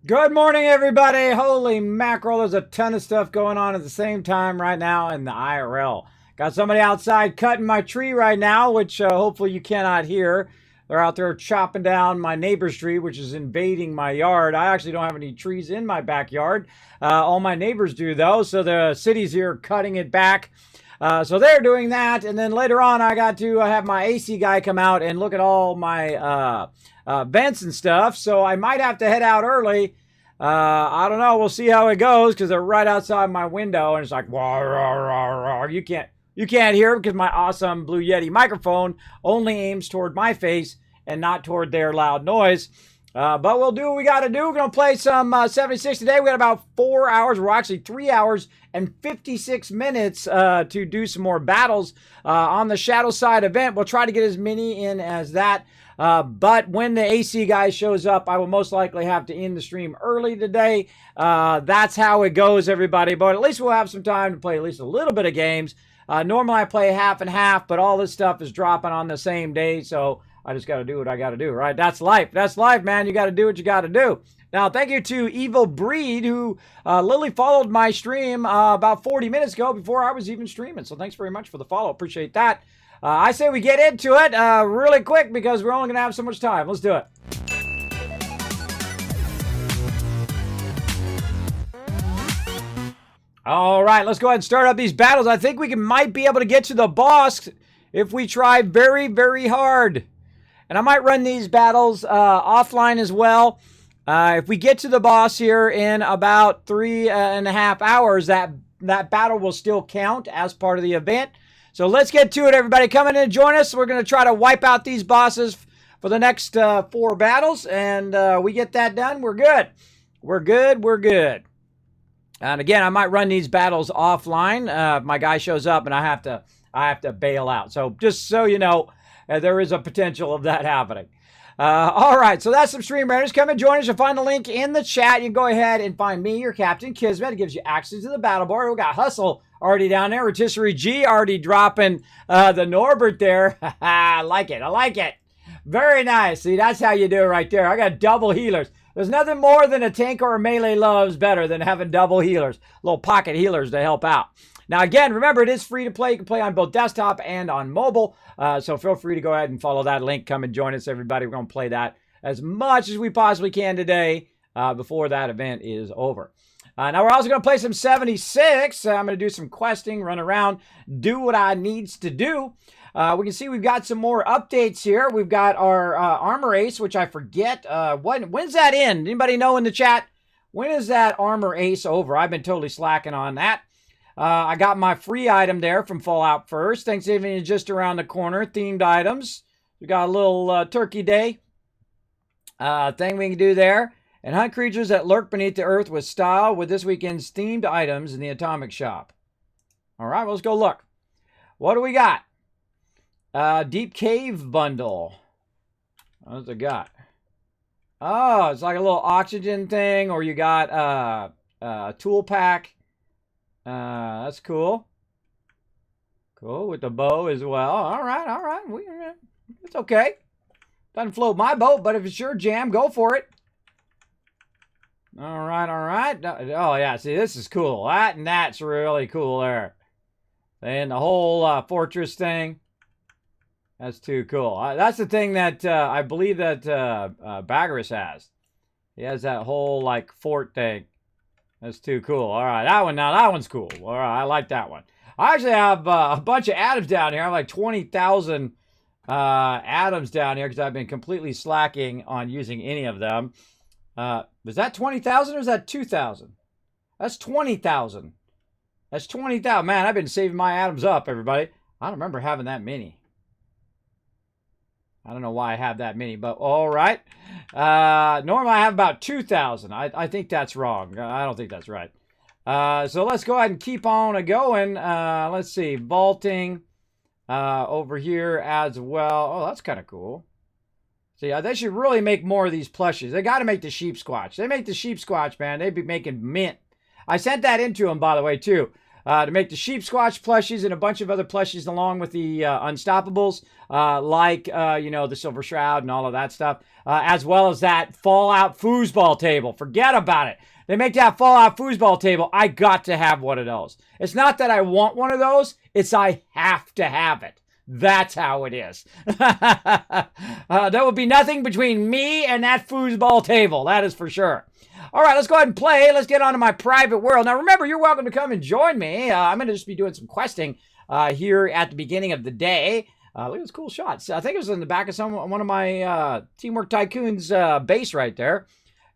Good morning, everybody. Holy mackerel, there's a ton of stuff going on at the same time right now in the IRL. Got somebody outside cutting my tree right now, which hopefully you cannot hear. They're out there chopping down my neighbor's tree, which is invading my yard. I actually don't have any trees in my backyard. All my neighbors do, though, so the city's here cutting it back. So they're doing that, and then later on I got to have my AC guy come out and look at all my vents and stuff, so I might have to head out early. I don't know. We'll see how it goes because they're right outside my window, and it's like, wah, rah, rah, rah. You can't hear it because my awesome Blue Yeti microphone only aims toward my face and not toward their loud noise. But we'll do what we got to do. We're going to play some 76 today. We got about 4 hours. We're actually 3 hours and 56 minutes to do some more battles on the Shadow Side event. We'll try to get as many in as that. But when the AC guy shows up, I will most likely have to end the stream early today. That's how it goes, everybody. But at least we'll have some time to play at least a little bit of games. Normally I play half and half, but all this stuff is dropping on the same day, so I just got to do what I got to do, right? That's life. That's life, man. You got to do what you got to do. Now, thank you to Evil Breed, who literally followed my stream about 40 minutes ago before I was even streaming. So thanks very much for the follow. Appreciate that. I say we get into it really quick because we're only going to have so much time. Let's do it. All right, let's go ahead and start up these battles. I think we might be able to get to the boss if we try very, very hard. And I might run these battles offline as well. If we get to the boss here in about 3.5 hours, that battle will still count as part of the event. So let's get to it, everybody. Come in and join us. We're going to try to wipe out these bosses for the next 4 battles. And we get that done, we're good. We're good. We're good. And again, I might run these battles offline. If my guy shows up and I have to bail out. So just so you know, there is a potential of that happening. All right, so that's some Stream Raiders. Come and join us. You'll find the link in the chat. You can go ahead and find me, your Captain Kismet. It gives you access to the battle board. We got Hustle already down there. Rotisserie G already dropping the Norbert there. I like it. I like it. Very nice. See, that's how you do it right there. I got double healers. There's nothing more than a tank or a melee loves better than having double healers. Little pocket healers to help out. Now, again, remember, it is free to play. You can play on both desktop and on mobile. So feel free to go ahead and follow that link. Come and join us, everybody. We're going to play that as much as we possibly can today before that event is over. Now, we're also going to play some 76. I'm going to do some questing, run around, do what I needs to do. We can see we've got some more updates here. We've got our Armor Ace, which I forget. When's that end? Anybody know in the chat? When is that Armor Ace over? I've been totally slacking on that. I got my free item there from Fallout First. Thanksgiving is just around the corner. Themed items. We got a little Turkey Day thing we can do there. And hunt creatures that lurk beneath the earth with style with this weekend's themed items in the Atomic Shop. All right, well, let's go look. What do we got? Deep Cave Bundle. What's it got? Oh, it's like a little oxygen thing, or you got a tool pack. That's cool. Cool, with the bow as well. All right, all right. It's okay. Doesn't float my boat, but if it's your jam, go for it. All right, all right. Oh, yeah, see, this is cool. That's really cool there. And the whole fortress thing. That's too cool. That's the thing that I believe that Bagris has. He has that whole, like, fort thing. That's too cool. All right, that one's cool. All right, I like that one. I actually have a bunch of atoms down here. I have like 20,000 atoms down here because I've been completely slacking on using any of them. Was that 20,000 or was that 2,000? That's 20,000. That's 20,000. Man, I've been saving my atoms up, everybody. I don't remember having that many. I don't know why I have that many, but all right. Normally I have about 2,000. I think that's wrong. I don't think that's right. So let's go ahead and keep on going. Let's see. Vaulting over here as well. Oh, that's kind of cool. See, they should really make more of these plushies. They got to make the sheep squatch. They make the sheep squatch, man. They'd be making mint. I sent that into them, by the way, too. to make the Sheep Squatch plushies and a bunch of other plushies along with the Unstoppables, like, you know, the Silver Shroud and all of that stuff, as well as that Fallout foosball table. Forget about it. They make that Fallout foosball table. I got to have one of those. It's not that I want one of those. It's I have to have it. That's how it is. There will be nothing between me and that foosball table. That is for sure. All right, let's go ahead and play. Let's get on to my private world. Now, remember, you're welcome to come and join me. I'm going to just be doing some questing here at the beginning of the day. Look at those cool shots. I think it was in the back of one of my Teamwork Tycoons base right there.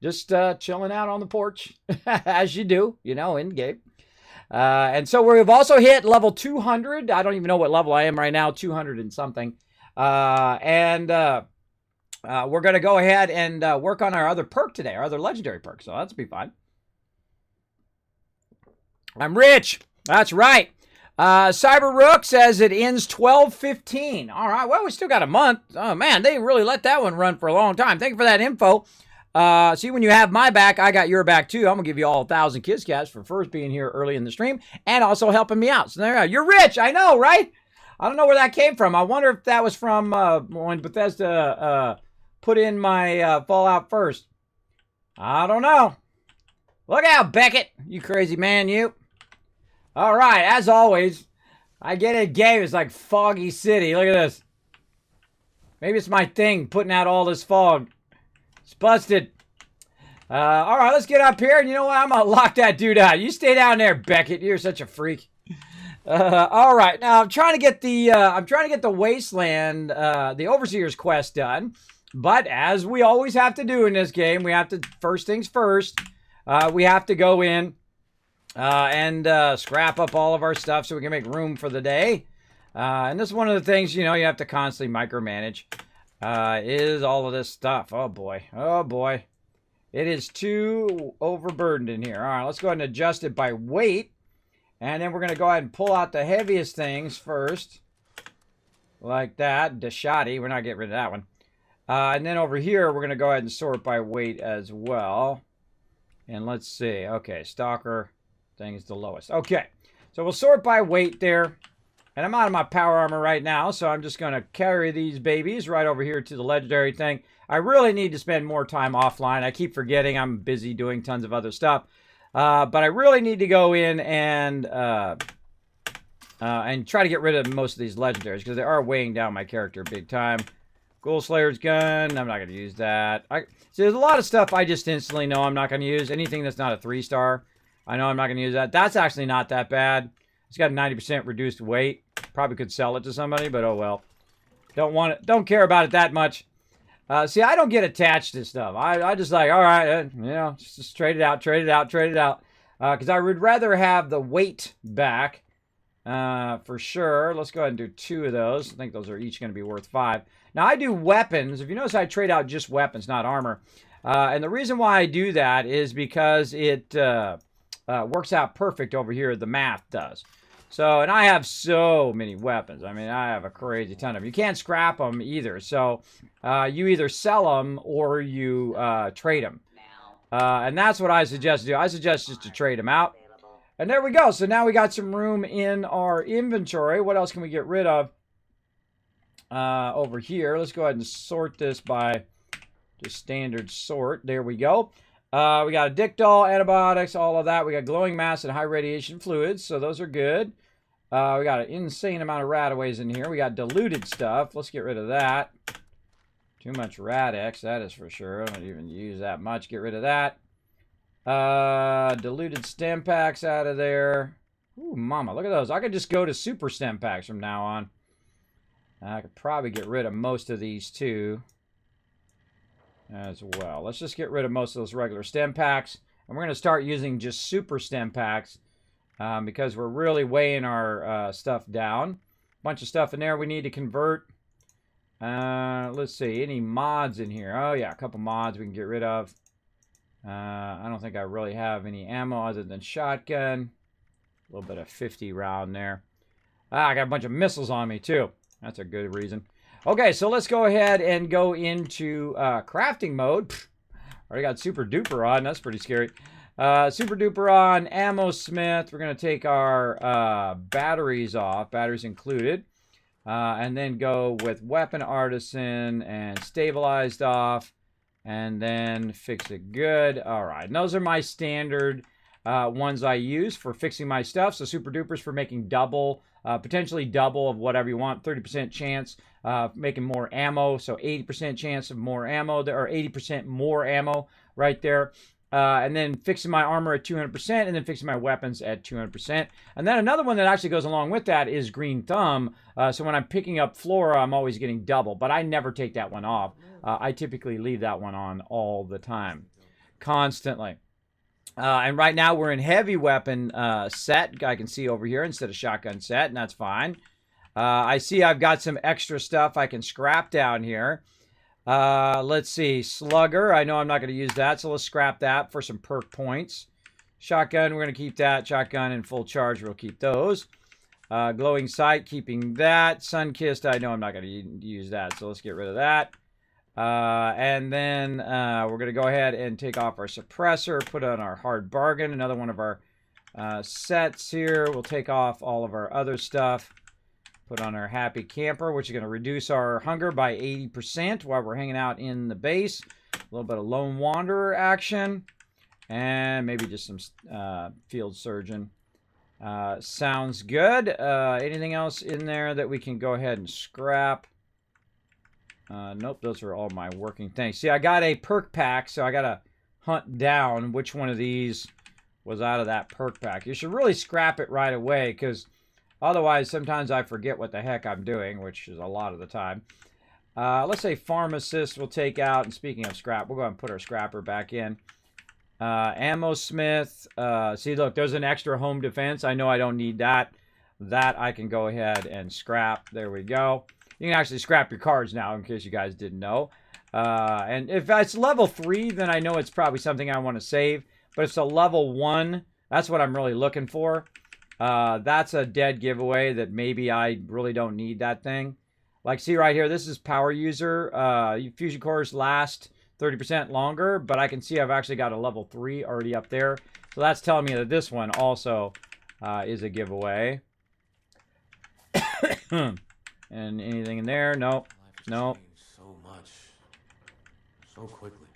Just chilling out on the porch, as you do, you know, in game. And so we've also hit level 200. I don't even know what level I am right now, 200 and something. We're going to go ahead and work on our other perk today, our other legendary perk. So that's be fun. I'm rich. That's right. Cyber Rook says it ends 12/15. All right. Well, we still got a month. Oh, man, they really let that one run for a long time. Thank you for that info. See, when you have my back, I got your back too. I'm going to give you all 1,000 Kids Cats for first being here early in the stream and also helping me out. So there you go. You're rich. I know, right? I don't know where that came from. I wonder if that was from when Bethesda put in my Fallout first. I don't know. Look out, Beckett. You crazy man, you. All right, as always, I get a game. It's like Foggy City. Look at this. Maybe it's my thing, putting out all this fog. It's busted. All right, let's get up here. And you know what? I'm going to lock that dude out. You stay down there, Beckett. You're such a freak. All right. Now, I'm trying to get the Wasteland, the Overseer's quest done. But as we always have to do in this game, we have to, first things first, we have to go in and scrap up all of our stuff so we can make room for the day. And this is one of the things, you know, you have to constantly micromanage, is all of this stuff. Oh, boy. Oh, boy. It is too overburdened in here. All right, let's go ahead and adjust it by weight. And then we're going to go ahead and pull out the heaviest things first. Like that. Deshati. We're not getting rid of that one. And then over here, we're going to go ahead and sort by weight as well. And let's see. Okay, Stalker thing is the lowest. Okay, so we'll sort by weight there. And I'm out of my power armor right now, so I'm just going to carry these babies right over here to the legendary thing. I really need to spend more time offline. I keep forgetting I'm busy doing tons of other stuff. But I really need to go in and try to get rid of most of these legendaries because they are weighing down my character big time. Ghoul Slayer's gun. I'm not going to use that. See, there's a lot of stuff I just instantly know I'm not going to use. Anything that's not a 3-star, I know I'm not going to use that. That's actually not that bad. It's got a 90% reduced weight. Probably could sell it to somebody, but oh well. Don't want it. Don't care about it that much. See, I don't get attached to stuff. I just like, all right, you know, just trade it out, trade it out, trade it out. Because I would rather have the weight back for sure. Let's go ahead and do 2 of those. I think those are each going to be worth 5. Now, I do weapons. If you notice, I trade out just weapons, not armor. And the reason why I do that is because it works out perfect over here. The math does. So, and I have so many weapons. I mean, I have a crazy ton of them. You can't scrap them either. So, you either sell them or you trade them. And that's what I suggest to do. I suggest just to trade them out. And there we go. So now we got some room in our inventory. What else can we get rid of over here? Let's go ahead and sort this by just standard sort. There we go. We got a dick doll, antibiotics, all of that. We got glowing mass and high radiation fluids, so those are good. We got an insane amount of rataways in here. We got diluted stuff. Let's get rid of that. Too much Radex, that is for sure. I don't even use that much. Get rid of that. Diluted stem packs out of there. Ooh, mama, look at those. I could just go to super stem packs from now on. I could probably get rid of most of these too as well. Let's just get rid of most of those regular stem packs. And we're going to start using just super stem packs because we're really weighing our stuff down. Bunch of stuff in there we need to convert. Let's see, any mods in here? Oh yeah, a couple mods we can get rid of. I don't think I really have any ammo other than shotgun. A little bit of 50 round there. I got a bunch of missiles on me too. That's a good reason. Okay, so let's go ahead and go into crafting mode. Already got super duper on. That's pretty scary. Super duper on ammo smith. We're going to take our batteries off, batteries included. And then go with weapon artisan and stabilized off. And then fix it good. All right. And those are my standard ones I use for fixing my stuff. So super dupers for making double, potentially double of whatever you want. 30% chance making more ammo. So 80% chance of more ammo, or 80% more ammo right there. And then fixing my armor at 200%, and then fixing my weapons at 200%. And then another one that actually goes along with that is Green Thumb. So when I'm picking up Flora, I'm always getting double, but I never take that one off. I typically leave that one on all the time, constantly. And right now we're in heavy weapon set. I can see over here instead of shotgun set, and that's fine. I see I've got some extra stuff I can scrap down here. Let's see, Slugger. I know I'm not going to use that, so let's scrap that for some perk points. Shotgun, we're going to keep that. Shotgun and full charge, we'll keep those. Glowing Sight, keeping that. Sun-Kissed, I know I'm not going to use that, so let's get rid of that. And then we're going to go ahead and take off our suppressor, put on our hard bargain, another one of our sets here. We'll take off all of our other stuff. Put on our Happy Camper, which is going to reduce our hunger by 80% while we're hanging out in the base. A little bit of Lone Wanderer action. And maybe just some Field Surgeon. Sounds good. Anything else in there that we can go ahead and scrap? Nope, those are all my working things. See, I got a perk pack, so I got to hunt down which one of these was out of that perk pack. You should really scrap it right away, because otherwise, sometimes I forget what the heck I'm doing, which is a lot of the time. Let's say Pharmacist we'll take out. And speaking of scrap, we'll go ahead and put our scrapper back in. Ammo Smith. See, look, there's an extra home defense. I know I don't need that. That I can go ahead and scrap. There we go. You can actually scrap your cards now, in case you guys didn't know. And if it's level 3, then I know it's probably something I want to save. But if it's a level 1, that's what I'm really looking for. That's a dead giveaway that maybe I really don't need that thing. Like, see right here, this is power user. Fusion cores last 30% longer, but I can see I've actually got a level 3 already up there. So that's telling me that this one also is a giveaway. And anything in there? Nope. Nope. So much. So quickly.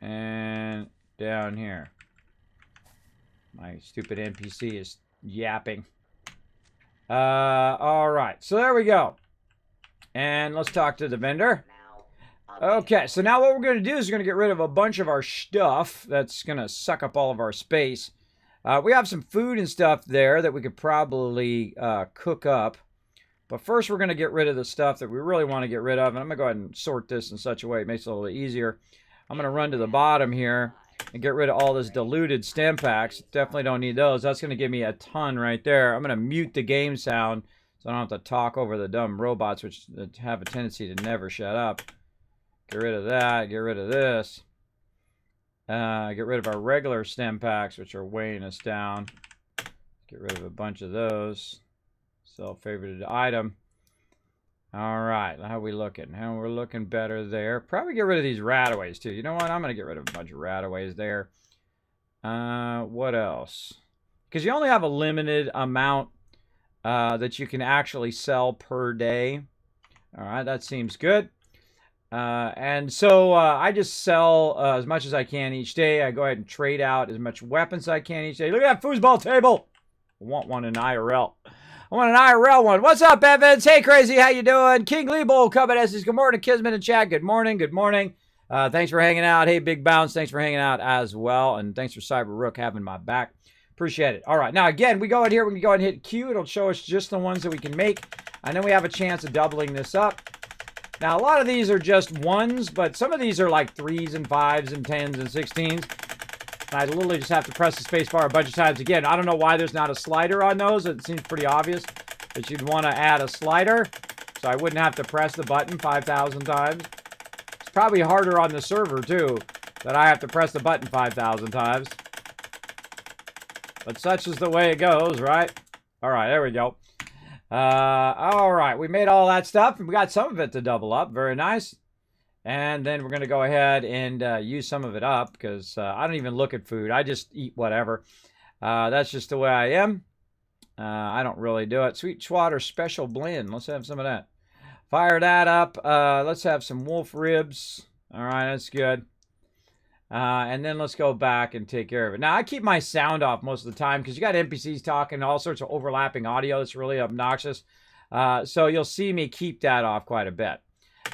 And down here. My stupid NPC is yapping. All right, so there we go. And let's talk to the vendor. Okay, so now what we're going to do is we're going to get rid of a bunch of our stuff that's going to suck up all of our space. We have some food and stuff there that we could probably cook up. But first we're going to get rid of the stuff that we really want to get rid of. And I'm going to go ahead and sort this in such a way it makes it a little easier. I'm going to run to the bottom here and get rid of all this diluted stem packs. Definitely don't need those. That's going to give me a ton right there. I'm going to mute the game sound so I don't have to talk over the dumb robots, which have a tendency to never shut up. Get rid of that. Get rid of this. Get rid of our regular stem packs, which are weighing us down. Get rid of a bunch of those. Self-favorited item. All right, how are we looking? How we're looking better there. Probably get rid of these rataways too. You know what? I'm going to get rid of a bunch of rataways there. What else? Because you only have a limited amount that you can actually sell per day. All right, that seems good. And so I just sell as much as I can each day. I go ahead and trade out as much weapons as I can each day. Look at that foosball table. I want one in IRL. I want an IRL one. What's up, Evans? Hey, Crazy, how you doing? King Lebo coming at us. Good morning, Kismet and Chad. Good morning, good morning. Thanks for hanging out. Hey, Big Bounce, thanks for hanging out as well. And thanks for Cyber Rook having my back. Appreciate it. All right, now again, we go in here. We can go ahead and hit Q. It'll show us just the ones that we can make. And then we have a chance of doubling this up. Now, a lot of these are just ones, but some of these are like 3s and 5s and 10s and 16s. And I literally just have to press the space bar a bunch of times. Again, I don't know why there's not a slider on those. It seems pretty obvious that you'd want to add a slider, so I wouldn't have to press the button 5,000 times. It's probably harder on the server, too, that I have to press the button 5,000 times. But such is the way it goes, right? All right, there we go. All right, we made all that stuff, and we got some of it to double up. Very nice. And then we're going to go ahead and use some of it up because I don't even look at food. I just eat whatever. That's just the way I am. I don't really do it. Sweetwater Special Blend. Let's have some of that. Fire that up. Let's have some wolf ribs. All right, that's good. And then let's go back and take care of it. Now, I keep my sound off most of the time because you got NPCs talking, all sorts of overlapping audio. It's really obnoxious. So you'll see me keep that off quite a bit.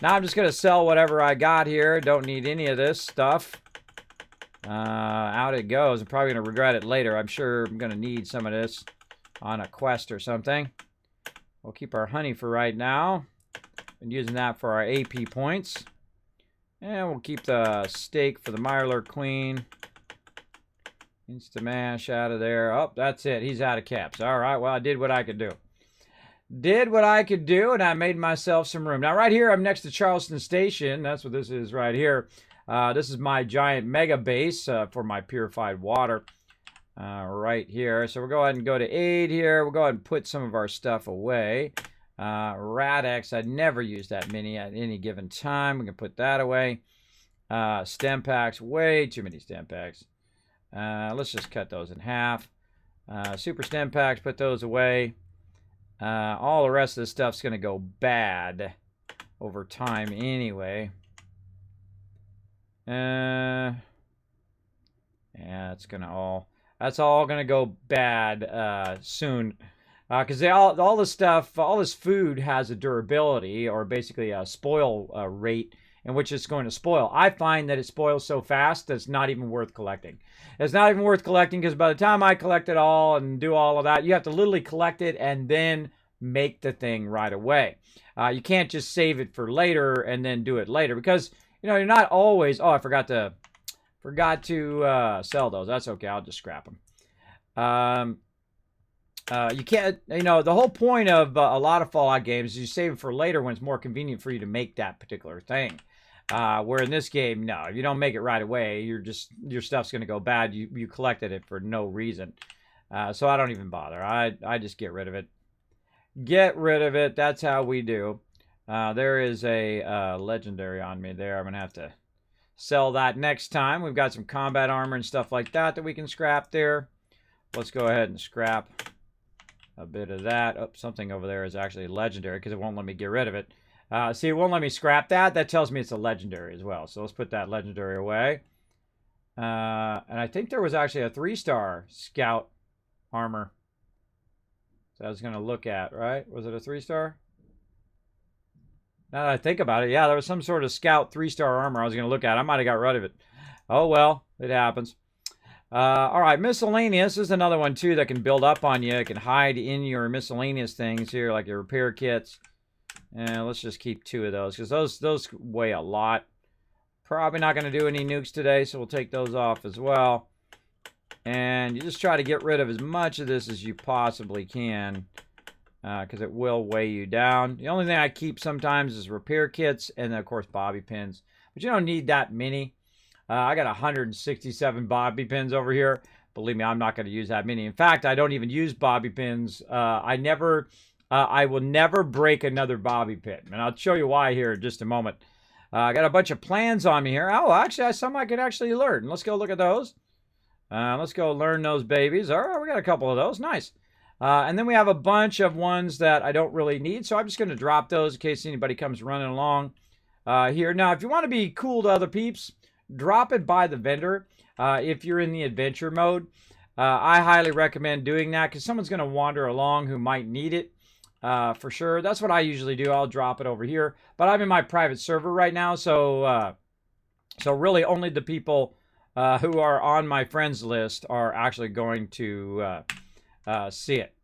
Now I'm just going to sell whatever I got here. Don't need any of this stuff. Out it goes. I'm probably going to regret it later. I'm sure I'm going to need some of this on a quest or something. We'll keep our honey for right now. Been using that for our AP points. And we'll keep the steak for the Mirelurk Queen. Instamash out of there. Oh, that's it. He's out of caps. All right, well, I did what I could do. Did what I could do, and I made myself some room. Now, right here, I'm next to Charleston Station. That's what this is right here. This is my giant mega base for my purified water right here. So we'll go ahead and go to aid here. We'll go ahead and put some of our stuff away. Rad-X, I'd never use that many at any given time. We can put that away. Stem packs, way too many stem packs. Let's just cut those in half. Super stem packs, put those away. All the rest of this stuff's going to go bad over time anyway. Yeah, that's all going to go bad soon. Because all this stuff, all this food has a durability, or basically a spoil rate in which it's going to spoil. I find that it spoils so fast that it's not even worth collecting. It's not even worth collecting because by the time I collect it all and do all of that, you have to literally collect it and then make the thing right away. You can't just save it for later and then do it later because, you know, you're not always... Oh, I forgot to sell those. That's okay. I'll just scrap them. You can't, you know, the whole point of a lot of Fallout games is you save it for later when it's more convenient for you to make that particular thing. Where in this game, no, if you don't make it right away, your stuff's going to go bad. You collected it for no reason. So I don't even bother. I just get rid of it. Get rid of it. That's how we do. There is a legendary on me there. I'm going to have to sell that next time. We've got some combat armor and stuff like that we can scrap there. Let's go ahead and scrap a bit of that. Oh, something over there is actually legendary because it won't let me get rid of it. See, it won't let me scrap that. That tells me it's a legendary as well. So let's put that legendary away. And I think there was actually a 3-star scout armor. So I was going to look at, right? Was it a 3-star? Now that I think about it, yeah, there was some sort of scout 3-star armor I was going to look at. I might have got rid of it. Oh, well, it happens. All right, miscellaneous is another one, too, that can build up on you. It can hide in your miscellaneous things here, like your repair kits. And let's just keep 2 of those, because those weigh a lot. Probably not going to do any nukes today, so we'll take those off as well. And you just try to get rid of as much of this as you possibly can, because it will weigh you down. The only thing I keep sometimes is repair kits and, then, of course, bobby pins. But you don't need that many. I got 167 bobby pins over here. Believe me, I'm not going to use that many. In fact, I don't even use bobby pins. I will never break another bobby pin. And I'll show you why here in just a moment. I got a bunch of plans on me here. Oh, actually, some I could actually learn. Let's go look at those. Let's go learn those babies. All right, we got a couple of those. Nice. And then we have a bunch of ones that I don't really need. So I'm just going to drop those in case anybody comes running along here. Now, if you want to be cool to other peeps, drop it by the vendor if you're in the adventure mode. I highly recommend doing that because someone's going to wander along who might need it for sure. That's what I usually do. I'll drop it over here. But I'm in my private server right now, so really only the people who are on my friends list are actually going to see it.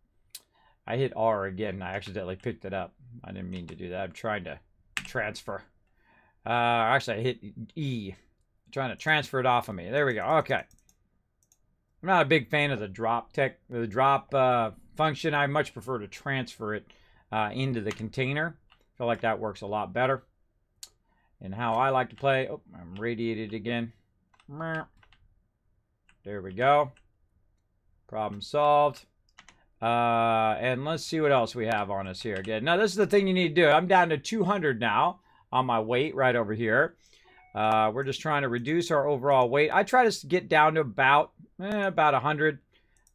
I hit R again. I accidentally picked it up. I didn't mean to do that. I'm trying to transfer. Actually, I hit E. Trying to transfer it off of me. There we go. Okay. I'm not a big fan of the drop function. I much prefer to transfer it into the container. I feel like that works a lot better. And how I like to play. Oh, I'm radiated again. There we go. Problem solved. And let's see what else we have on us here. Again, now this is the thing you need to do. I'm down to 200 now. on my weight right over here. We're just trying to reduce our overall weight. I try to get down to about 100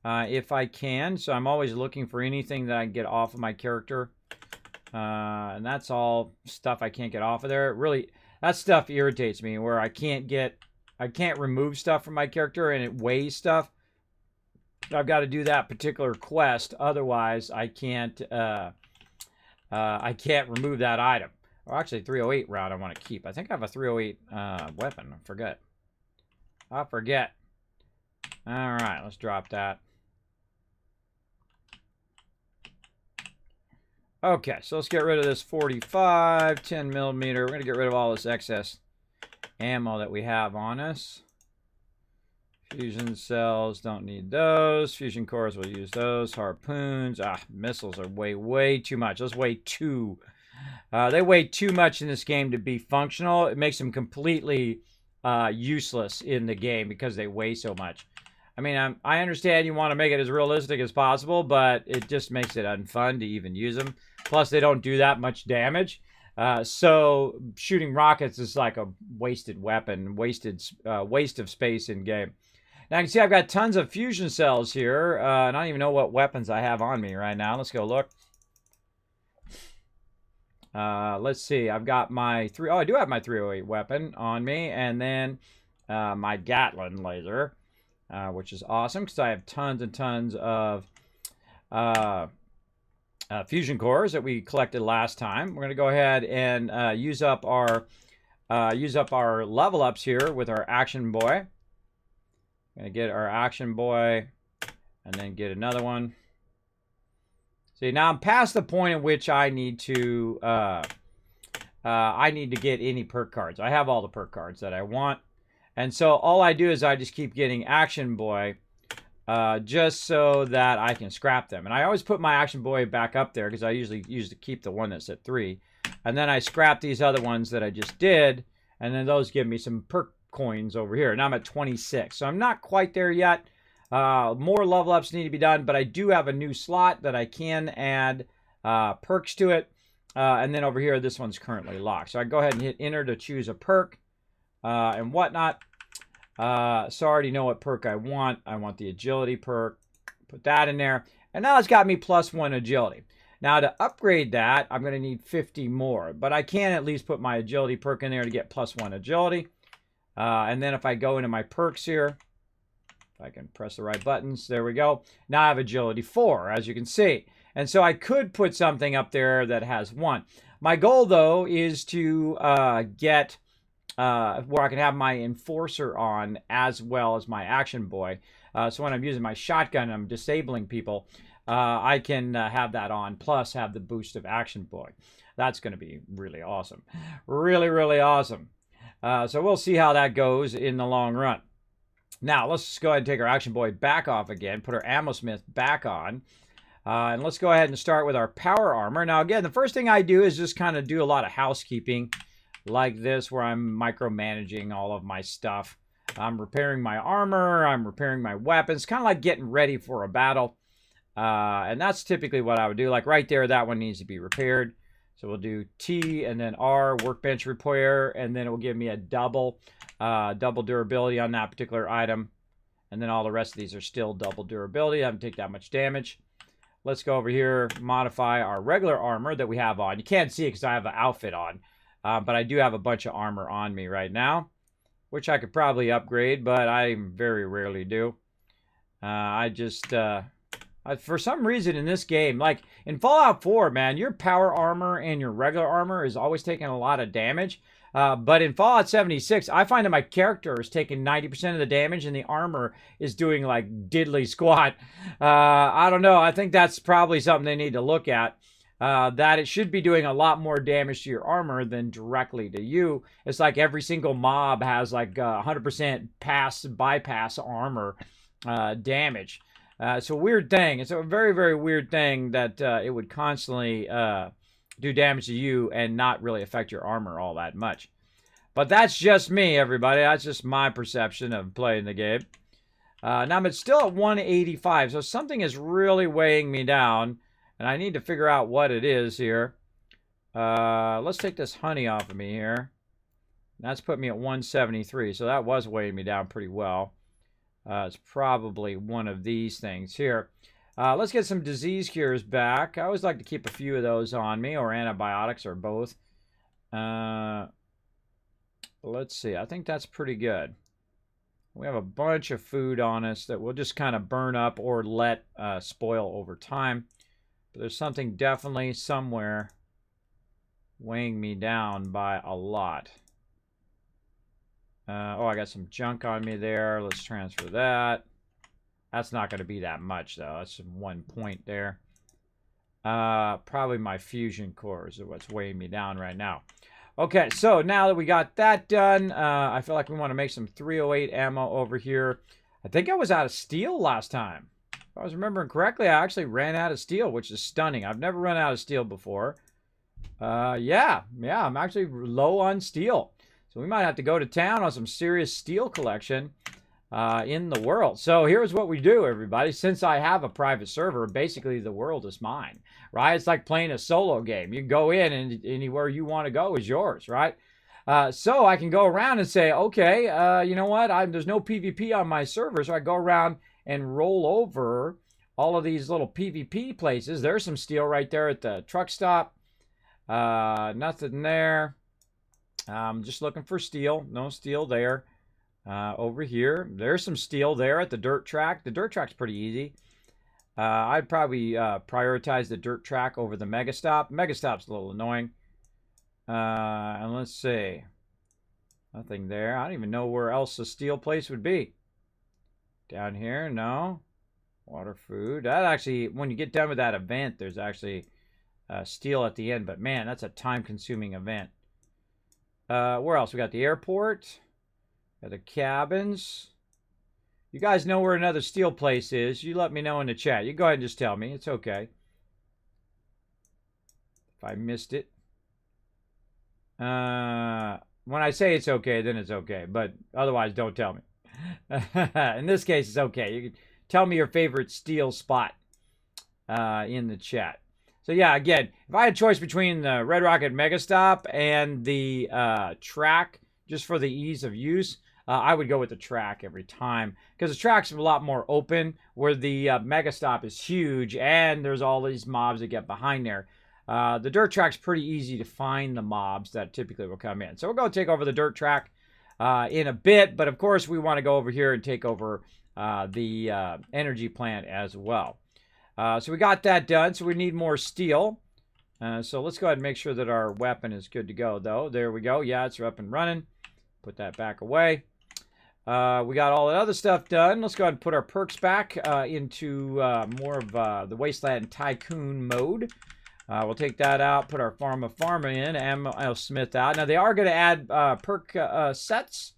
if I can. So I'm always looking for anything that I can get off of my character. And that's all stuff I can't get off of there. Really, that stuff irritates me where I can't remove stuff from my character and it weighs stuff. I've got to do that particular quest. Otherwise, I can't remove that item. Or actually, 308 round I want to keep. I think I have a 308 weapon. I forget. All right, let's drop that. Okay, so let's get rid of this 45, 10 millimeter. We're going to get rid of all this excess ammo that we have on us. Fusion cells, don't need those. Fusion cores, we'll use those. Harpoons, missiles are way too much. Those weigh they weigh too much in this game to be functional. It makes them completely useless in the game because they weigh so much. I mean, I understand you want to make it as realistic as possible, but it just makes it unfun to even use them. Plus, they don't do that much damage. So shooting rockets is like a wasted weapon, waste of space in game. Now you can see I've got tons of fusion cells here. I don't even know what weapons I have on me right now. Let's go look. Let's see. I've got my I do have my 308 weapon on me, and then my Gatling laser, which is awesome because I have tons and tons of fusion cores that we collected last time. We're going to go ahead and use up our level ups here with our action boy. Going to get our action boy and then get another one. See, now I'm past the point at which I need to get any perk cards. I have all the perk cards that I want. And so all I do is I just keep getting action boy just so that I can scrap them. And I always put my action boy back up there because I usually use to keep the one that's at 3. And then I scrap these other ones that I just did. And then those give me some perk coins over here. Now I'm at 26. So I'm not quite there yet. More level ups need to be done, but I do have a new slot that I can add perks to it. And then over here, this one's currently locked. So I go ahead and hit enter to choose a perk and whatnot. So I already know what perk I want. I want the agility perk. Put that in there. And now it's got me +1 agility. Now to upgrade that, I'm going to need 50 more. But I can at least put my agility perk in there to get +1 agility. And then if I go into my perks here, if I can press the right buttons, there we go. Now I have agility 4, as you can see. And so I could put something up there that has 1. My goal, though, is to get where I can have my enforcer on as well as my action boy. So when I'm using my shotgun and I'm disabling people, I can have that on, plus have the boost of action boy. That's going to be really awesome. Really awesome. So we'll see how that goes in the long run. Now, let's go ahead and take our action boy back off again, put our ammo smith back on. And let's go ahead and start with our power armor. Now, again, the first thing I do is just kind of do a lot of housekeeping like this, where I'm micromanaging all of my stuff. I'm repairing my armor. I'm repairing my weapons, kind of like getting ready for a battle. And that's typically what I would do. Like right there, that one needs to be repaired. So we'll do T and then R, workbench repair, and then it will give me a double durability on that particular item. And then all the rest of these are still double durability. I haven't taken that much damage. Let's go over here, modify our regular armor that we have on. You can't see it because I have an outfit on. But I do have a bunch of armor on me right now, which I could probably upgrade, but I very rarely do. For some reason in this game, like in Fallout 4, man, your power armor and your regular armor is always taking a lot of damage. But in Fallout 76, I find that my character is taking 90% of the damage and the armor is doing like diddly squat. I don't know. I think that's probably something they need to look at. That it should be doing a lot more damage to your armor than directly to you. It's like every single mob has like 100% bypass armor damage. It's a weird thing. It's a very weird thing that it would constantly do damage to you and not really affect your armor all that much. But that's just me, everybody. That's just my perception of playing the game. Now I'm still at 185, so something is really weighing me down, and I need to figure out what it is here. Let's take this honey off of me here. That's put me at 173, so that was weighing me down pretty well. It's probably one of these things here. Let's get some disease cures back. I always like to keep a few of those on me, or antibiotics, or both. Let's see. I think that's pretty good. We have a bunch of food on us that we'll just kind of burn up or let spoil over time. But there's something definitely somewhere weighing me down by a lot. Oh, I got some junk on me there. Let's transfer that. That's not going to be that much, though. That's 1 point there. Probably my fusion cores are what's weighing me down right now. Okay, so now that we got that done, I feel like we want to make some 308 ammo over here. I think I was out of steel last time. If I was remembering correctly, I actually ran out of steel, which is stunning. I've never run out of steel before. Yeah, I'm actually low on steel. So we might have to go to town on some serious steel collection in the world. So here's what we do, everybody. Since I have a private server, basically the world is mine, right? It's like playing a solo game. You go in and anywhere you want to go is yours, right? So I can go around and say, okay, you know what? There's no PvP on my server, so I go around and roll over all of these little PvP places. There's some steel right there at the truck stop. Nothing there. I'm just looking for steel. No steel there. Over here, there's some steel there at the dirt track. The dirt track's pretty easy. I'd probably prioritize the dirt track over the mega stop. Mega stop's a little annoying. And let's see. Nothing there. I don't even know where else the steel place would be. Down here, no. Water, food. That actually, when you get done with that event, there's actually steel at the end. But man, that's a time-consuming event. Where else? We got the airport. Got the cabins. You guys know where another steel place is. You let me know in the chat. You go ahead and just tell me. It's okay. If I missed it. When I say it's okay, then it's okay. But otherwise, don't tell me. In this case, it's okay. You can tell me your favorite steel spot in the chat. So yeah, again, if I had a choice between the Red Rocket Mega Stop and the track, just for the ease of use, I would go with the track every time. Because the track's a lot more open, where the Mega Stop is huge, and there's all these mobs that get behind there. The dirt track's pretty easy to find the mobs that typically will come in. So we'll go take over the dirt track in a bit, but of course we want to go over here and take over the energy plant as well. So we got that done, so we need more steel. So let's go ahead and make sure that our weapon is good to go, though. There we go. Yeah, it's up and running. Put that back away. We got all that other stuff done. Let's go ahead and put our perks back into more of the Wasteland Tycoon mode. We'll take that out, put our Pharma in, Ammo Smith out. Now, they are going to add perk sets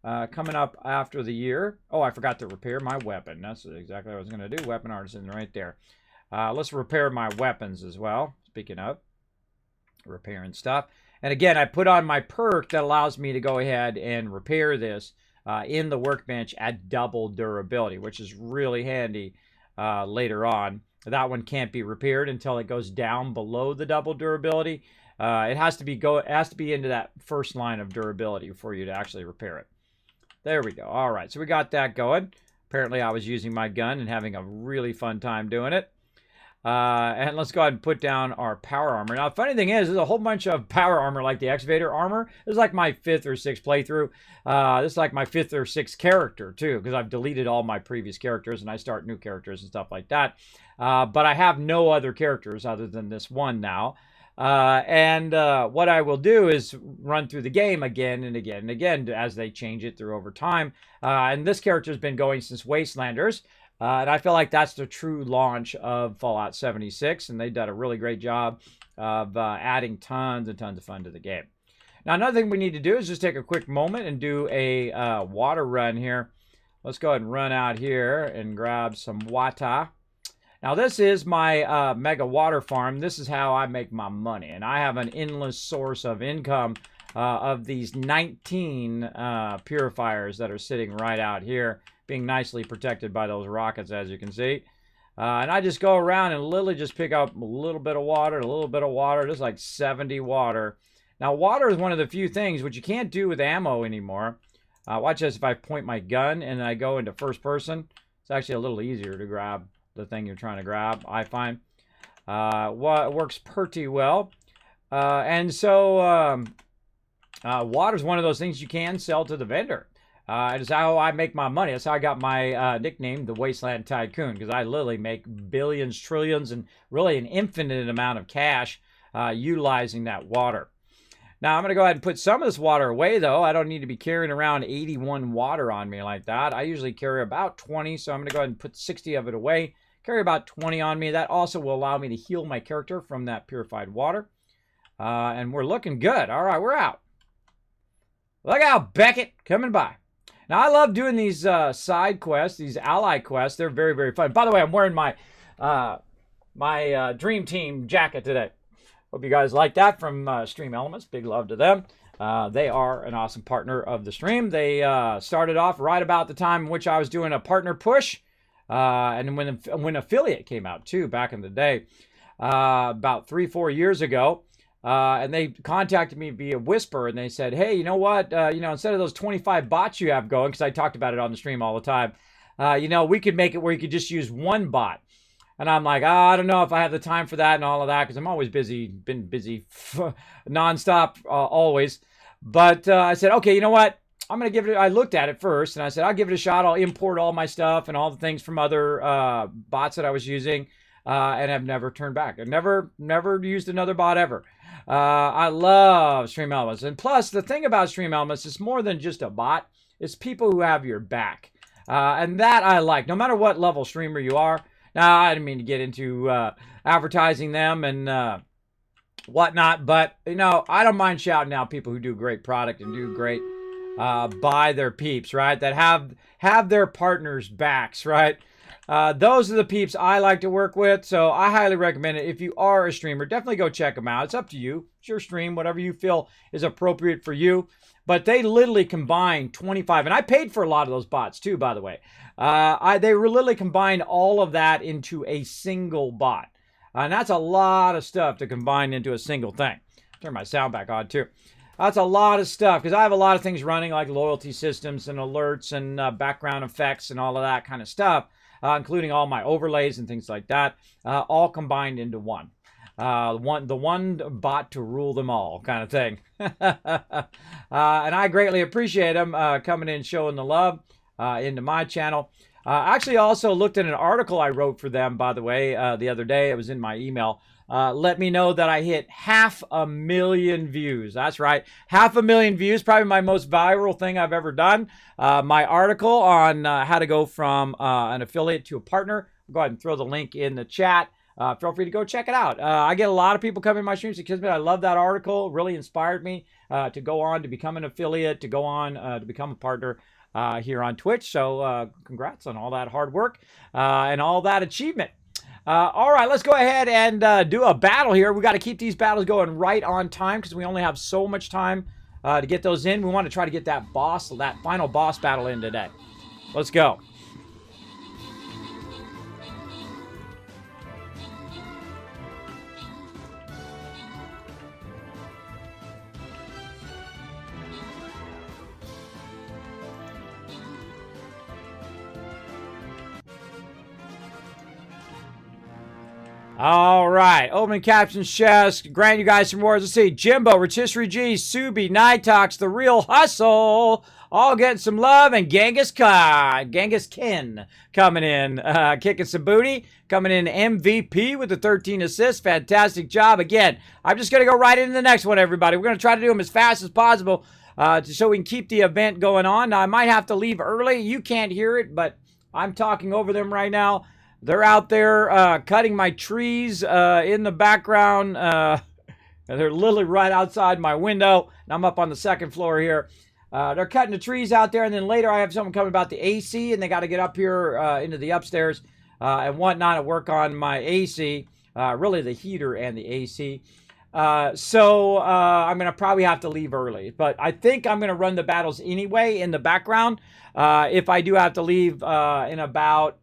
coming up after the year. Oh, I forgot to repair my weapon. That's exactly what I was going to do. Weapon artisan right there. Let's repair my weapons as well. Speaking of repairing stuff. And again, I put on my perk that allows me to go ahead and repair this in the workbench at double durability, which is really handy later on. That one can't be repaired until it goes down below the double durability. It has to be into that first line of durability for you to actually repair it. There we go. All right, so we got that going. Apparently, I was using my gun and having a really fun time doing it. And let's go ahead and put down our power armor. Now, the funny thing is, there's a whole bunch of power armor like the excavator armor. This is like my 5th or 6th playthrough. This is like my 5th or 6th character, too, because I've deleted all my previous characters, and I start new characters and stuff like that. But I have no other characters other than this one now. What I will do is run through the game again and again and again as they change it through over time. And this character has been going since Wastelanders. And I feel like that's the true launch of Fallout 76, and they've done a really great job of adding tons and tons of fun to the game. Now, another thing we need to do is just take a quick moment and do a water run here. Let's go ahead and run out here and grab some water. Now, this is my mega water farm. This is how I make my money, and I have an endless source of income of these 19 purifiers that are sitting right out here, being nicely protected by those rockets, as you can see. And I just go around and literally just pick up a little bit of water, a little bit of water, just like 70 water. Now, water is one of the few things which you can't do with ammo anymore. Watch this. If I point my gun and I go into first person, it's actually a little easier to grab the thing you're trying to grab, I find. Works pretty well. And so water is one of those things you can sell to the vendor. It's how I make my money. That's how I got my nickname, the Wasteland Tycoon, because I literally make billions, trillions, and really an infinite amount of cash utilizing that water. Now, I'm going to go ahead and put some of this water away, though. I don't need to be carrying around 81 water on me like that. I usually carry about 20, so I'm going to go ahead and put 60 of it away. Carry about 20 on me. That also will allow me to heal my character from that purified water. And we're looking good. All right, we're out. Look out, Beckett, coming by. Now, I love doing these side quests, these ally quests. They're very, very fun. By the way, I'm wearing my Dream Team jacket today. Hope you guys like that from Stream Elements. Big love to them. They are an awesome partner of the stream. They started off right about the time in which I was doing a partner push. And when Affiliate came out, too, back in the day, about 3-4 years ago. And they contacted me via Whisper, and they said, hey, you know what? Instead of those 25 bots you have going, because I talked about it on the stream all the time, we could make it where you could just use one bot. And I'm like, I don't know if I have the time for that and all of that, because I'm always busy, been busy nonstop, always. But I said, okay, you know what? I'm going to give it, I looked at it first, and I said, I'll give it a shot. I'll import all my stuff and all the things from other bots that I was using, and I've never turned back. I've never used another bot ever. I love Stream Elements. And plus, the thing about Stream Elements, it's more than just a bot. It's people who have your back. And that I like, no matter what level streamer you are. Now, I didn't mean to get into advertising them and whatnot, but, I don't mind shouting out people who do great product and do great by their peeps, right? That have their partners' backs, right? Those are the peeps I like to work with, so I highly recommend it. If you are a streamer, definitely go check them out. It's up to you. It's your stream, whatever you feel is appropriate for you. But they literally combine 25, and I paid for a lot of those bots too, by the way. They literally combined all of that into a single bot. And that's a lot of stuff to combine into a single thing. Turn my sound back on too. That's a lot of stuff, because I have a lot of things running, like loyalty systems and alerts and background effects and all of that kind of stuff. Including all my overlays and things like that, all combined into one. The one bot to rule them all kind of thing. And I greatly appreciate them coming in, showing the love into my channel. I actually also looked at an article I wrote for them, by the way, the other day. It was in my email. Let me know that I hit 500,000 views. That's right, 500,000 views. Probably my most viral thing I've ever done. My article on how to go from an affiliate to a partner. I'll go ahead and throw the link in the chat. Feel free to go check it out. I get a lot of people coming in my streams to Kismet. I love that article. It really inspired me to go on to become an affiliate, to go on to become a partner here on Twitch. So congrats on all that hard work and all that achievement. All right, let's go ahead and do a battle here. We got to keep these battles going right on time, because we only have so much time to get those in. We want to try to get that final boss battle in today. Let's go. All right, opening captions chest. Grant you guys some words. Let's see. Jimbo, Rotisserie G, Subi, Nightox, The Real Hustle, all getting some love, and Genghis Ken coming in, kicking some booty, coming in MVP with the 13 assists. Fantastic job. Again, I'm just going to go right into the next one, everybody. We're going to try to do them as fast as possible so we can keep the event going on. Now, I might have to leave early. You can't hear it, but I'm talking over them right now. They're out there cutting my trees in the background. They're literally right outside my window. And I'm up on the second floor here. They're cutting the trees out there. And then later I have someone coming about the AC. And they got to get up here into the upstairs and whatnot and work on my AC. Really the heater and the AC. So I'm going to probably have to leave early. But I think I'm going to run the battles anyway in the background. If I do have to leave in about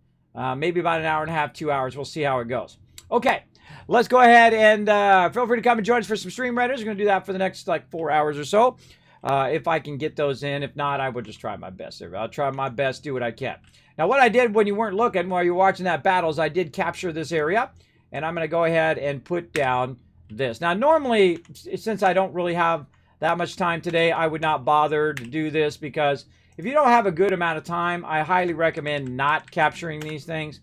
maybe about an hour and a half, 2 hours. We'll see how it goes. Okay, let's go ahead and feel free to come and join us for some stream writers. We're going to do that for the next like 4 hours or so. If I can get those in. If not, I will just try my best. I'll try my best, do what I can. Now, what I did when you weren't looking, while you were watching that battle, is I did capture this area. And I'm going to go ahead and put down this. Now, normally, since I don't really have that much time today, I would not bother to do this because if you don't have a good amount of time, I highly recommend not capturing these things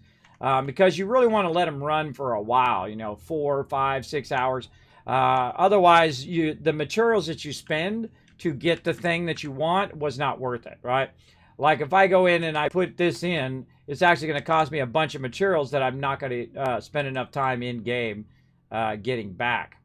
because you really want to let them run for a while, 4, 5, 6 hours. Otherwise, the materials that you spend to get the thing that you want was not worth it, right? Like if I go in and I put this in, it's actually going to cost me a bunch of materials that I'm not going to spend enough time in game getting back.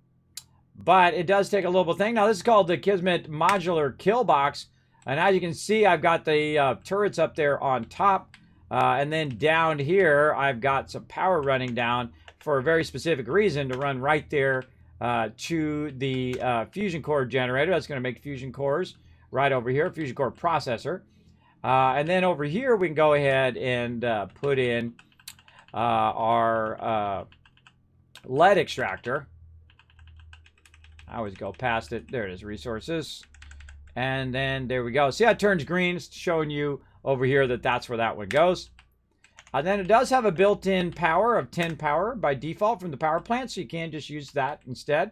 But it does take a little thing. Now this is called the Kismet modular kill box. And as you can see, I've got the turrets up there on top. And then down here, I've got some power running down for a very specific reason to run right there to the fusion core generator. That's going to make fusion cores right over here, fusion core processor. And then over here, we can go ahead and put in our lead extractor. I always go past it. There it is, resources. And then there we go. See how it turns green? It's showing you over here that that's where that one goes. And then it does have a built-in power of 10 power by default from the power plant, so you can just use that instead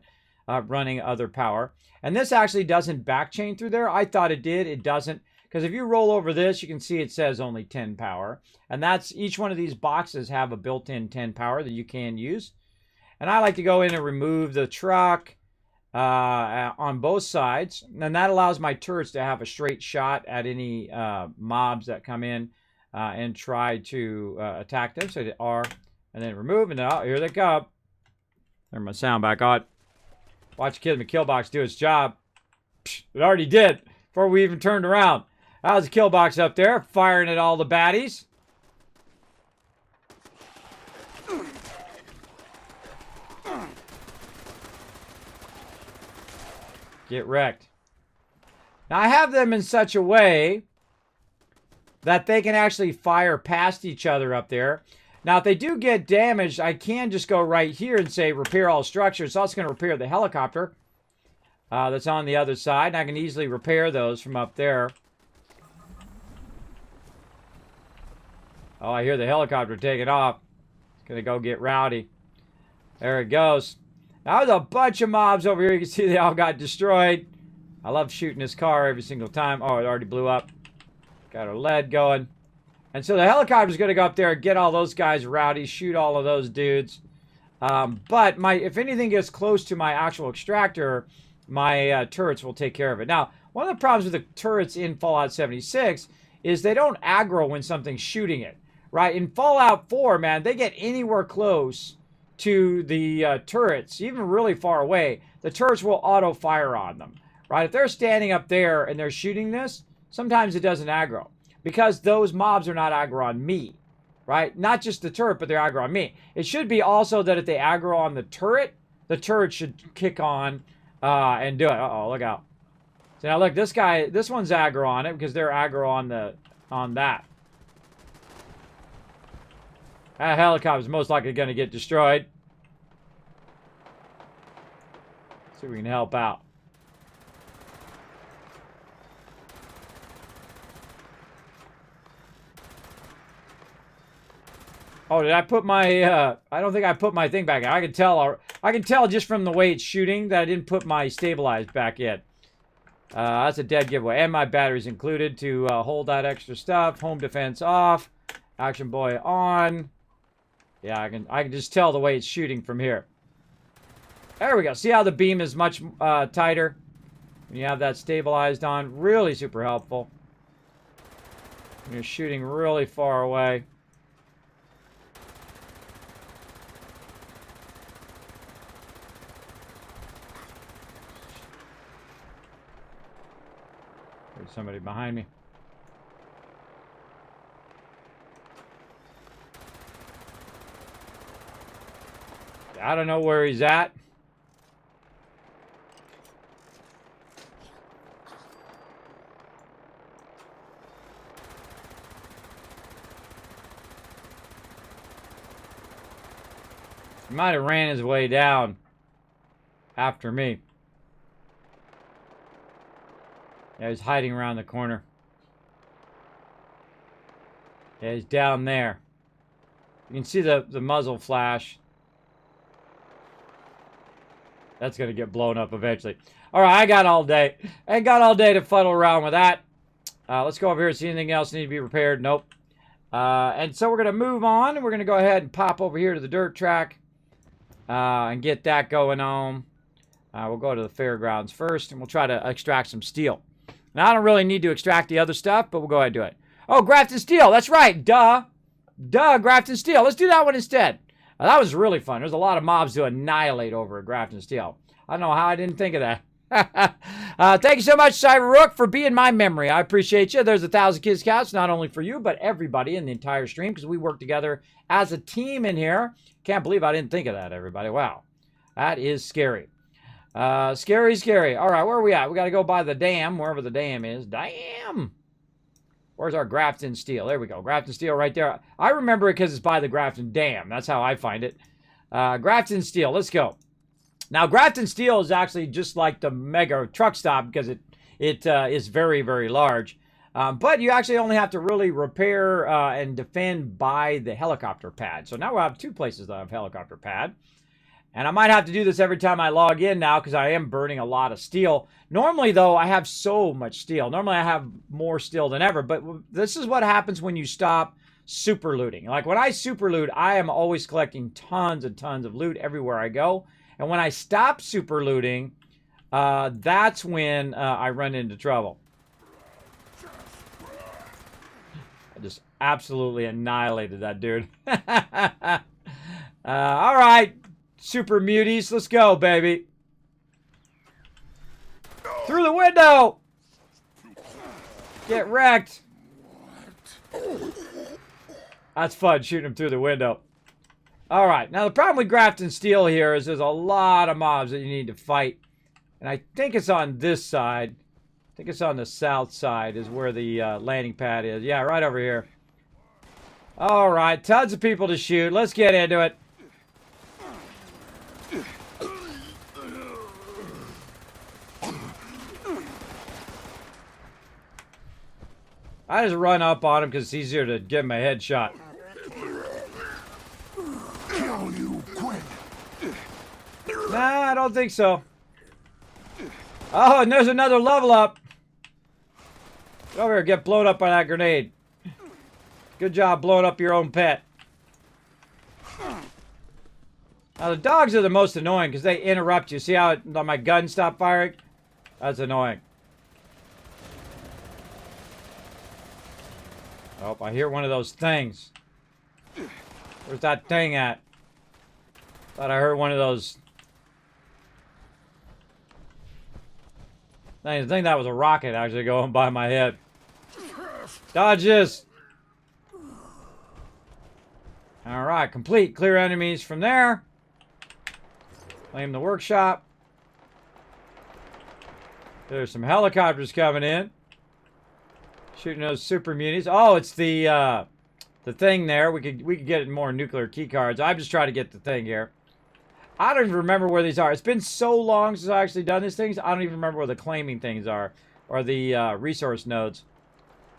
of running other power. And this actually doesn't backchain through there. I thought it did. It doesn't. Because if you roll over this, you can see it says only 10 power. And that's each one of these boxes have a built-in 10 power that you can use. And I like to go in and remove the truck on both sides. And that allows my turrets to have a straight shot at any mobs that come in and try to attack them. So I hit R and then remove. And oh, here they come. Turn my sound back on. Watch Kismet kill box do its job. Psh, it already did before we even turned around. That was a kill box up there, firing at all the baddies. Get wrecked. Now, I have them in such a way that they can actually fire past each other up there. Now, if they do get damaged, I can just go right here and say repair all structures. So it's going to repair the helicopter that's on the other side. And I can easily repair those from up there. Oh, I hear the helicopter taking off. It's going to go get rowdy. There it goes. Now, there's a bunch of mobs over here. You can see they all got destroyed. I love shooting this car every single time. Oh, it already blew up. Got our lead going. And so the helicopter's going to go up there and get all those guys rowdy, shoot all of those dudes. But if anything gets close to my actual extractor, my turrets will take care of it. Now, one of the problems with the turrets in Fallout 76 is they don't aggro when something's shooting it. Right? In Fallout 4, man, they get anywhere close to the turrets, even really far away, the turrets will auto-fire on them. Right? If they're standing up there and they're shooting this, sometimes it doesn't aggro. Because those mobs are not aggro on me. Right? Not just the turret, but they're aggro on me. It should be also that if they aggro on the turret should kick on and do it. Uh-oh, look out. So now look, this one's aggro on it because they're aggro on that. That helicopter's most likely going to get destroyed. See if we can help out. Oh, did I put my, I don't think I put my thing back in. I can tell just from the way it's shooting that I didn't put my stabilized back in. That's a dead giveaway. And my battery's included to hold that extra stuff. Home defense off. Action buoy on. Yeah, I can just tell the way it's shooting from here. There we go. See how the beam is much tighter when you have that stabilized on? Really super helpful. You're shooting really far away. There's somebody behind me. I don't know where he's at. He might have ran his way down after me. Yeah, he's hiding around the corner. Yeah, he's down there. You can see the muzzle flash. That's going to get blown up eventually. All right, I got all day. I got all day to fuddle around with that. Let's go over here and see anything else need to be repaired. Nope. And so we're going to move on. We're going to go ahead and pop over here to the dirt track and get that going on. We'll go to the fairgrounds first, and we'll try to extract some steel. Now, I don't really need to extract the other stuff, but we'll go ahead and do it. Oh, Grafton Steel. That's right. Duh. Duh, Grafton Steel. Let's do that one instead. That was really fun. There's a lot of mobs to annihilate over at Grafton Steel. I don't know how I didn't think of that. Thank you so much, Cyberrook, for being my memory. I appreciate you. There's 1,000 Kids Counts, not only for you, but everybody in the entire stream, because we work together as a team in here. Can't believe I didn't think of that, everybody. Wow. That is scary. Scary, scary. All right, where are we at? We got to go by the dam, wherever the dam is. Damn! Where's our Grafton Steel? There we go. Grafton Steel right there. I remember it because it's by the Grafton Dam. That's how I find it. Grafton Steel. Let's go. Now, Grafton Steel is actually just like the mega truck stop because it is very, very large. But you actually only have to really repair and defend by the helicopter pad. So now we'll have two places that have helicopter pad. And I might have to do this every time I log in now because I am burning a lot of steel. Normally, though, I have so much steel. Normally, I have more steel than ever. But this is what happens when you stop super looting. Like when I super loot, I am always collecting tons and tons of loot everywhere I go. And when I stop super looting, that's when I run into trouble. I just absolutely annihilated that dude. All right. Super muties, let's go, baby. Through the window! Get wrecked. That's fun, shooting him through the window. Alright, now the problem with Grafton Steel here is there's a lot of mobs that you need to fight. And I think it's on this side. I think it's on the south side is where the landing pad is. Yeah, right over here. Alright, tons of people to shoot. Let's get into it. I just run up on him because it's easier to give him a headshot. Kill you quick. Nah, I don't think so. Oh, and there's another level up. Get over here, get blown up by that grenade. Good job blowing up your own pet. Now, the dogs are the most annoying because they interrupt you. See how my gun stopped firing? That's annoying. Oh, I hear one of those things. Where's that thing at? Thought I heard one of those. I think that was a rocket actually going by my head. Dodge this. Alright, complete. Clear enemies from there. Claim the workshop. There's some helicopters coming in. Shooting those super munis. Oh, it's the thing there. We could get more nuclear key cards. I'm just trying to get the thing here. I don't even remember where these are. It's been so long since I actually done these things. I don't even remember where the claiming things are or the resource nodes.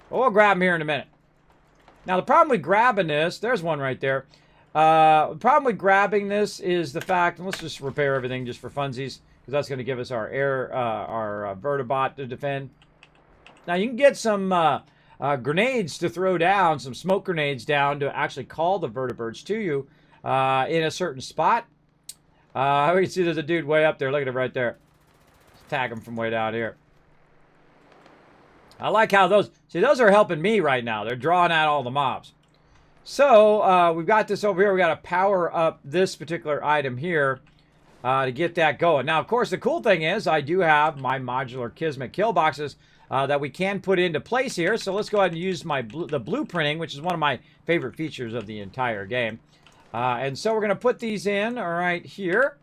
But we'll grab them here in a minute. Now the problem with grabbing this, there's one right there. The problem with grabbing this is the fact, and let's just repair everything just for funsies, because that's going to give us our vertibot to defend. Now you can get some grenades to throw down, some smoke grenades down to actually call the vertibirds to you in a certain spot. We can see there's a dude way up there. Look at him right there. Let's tag him from way down here. I like how those are helping me right now. They're drawing out all the mobs. So we've got this over here. We got to power up this particular item here to get that going. Now, of course, the cool thing is I do have my modular Kismet kill boxes that we can put into place here. So let's go ahead and use the blueprinting, which is one of my favorite features of the entire game. And so we're going to put these in right here.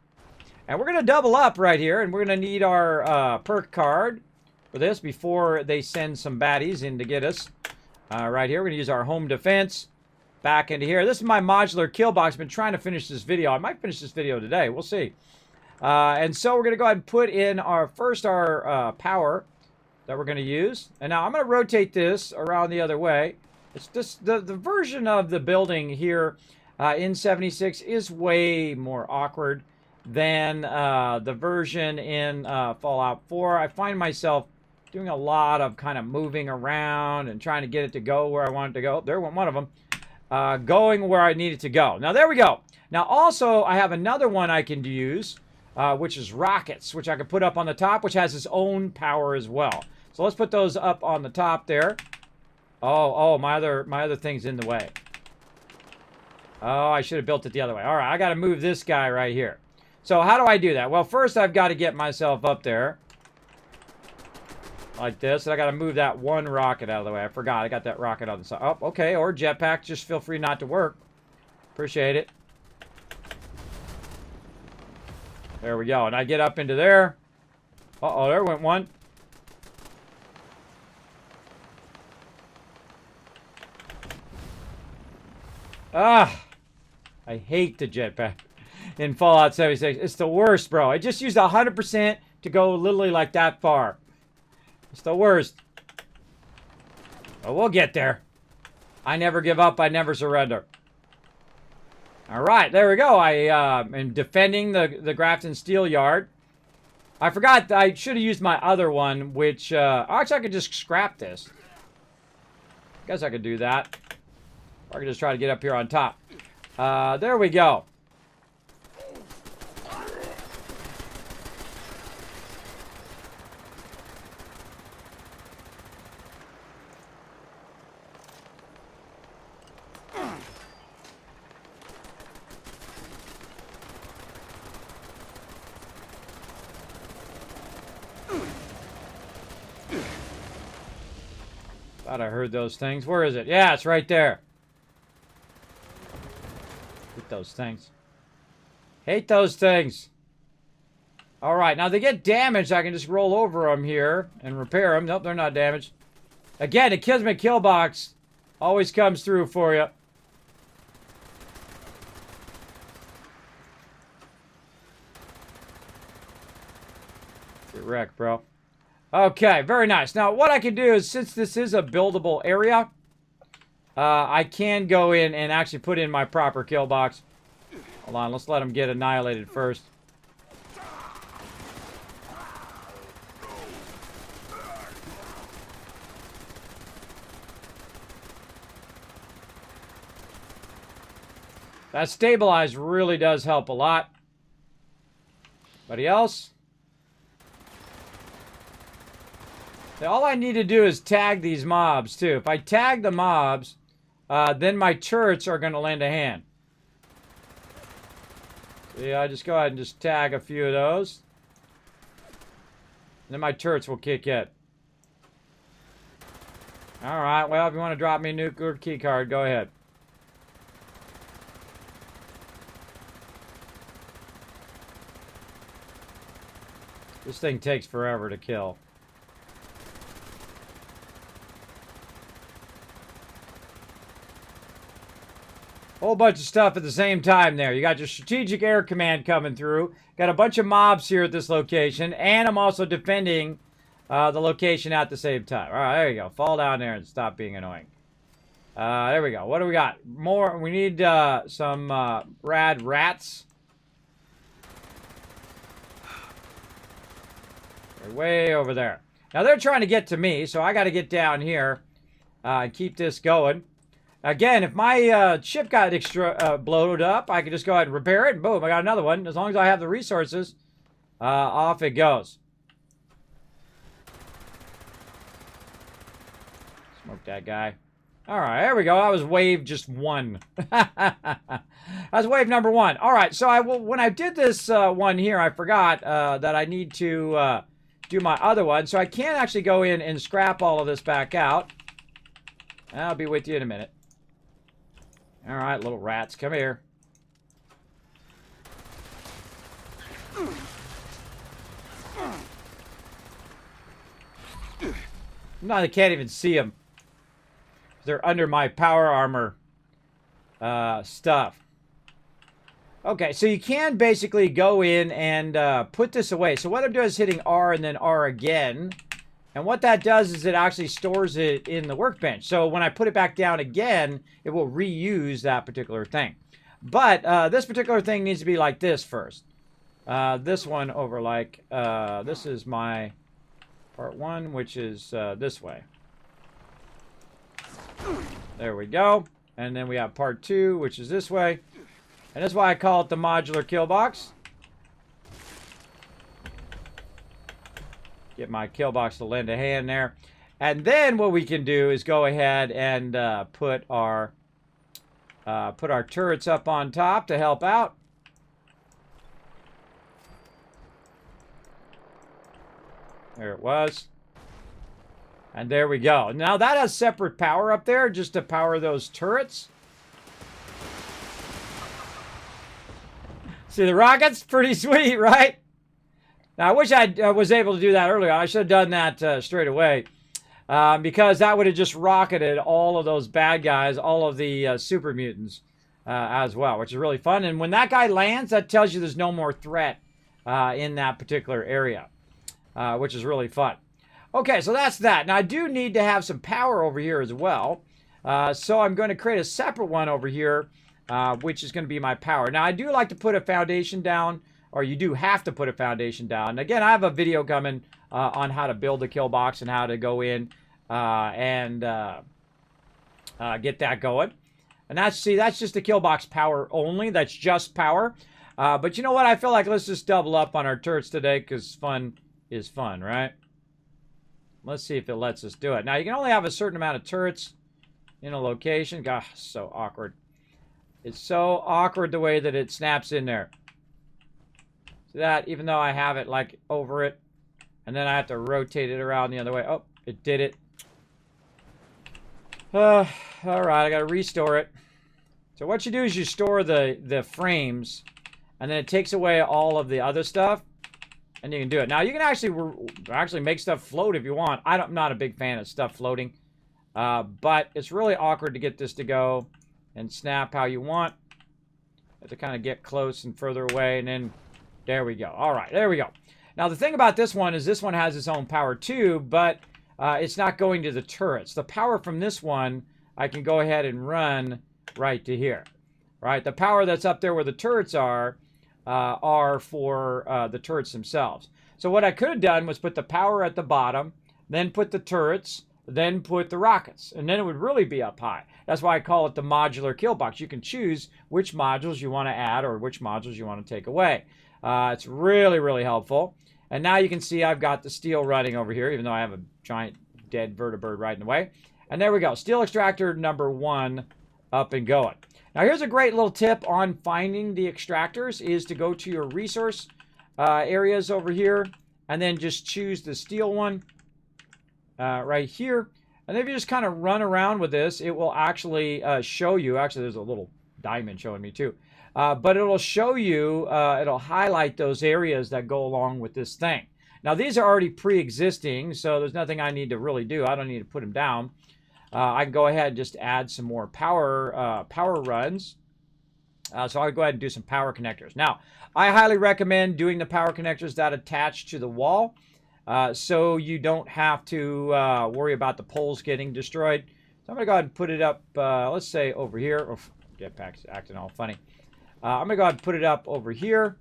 And we're going to double up right here. And we're going to need our perk card for this before they send some baddies in to get us. Right here, we're going to use our home defense. back into here. This is my modular kill box. I've been trying to finish this video. I might finish this video today. We'll see. And so we're going to go ahead and put in our power that we're going to use. And now I'm going to rotate this around the other way. It's just the version of the building here in 76 is way more awkward than the version in Fallout 4. I find myself doing a lot of kind of moving around and trying to get it to go where I want it to go. There went one of them. Going where I need it to go. Now, there we go. Now, also, I have another one I can use, which is rockets, which I can put up on the top, which has its own power as well. So let's put those up on the top there. Oh, my other thing's in the way. Oh, I should have built it the other way. All right, I got to move this guy right here. So how do I do that? Well, first I've got to get myself up there. Like this. And I got to move that one rocket out of the way. I forgot. I got that rocket on the side. Oh, okay. Or jetpack. Just feel free not to work. Appreciate it. There we go. And I get up into there. Uh-oh, there went one. Ah, I hate the jetpack in Fallout 76. It's the worst, bro. I just used 100% to go literally like that far. It's the worst. But we'll get there. I never give up. I never surrender. All right, there we go. I am defending the Grafton Steel yard. I forgot. I should have used my other one, which... actually, I could just scrap this. Guess I could do that. Or I can just try to get up here on top. There we go. Thought I heard those things. Where is it? Yeah, it's right there. Hate those things. Hate those things. All right, now they get damaged. I can just roll over them here and repair them. Nope, they're not damaged. Again, the Kismet kill box always comes through for you. Get wrecked, bro. Okay, very nice. Now, what I can do is, since this is a buildable area, I can go in and actually put in my proper kill box. Hold on, let's let them get annihilated first. That stabilize really does help a lot. Anybody else? All I need to do is tag these mobs, too. If I tag the mobs, then my turrets are going to lend a hand. So yeah, I just go ahead and just tag a few of those. And then my turrets will kick in. Alright, well, if you want to drop me a nuclear key card, go ahead. This thing takes forever to kill. Whole bunch of stuff at the same time there. You got your strategic air command coming through. Got a bunch of mobs here at this location. And I'm also defending the location at the same time. All right, there you go. Fall down there and stop being annoying. There we go. What do we got? More. We need some rad rats. They're way over there. Now, they're trying to get to me, so I got to get down here and keep this going. Again, if my ship got blowed up, I could just go ahead and repair it, and boom, I got another one. As long as I have the resources, off it goes. Smoke that guy. All right, there we go. That was wave just one. That was wave number one. All right, so when I did this one here, I forgot that I need to do my other one. So I can actually go in and scrap all of this back out. I'll be with you in a minute. All right, little rats, come here. No, I can't even see them. They're under my power armor. stuff. Okay, so you can basically go in and put this away. So what I'm doing is hitting R and then R again. And what that does is it actually stores it in the workbench. So when I put it back down again, it will reuse that particular thing. But this particular thing needs to be like this first. This one over like, this is my part 1, which is this way. There we go. And then we have part 2, which is this way. And that's why I call it the modular kill box. Get my kill box to lend a hand there. And then what we can do is go ahead and put our turrets up on top to help out. There it was. And there we go. Now that has separate power up there just to power those turrets. See the rockets? Pretty sweet, right? Now, I wish I was able to do that earlier. I should have done that straight away. Because that would have just rocketed all of those bad guys, all of the super mutants as well, which is really fun. And when that guy lands, that tells you there's no more threat in that particular area, which is really fun. Okay, so that's that. Now, I do need to have some power over here as well. So I'm going to create a separate one over here, which is going to be my power. Now, I do like to put a foundation down, or you do have to put a foundation down. And again, I have a video coming on how to build a kill box and how to go in and get that going. And that's just the kill box power only. That's just power. But you know what? I feel like let's just double up on our turrets today because fun is fun, right? Let's see if it lets us do it. Now, you can only have a certain amount of turrets in a location. Gosh, so awkward. It's so awkward the way that it snaps in there. See that? Even though I have it like over it. And then I have to rotate it around the other way. Oh, it did it. All right, I got to restore it. So what you do is you store the frames. And then it takes away all of the other stuff. And you can do it. Now, you can actually make stuff float if you want. I'm not a big fan of stuff floating. But it's really awkward to get this to go and snap how you want. You have to kind of get close and further away. And then, there we go. All right, there we go. Now, the thing about this one is this one has its own power too, but it's not going to the turrets. The power from this one, I can go ahead and run right to here. Right? The power that's up there where the turrets are for the turrets themselves. So what I could have done was put the power at the bottom, then put the turrets, then put the rockets, and then it would really be up high. That's why I call it the modular kill box. You can choose which modules you want to add or which modules you want to take away. It's really, really helpful. And now you can see I've got the steel running over here, even though I have a giant dead vertibird right in the way. And there we go. Steel extractor number 1 up and going. Now, here's a great little tip on finding the extractors is to go to your resource areas over here and then just choose the steel one right here. And if you just kind of run around with this, it will actually show you. Actually, there's a little diamond showing me too. But it'll show you, it'll highlight those areas that go along with this thing. Now, these are already pre-existing, so there's nothing I need to really do. I don't need to put them down. I can go ahead and just add some more power runs. So I'll go ahead and do some power connectors. Now, I highly recommend doing the power connectors that attach to the wall so you don't have to worry about the poles getting destroyed. So I'm going to go ahead and put it up, let's say over here. Oh, Jetpack's acting all funny. I'm going to go ahead and put it up over here.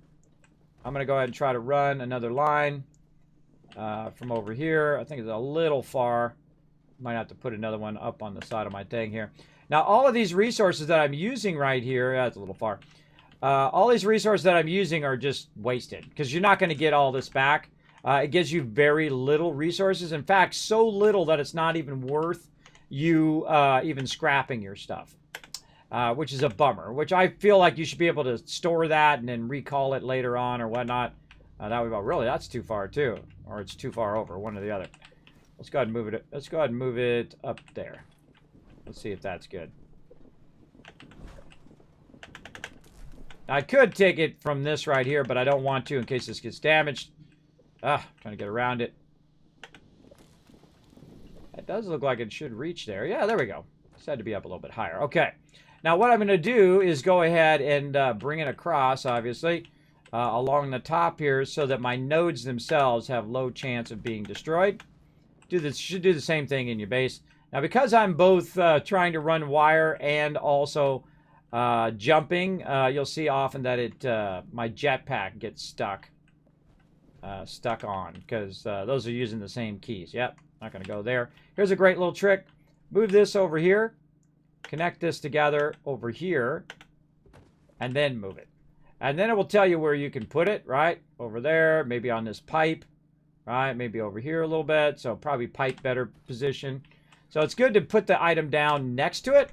I'm going to go ahead and try to run another line from over here. I think it's a little far. Might have to put another one up on the side of my thing here. Now, all of these resources that I'm using right here, that's a little far. All these resources that I'm using are just wasted because you're not going to get all this back. It gives you very little resources. In fact, so little that it's not even worth you even scrapping your stuff, which is a bummer, which I feel like you should be able to store that and then recall it later on or whatnot. That would go, really, that's too far too, or it's too far over, one or the other. Let's go ahead and move it. Let's go ahead and move it up there. Let's see if that's good. I could take it from this right here, but I don't want to in case this gets damaged. Trying to get around it. It does look like it should reach there. Yeah, there we go. Just had to be up a little bit higher. Okay. Now what I'm going to do is go ahead and bring it across, obviously, along the top here so that my nodes themselves have low chance of being destroyed. Should do the same thing in your base. Now because I'm both trying to run wire and also jumping, you'll see often that my jetpack gets stuck on because those are using the same keys. Yep, not going to go there. Here's a great little trick. Move this over here, connect this together over here, and then move it. And then it will tell you where you can put it, right? Over there, maybe on this pipe, right? Maybe over here a little bit, so probably pipe better position. So it's good to put the item down next to it,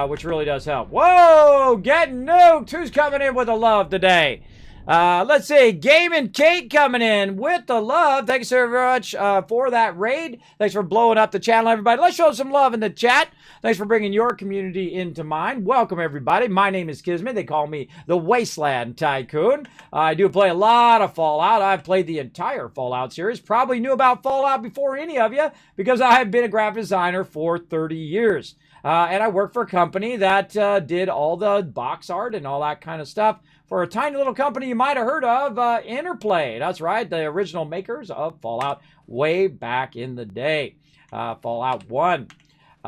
which really does help. Whoa, getting nuked. Who's coming in with a love today? Let's see, Game and Kate coming in with the love. Thanks so very much for that raid. Thanks for blowing up the channel, everybody. Let's show some love in the chat. Thanks for bringing your community into mine. Welcome, everybody. My name is Kismet. They call me the Wasteland Tycoon. I do play a lot of Fallout. I've played the entire Fallout series. Probably knew about Fallout before any of you because I have been a graphic designer for 30 years. And I work for a company that did all the box art and all that kind of stuff for a tiny little company you might have heard of, Interplay. That's right, the original makers of Fallout way back in the day. Fallout 1.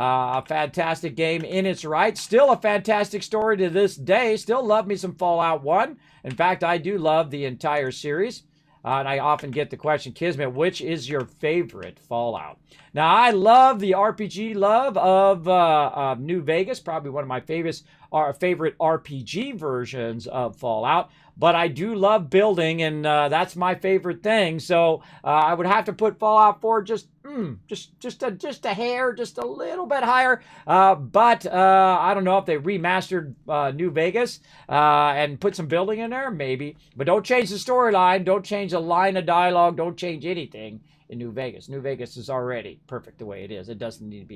A fantastic game in its right. Still a fantastic story to this day. Still love me some Fallout 1. In fact, I do love the entire series. And I often get the question, Kismet, which is your favorite Fallout? Now, I love the RPG love of New Vegas, probably one of my favorite RPG versions of Fallout. But I do love building, and that's my favorite thing. So I would have to put Fallout 4 just a hair, just a little bit higher. But I don't know if they remastered New Vegas and put some building in there, maybe. But don't change the storyline. Don't change a line of dialogue. Don't change anything in New Vegas. New Vegas is already perfect the way it is. It doesn't need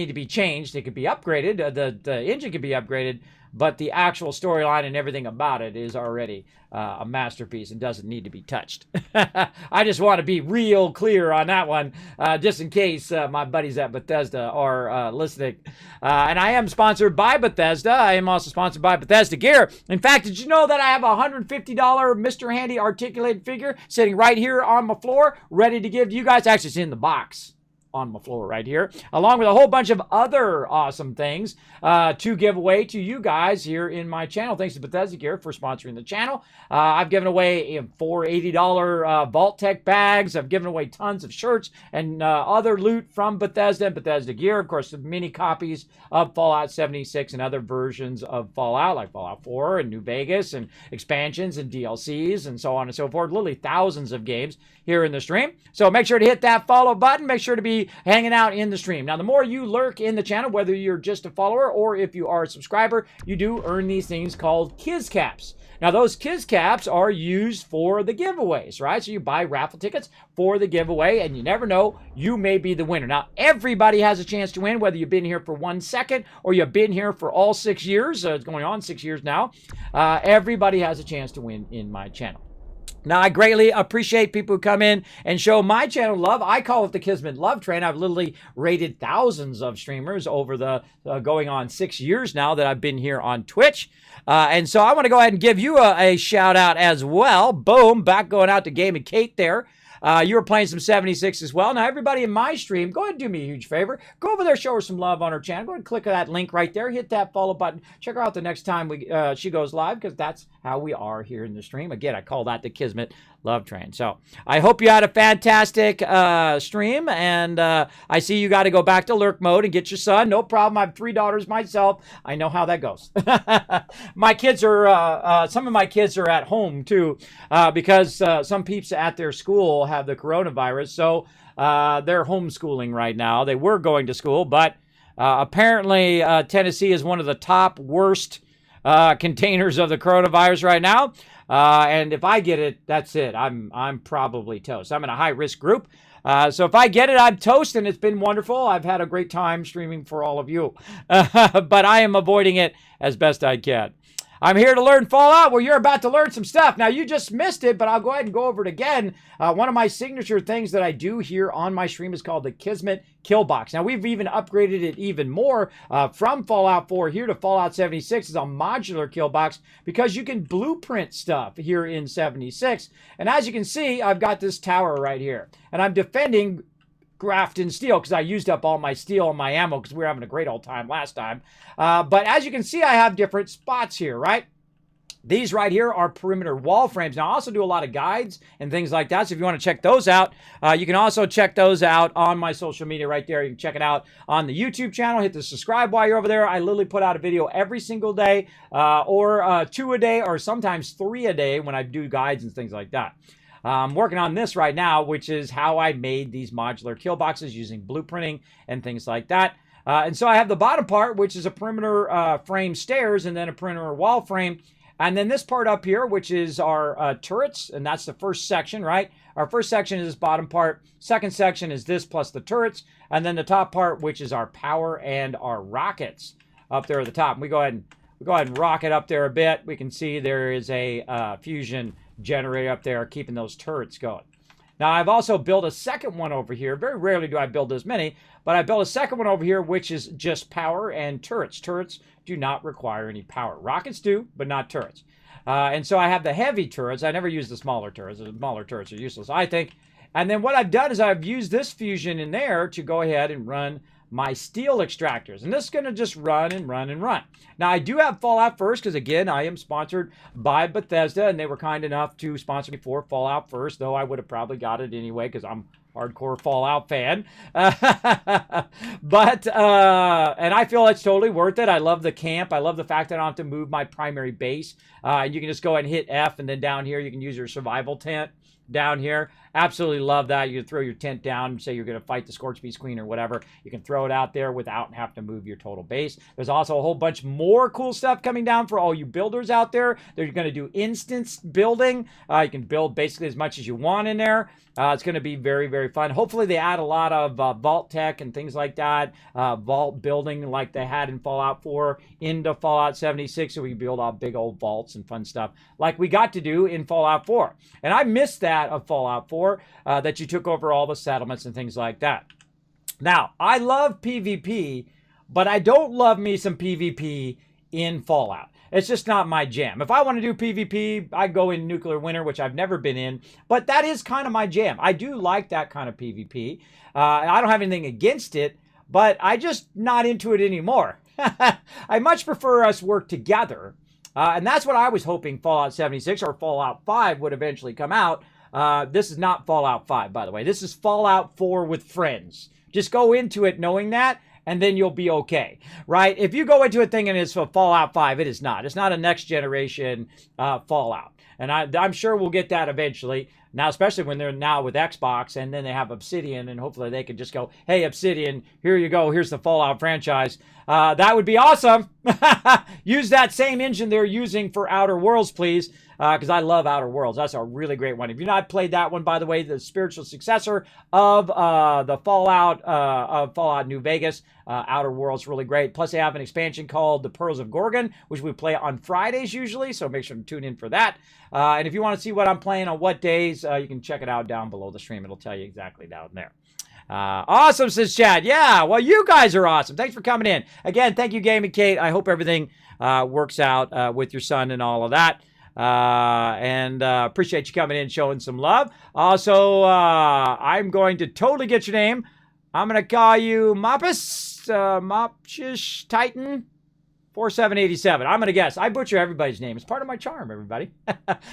to be changed. It could be upgraded. The engine could be upgraded. But the actual storyline and everything about it is already a masterpiece and doesn't need to be touched. I just want to be real clear on that one, just in case my buddies at Bethesda are listening. And I am sponsored by Bethesda. I am also sponsored by Bethesda Gear. In fact, did you know that I have a $150 Mr. Handy articulated figure sitting right here on my floor, ready to give to you guys? Actually, it's in the box on my floor right here, along with a whole bunch of other awesome things to give away to you guys here in my channel. Thanks to Bethesda Gear for sponsoring the channel. I've given away 4 $80 Vault Tech bags. I've given away tons of shirts and other loot from Bethesda and Bethesda Gear. Of course, many copies of Fallout 76 and other versions of Fallout, like Fallout 4 and New Vegas and expansions and DLCs and so on and so forth. Literally thousands of games here in the stream. So make sure to hit that follow button. Make sure to be hanging out in the stream. Now, the more you lurk in the channel, whether you're just a follower or if you are a subscriber, you do earn these things called Kiz Caps. Now, those Kiz Caps are used for the giveaways, right? So you buy raffle tickets for the giveaway, and you never know, you may be the winner. Now, everybody has a chance to win, whether you've been here for 1 second or you've been here for all 6 years. It's going on 6 years now. Everybody has a chance to win in my channel. Now, I greatly appreciate people who come in and show my channel love. I call it the Kismet Love Train. I've literally rated thousands of streamers over the going on 6 years now that I've been here on Twitch. And so I want to go ahead and give you a shout out as well. Boom, back going out to Game and Kate there. You were playing some 76 as well. Now, everybody in my stream, go ahead and do me a huge favor. Go over there, show her some love on her channel. Go ahead and click that link right there. Hit that follow button. Check her out the next time she goes live, because that's how we are here in the stream. Again, I call that the Kismet Love Train. So I hope you had a fantastic stream, and I see you got to go back to lurk mode and get your son. No problem. I have 3 daughters myself. I know how that goes. My kids are, some of my kids are at home too, because some peeps at their school have the coronavirus. So they're homeschooling right now. They were going to school, but apparently Tennessee is one of the top worst containers of the coronavirus right now. And if I get it, that's it. I'm probably toast. I'm in a high-risk group. So if I get it, I'm toast, and it's been wonderful. I've had a great time streaming for all of you. But I am avoiding it as best I can. I'm here to learn Fallout. Well, you're about to learn some stuff. Now, you just missed it, but I'll go ahead and go over it again. One of my signature things that I do here on my stream is called the Kismet kill box. Now, we've even upgraded it even more from Fallout 4 here to Fallout 76 is a modular kill box because you can blueprint stuff here in 76. And as you can see, I've got this tower right here. And I'm defending Grafton Steel because I used up all my steel and my ammo because we were having a great old time last time. But as you can see, I have different spots here, right? These right here are perimeter wall frames. Now, I also do a lot of guides and things like that. So if you want to check those out, you can also check those out on my social media right there. You can check it out on the YouTube channel. Hit the subscribe while you're over there. I literally put out a video every single day or 2 a day or sometimes 3 a day when I do guides and things like that. I'm working on this right now, which is how I made these modular kill boxes using blueprinting and things like that. And so I have the bottom part, which is a perimeter frame stairs and then a perimeter wall frame. And then this part up here, which is our turrets, and that's the first section, right? Our first section is this bottom part. Second section is this plus the turrets. And then the top part, which is our power and our rockets up there at the top. And we go ahead and rock it up there a bit. We can see there is a fusion generator up there keeping those turrets going. Now, I've also built a second one over here. Very rarely do I build this many, but I built a second one over here, which is just power and turrets. Turrets do not require any power. Rockets do, but not turrets. And so I have the heavy turrets. I never use the smaller turrets. The smaller turrets are useless, I think. And then what I've done is I've used this fusion in there to go ahead and run my steel extractors. And this is going to just run and run and run. Now, I do have Fallout First because, again, I am sponsored by Bethesda, and they were kind enough to sponsor me for Fallout First, though I would have probably got it anyway because I'm a hardcore Fallout fan. But and I feel it's totally worth it. I love the camp. I love the fact that I don't have to move my primary base. You can just go ahead and hit F, and then down here you can use your survival tent down here. Absolutely love that. You can throw your tent down, say you're going to fight the Scorch-Beast Queen or whatever. You can throw it out there without having to move your total base. There's also a whole bunch more cool stuff coming down for all you builders out there. They're going to do instance building. You can build basically as much as you want in there. It's going to be very, very fun. Hopefully they add a lot of vault tech and things like that. Vault building like they had in Fallout 4 into Fallout 76, so we can build all big old vaults and fun stuff like we got to do in Fallout 4. And I missed that of Fallout 4. That you took over all the settlements and things like that. Now, I love PvP, but I don't love me some PvP in Fallout. It's just not my jam. If I want to do PvP, I go in Nuclear Winter, which I've never been in, but that is kind of my jam. I do like that kind of PvP. I don't have anything against it, but I just not into it anymore. I much prefer us work together. And that's what I was hoping Fallout 76 or Fallout 5 would eventually come out. This is not Fallout 5, by the way. This is Fallout 4 with friends. Just go into it knowing that, and then you'll be okay, right? If you go into a thing and it's for Fallout 5, it is not. It's not a next generation Fallout. And I'm sure we'll get that eventually. Now, especially when they're now with Xbox, and then they have Obsidian, and hopefully they can just go, hey, Obsidian, here you go. Here's the Fallout franchise. That would be awesome. Use that same engine they're using for Outer Worlds, please, because I love Outer Worlds. That's a really great one. If you've not played that one, by the way, the spiritual successor of the Fallout New Vegas, Outer Worlds, really great. Plus, they have an expansion called the Pearls of Gorgon, which we play on Fridays usually, so make sure to tune in for that. And if you want to see what I'm playing on what days, you can check it out down below the stream. It'll tell you exactly down there. Awesome, says Chad. Yeah, well, you guys are awesome. Thanks for coming in. Again, thank you, Gaming Kate. I hope everything works out with your son and all of that. And appreciate you coming in and showing some love. Also, I'm going to totally get your name. I'm going to call you Mopshish Titan 4787. I'm going to guess. I butcher everybody's name. It's part of my charm, everybody.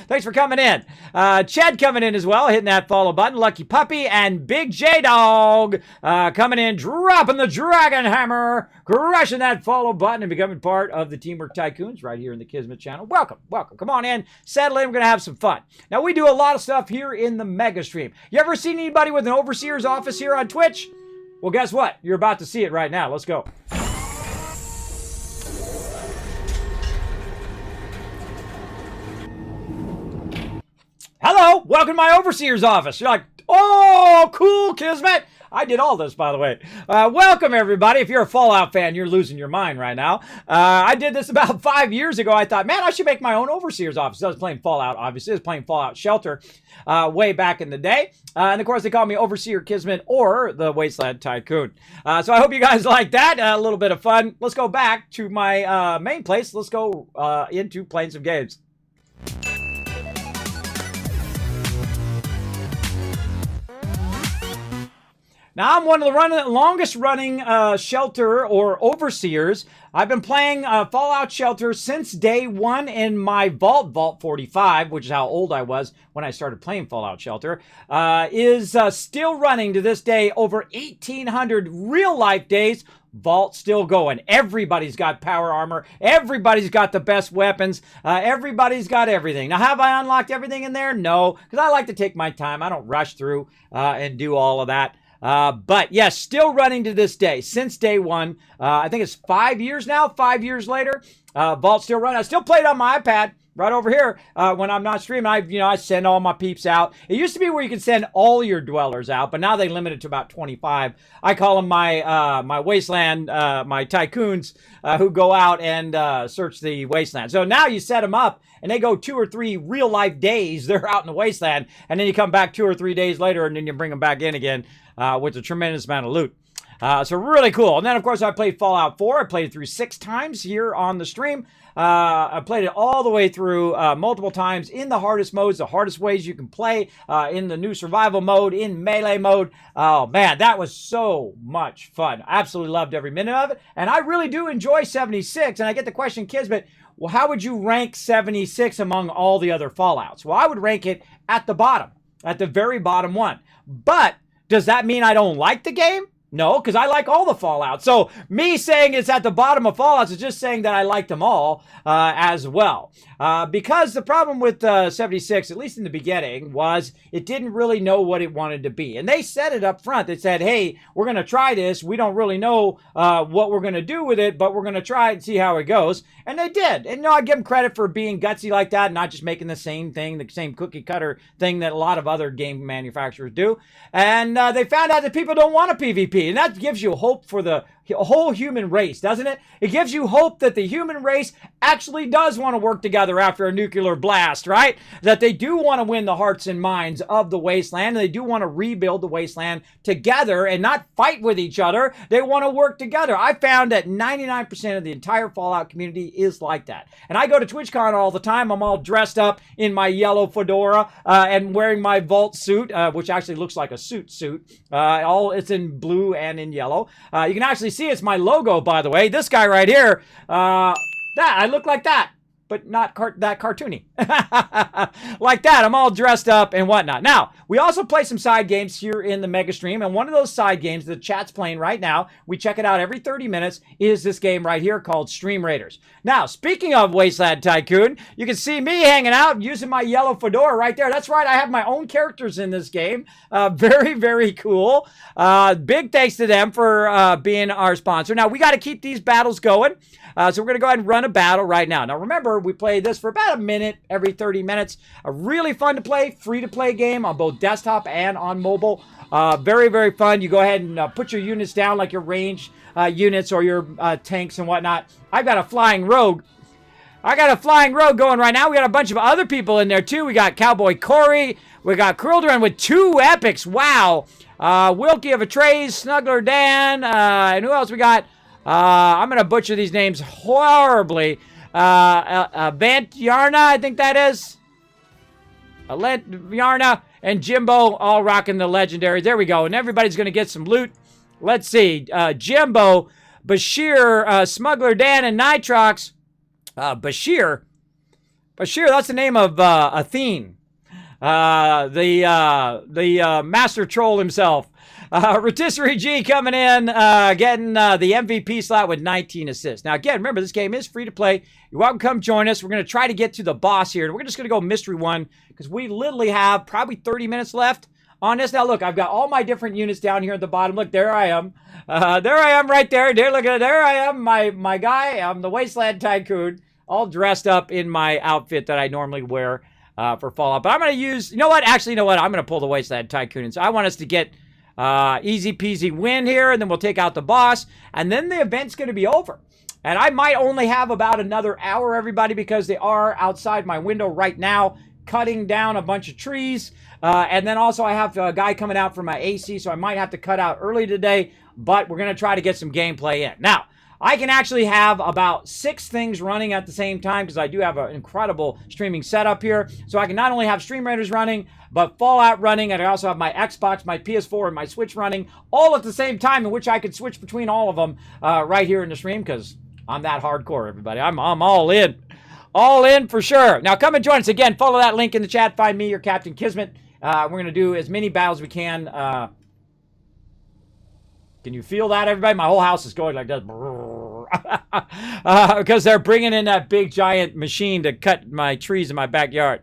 Thanks for coming in. Chad coming in as well, hitting that follow button. Lucky Puppy and Big J Dog coming in, dropping the Dragon Hammer, crushing that follow button and becoming part of the Teamwork Tycoons right here in the Kismet channel. Welcome, welcome. Come on in, settle in. We're going to have some fun. Now, we do a lot of stuff here in the Mega Stream. You ever seen anybody with an overseer's office here on Twitch? Well, guess what? You're about to see it right now. Let's go. Hello, welcome to my overseer's office. You're like, Oh, cool, Kismet. I did all this, by the way. Welcome, everybody. If you're a Fallout fan, you're losing your mind right now. I did this about 5 years ago. I thought, man, I should make my own Overseer's office. I was playing Fallout, obviously. I was playing Fallout Shelter way back in the day. And, of course, they call me Overseer Kismet or the Wasteland Tycoon. So I hope you guys like that. A little bit of fun. Let's go back to my main place. Let's go into playing some games. Now, I'm one of the longest running Shelter or Overseers. I've been playing Fallout Shelter since day one in my Vault 45, which is how old I was when I started playing Fallout Shelter, is still running to this day, over 1,800 real-life days. Vault still going. Everybody's got power armor. Everybody's got the best weapons. Everybody's got everything. Now, have I unlocked everything in there? No, because I like to take my time. I don't rush through and do all of that. But yes, still running to this day, since day one. I think it's 5 years now, 5 years later. Vault still running. I still play it on my iPad right over here when I'm not streaming. I send all my peeps out. It used to be where you could send all your dwellers out, but now they limit it to about 25. I call them my wasteland, my tycoons who go out and search the wasteland. So now you set them up, and they go 2 or 3 real life days. They're out in the wasteland, and then you come back 2 or 3 days later, and then you bring them back in again with a tremendous amount of loot. So really cool. And then, of course, I played Fallout 4. I played it through 6 times here on the stream. I played it all the way through multiple times in the hardest modes, the hardest ways you can play, in the new survival mode, in melee mode. Oh, man, that was so much fun. Absolutely loved every minute of it. And I really do enjoy 76. And I get the question, Kismet, well, how would you rank 76 among all the other Fallouts? Well, I would rank it at the bottom, at the very bottom one. But does that mean I don't like the game? No, because I like all the Fallouts. So me saying it's at the bottom of Fallouts is just saying that I like them all as well. Because the problem with 76, at least in the beginning, was it didn't really know what it wanted to be. And they said it up front. They said, hey, we're going to try this. We don't really know what we're going to do with it, but we're going to try it and see how it goes. And they did. And I give them credit for being gutsy like that, not just making the same thing, the same cookie cutter thing that a lot of other game manufacturers do. And they found out that people don't want a PvP. And that gives you hope for the whole human race, doesn't it? It gives you hope that the human race actually does want to work together after a nuclear blast, right? That they do want to win the hearts and minds of the wasteland, and they do want to rebuild the wasteland together and not fight with each other. They want to work together. I found that 99% of the entire Fallout community is like that. And I go to TwitchCon all the time. I'm all dressed up in my yellow fedora and wearing my Vault suit, which actually looks like a suit. It's in blue and in yellow. You can actually see it's my logo, by the way. This guy right here, I look like that, but not that cartoony. Like that. I'm all dressed up and whatnot. Now, we also play some side games here in the Mega Stream, and one of those side games the chat's playing right now, we check it out every 30 minutes, is this game right here called Stream Raiders. Now, speaking of Wasteland Tycoon, you can see me hanging out using my yellow fedora right there. That's right, I have my own characters in this game. Very, very cool. Big thanks to them for being our sponsor. Now, we got to keep these battles going. So we're going to go ahead and run a battle right now. Now, remember, we play this for about a minute every 30 minutes. A really fun to play, free to play game on both desktop and on mobile. Very, very fun. You go ahead and put your units down like your range units or your tanks and whatnot. I've got a flying rogue. I got a flying rogue going right now. We got a bunch of other people in there too. We got Cowboy Corey. We got Krildren with 2 epics. Wow. Wilkie of a Trays, Snuggler Dan, and who else we got? I'm going to butcher these names horribly. Vant Yarna, I think that is. Alent Yarna and Jimbo all rocking the legendary. There we go. And everybody's going to get some loot. Let's see. Jimbo, Bashir, Smuggler Dan, and Nitrox. Bashir, that's the name of Athene. The master troll himself. Rotisserie G coming in, getting the MVP slot with 19 assists. Now, again, remember, this game is free to play. You're welcome to come join us. We're going to try to get to the boss here. We're just going to go Mystery 1 because we literally have probably 30 minutes left on this. Now, look, I've got all my different units down here at the bottom. Look, there I am. There I am right there. There I am, my guy. I'm the Wasteland Tycoon, all dressed up in my outfit that I normally wear. for Fallout. But I'm going to use, you know what? Actually, you know what? I'm going to pull the Wasteland Tycoon. And so I want us to get easy peasy win here, and then we'll take out the boss, and then the event's going to be over. And I might only have about another hour, everybody, because they are outside my window right now cutting down a bunch of trees. And then also I have a guy coming out for my AC, so I might have to cut out early today, but we're going to try to get some gameplay in. Now, I can actually have about 6 things running at the same time because I do have an incredible streaming setup here. So I can not only have Stream Raiders running, but Fallout running, and I also have my Xbox, my PS4, and my Switch running all at the same time, in which I could switch between all of them right here in the stream because I'm that hardcore, everybody. I'm all in. All in for sure. Now, come and join us. Again, follow that link in the chat. Find me, your Captain Kismet. We're going to do as many battles as we can. Can you feel that, everybody? My whole house is going like this. Because they're bringing in that big, giant machine to cut my trees in my backyard.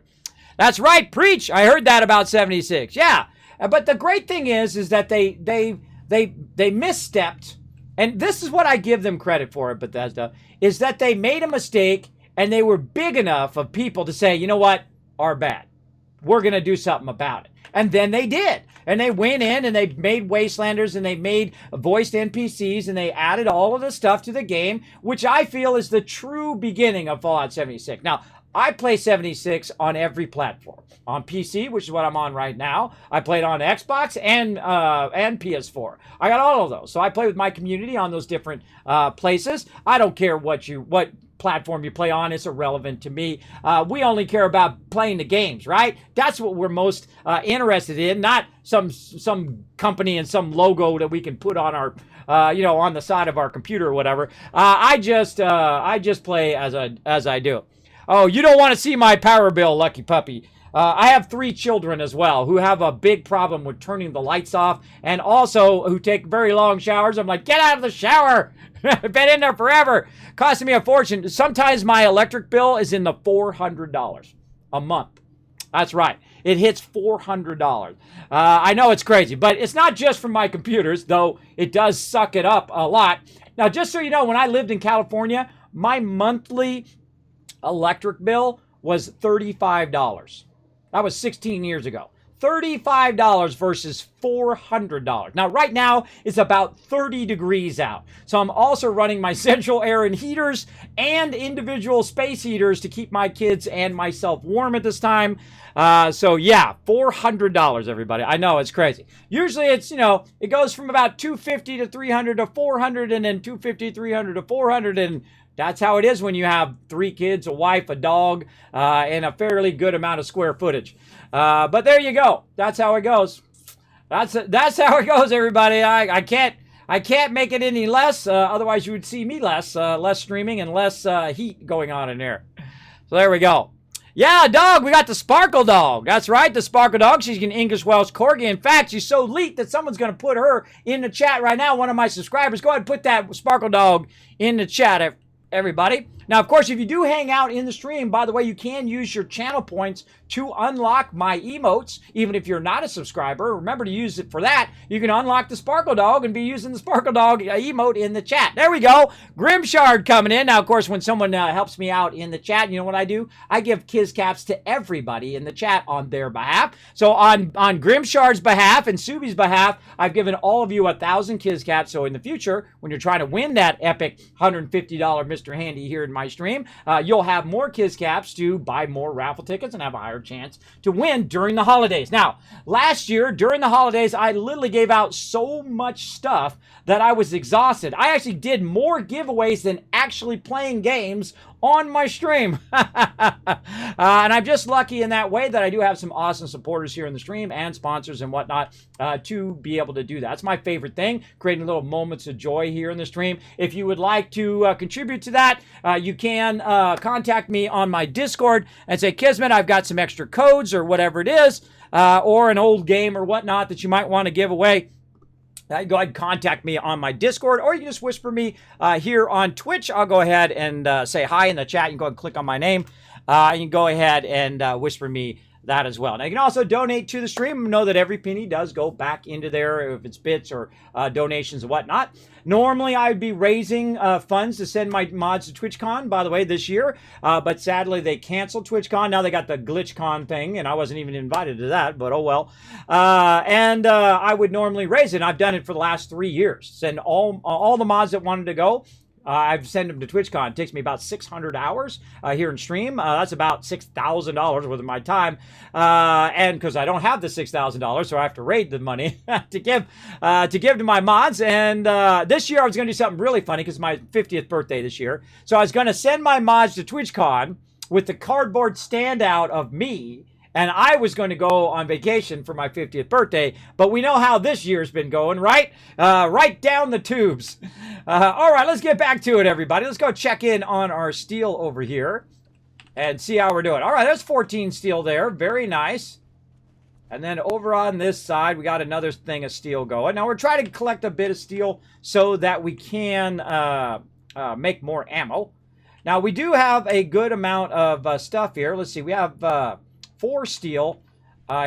That's right. Preach. I heard that about 76. Yeah. But the great thing is that they misstepped. And this is what I give them credit for at Bethesda, is that they made a mistake and they were big enough of people to say, you know what, our bad. We're going to do something about it. And then they did. And they went in and they made Wastelanders and they made voiced NPCs and they added all of the stuff to the game, which I feel is the true beginning of Fallout 76. Now, I play 76 on every platform. On PC, which is what I'm on right now. I played on Xbox and PS4. I got all of those. So I play with my community on those different places. I don't care what platform you play on. It's irrelevant to me. We only care about playing the games, right? That's what we're most interested in, not some company and some logo that we can put on our on the side of our computer or whatever. I just play as I do. Oh, you don't want to see my power bill, lucky puppy. I have 3 children as well who have a big problem with turning the lights off and also who take very long showers. I'm like, get out of the shower. I've been in there forever. Costing me a fortune. Sometimes my electric bill is in the $400 a month. That's right. It hits $400. I know it's crazy, but it's not just from my computers, though it does suck it up a lot. Now, just so you know, when I lived in California, my monthly electric bill was $35. That was 16 years ago. $35 versus $400. Now, right now, it's about 30 degrees out. So I'm also running my central air and heaters and individual space heaters to keep my kids and myself warm at this time. So yeah, $400, everybody. I know, it's crazy. Usually it's, it goes from about $250 to $300 to $400 and then $250, $300 to $400 and that's how it is when you have 3 kids, a wife, a dog, and a fairly good amount of square footage. But there you go. That's how it goes. That's how it goes, everybody. I can't make it any less. Otherwise, you would see me less streaming and less heat going on in there. So there we go. Yeah, dog. We got the Sparkle Dog. That's right, the Sparkle Dog. She's an English Welsh Corgi. In fact, she's so elite that someone's going to put her in the chat right now. One of my subscribers. Go ahead and put that Sparkle Dog in the chat, everybody. Now, of course, if you do hang out in the stream, by the way, you can use your channel points to unlock my emotes, even if you're not a subscriber. Remember to use it for that. You can unlock the Sparkle Dog and be using the Sparkle Dog emote in the chat. There we go. Grimshard coming in. Now, of course, when someone helps me out in the chat, you know what I do? I give Kiz Caps to everybody in the chat on their behalf. So on Grimshard's behalf and Subi's behalf, I've given all of you 1,000 Kiz Caps. So in the future, when you're trying to win that epic $150 Mr. Handy here in my stream, you'll have more Kiz Caps to buy more raffle tickets and have a higher chance to win during the holidays. Now, last year during the holidays, I literally gave out so much stuff that I was exhausted. I actually did more giveaways than actually playing games on my stream. And I'm just lucky in that way that I do have some awesome supporters here in the stream and sponsors and whatnot to be able to do that. That's my favorite thing, creating little moments of joy here in the stream. If you would like to contribute to that, you can contact me on my Discord and say, Kismet, I've got some extra codes or whatever it is, or an old game or whatnot that you might want to give away. Go ahead and contact me on my Discord, or you can just whisper me here on Twitch. I'll go ahead and say hi in the chat. You can go ahead and click on my name. You can go ahead and whisper me that as well. Now, you can also donate to the stream. Know that every penny does go back into there, if it's bits or donations and whatnot. Normally, I would be raising funds to send my mods to TwitchCon, by the way, this year. But sadly, they canceled TwitchCon. Now they got the GlitchCon thing, and I wasn't even invited to that, but oh well. I would normally raise it. And I've done it for the last 3 years. Send all the mods that wanted to go. I've sent them to TwitchCon. It takes me about 600 hours here in stream. That's about $6,000 worth of my time. And because I don't have the $6,000, so I have to raid the money to give to my mods. And this year I was going to do something really funny because it's my 50th birthday this year. So I was going to send my mods to TwitchCon with the cardboard standout of me. And I was going to go on vacation for my 50th birthday, but we know how this year's been going, right? Right down the tubes. All right, let's get back to it, everybody. Let's go check in on our steel over here and see how we're doing. All right, there's 14 steel there. Very nice. And then over on this side, we got another thing of steel going. Now, we're trying to collect a bit of steel so that we can make more ammo. Now, we do have a good amount of stuff here. Let's see. We have 4 steel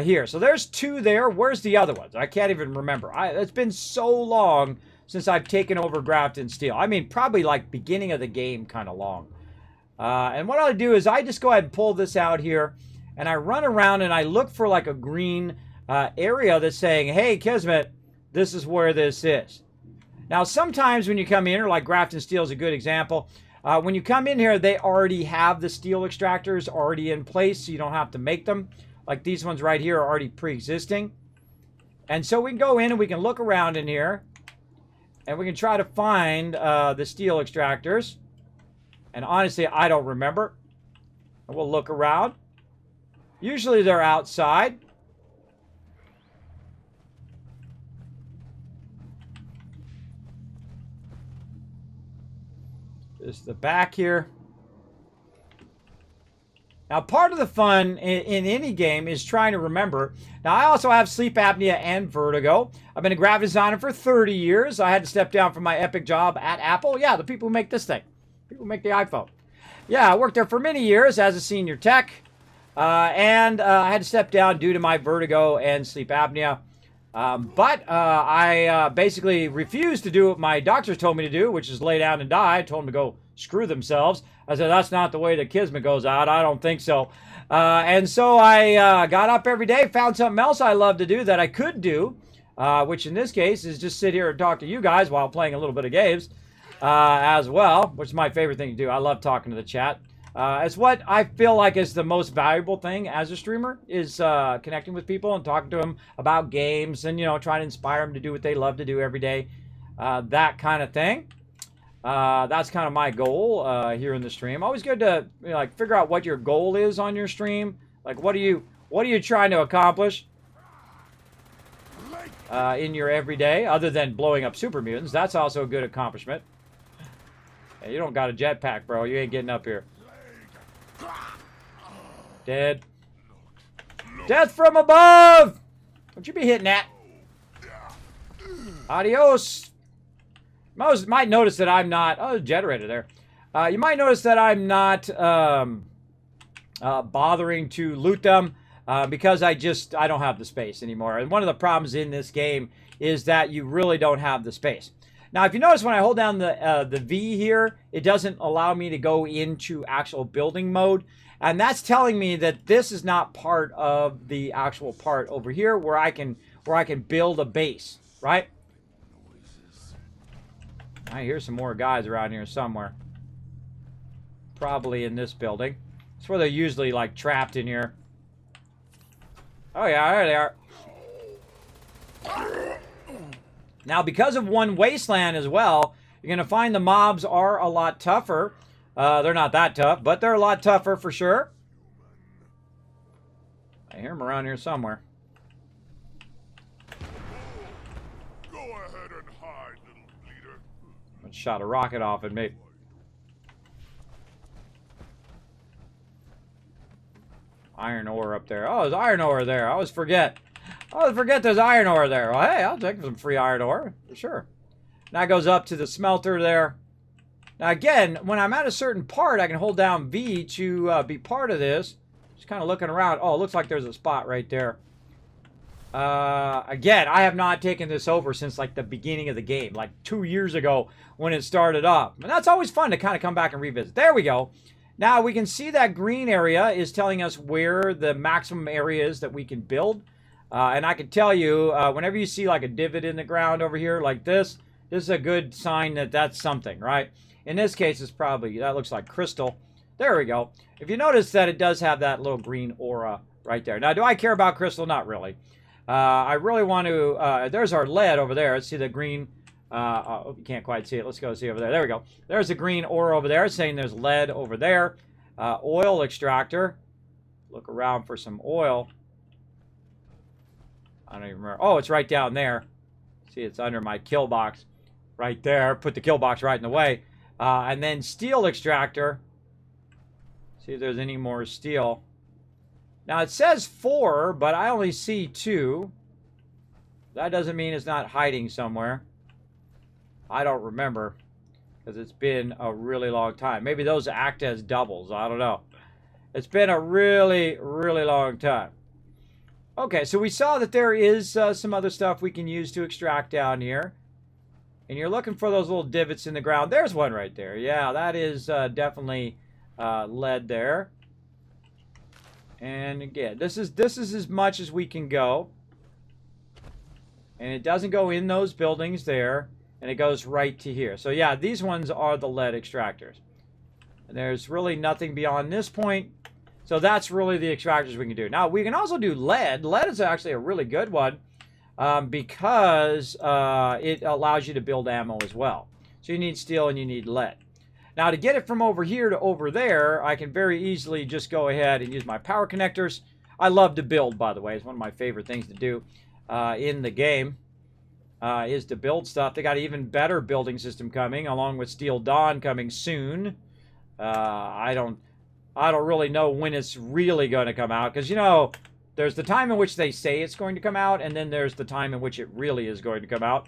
here. So there's 2 there. Where's the other ones? I can't even remember. It's been so long since I've taken over Grafton Steel. I mean, probably like beginning of the game kind of long. And what I'll do is I just go ahead and pull this out here, and I run around and I look for like a green area that's saying, hey, Kismet, this is where this is. Now, sometimes when you come in, or like Grafton Steel is a good example, when you come in here, they already have the steel extractors already in place, so you don't have to make them. Like these ones right here are already pre-existing. And so we can go in and we can look around in here, and we can try to find the steel extractors. And honestly, I don't remember. And we'll look around. Usually they're outside. Just the back here. Now, part of the fun in any game is trying to remember. Now, I also have sleep apnea and vertigo. I've been a graphic designer for 30 years. I had to step down from my epic job at Apple. Yeah, the people who make this thing. People who make the iPhone. Yeah, I worked there for many years as a senior tech. I had to step down due to my vertigo and sleep apnea. I basically refused to do what my doctors told me to do, which is lay down and die. I told them to go screw themselves. I said, that's not the way the Kismet goes out. I don't think so. And so I got up every day, found something else I love to do that I could do, which in this case is just sit here and talk to you guys while playing a little bit of games as well, which is my favorite thing to do. I love talking to the chat. It's what I feel like is the most valuable thing as a streamer is connecting with people and talking to them about games and, you know, trying to inspire them to do what they love to do every day. That kind of thing. That's kind of my goal here in the stream. Always good to, you know, like figure out what your goal is on your stream. Like what are you trying to accomplish in your everyday other than blowing up super mutants? That's also a good accomplishment. Hey, you don't got a jetpack, bro. You ain't getting up here. Dead. Death from above! Don't you be hitting that. Adios. Most might notice that I'm not... Oh, there's a generator there. You might notice that I'm not bothering to loot them because I don't have the space anymore. And one of the problems in this game is that you really don't have the space. Now, if you notice when I hold down the V here, it doesn't allow me to go into actual building mode. And that's telling me that this is not part of the actual part over here where I can build a base, right? I hear some more guys around here somewhere. Probably in this building. That's where they're usually like trapped in here. Oh yeah, there they are. Now, because of one wasteland as well, you're going to find the mobs are a lot tougher. They're not that tough, but they're a lot tougher for sure. I hear them around here somewhere. Go ahead and hide, little bleeder. I shot a rocket off at me. Iron ore up there. Oh, there's iron ore there. I always forget. There's iron ore there. Well, hey, I'll take some free iron ore for sure. Now it goes up to the smelter there. Now again, when I'm at a certain part, I can hold down V to be part of this. Just kind of looking around. Oh, it looks like there's a spot right there. Again, I have not taken this over since like the beginning of the game, like 2 years ago when it started up. And that's always fun to kind of come back and revisit. There we go. Now we can see that green area is telling us where the maximum area is that we can build. And I can tell you, whenever you see like a divot in the ground over here like this is a good sign that that's something, right? In this case, it's probably, that looks like crystal. There we go. If you notice that it does have that little green aura right there. Now, do I care about crystal? Not really. I really want to, there's our lead over there. Let's see the green, oh, you can't quite see it. Let's go see over there. There we go. There's the green ore over there saying there's lead over there. Oil extractor. Look around for some oil. I don't even remember. Oh, it's right down there. See, it's under my kill box right there. Put the kill box right in the way. And then steel extractor. See if there's any more steel. Now, it says 4, but I only see 2. That doesn't mean it's not hiding somewhere. I don't remember, because it's been a really long time. Maybe those act as doubles. I don't know. It's been a really, really long time. Okay, so we saw that there is some other stuff we can use to extract down here. And you're looking for those little divots in the ground. There's one right there. Yeah, that is definitely lead there. And again, this is as much as we can go. And it doesn't go in those buildings there. And it goes right to here. So yeah, these ones are the lead extractors. And there's really nothing beyond this point. So that's really the extractors we can do. Now, we can also do lead. Lead is actually a really good one because it allows you to build ammo as well. So you need steel and you need lead. Now, to get it from over here to over there, I can very easily just go ahead and use my power connectors. I love to build, by the way. It's one of my favorite things to do in the game is to build stuff. They got an even better building system coming, along with Steel Dawn coming soon. I don't really know when it's really going to come out, because, you know, there's the time in which they say it's going to come out, and then there's the time in which it really is going to come out.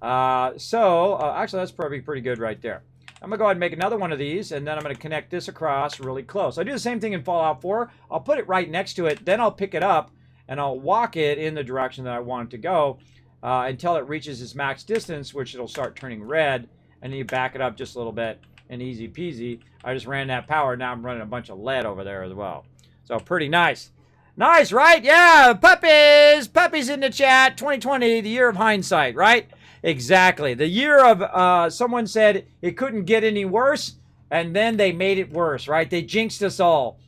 Actually, that's probably pretty good right there. I'm going to go ahead and make another one of these, and then I'm going to connect this across really close. I do the same thing in Fallout 4. I'll put it right next to it, then I'll pick it up, and I'll walk it in the direction that I want it to go until it reaches its max distance, which it'll start turning red, and then you back it up just a little bit, and easy peasy. I just ran that power, now I'm running a bunch of lead over there as well. So pretty nice. Nice, right? Yeah, puppies! Puppies in the chat. 2020, the year of hindsight, right? Exactly. The year of, someone said it couldn't get any worse, and then they made it worse, right? They jinxed us all.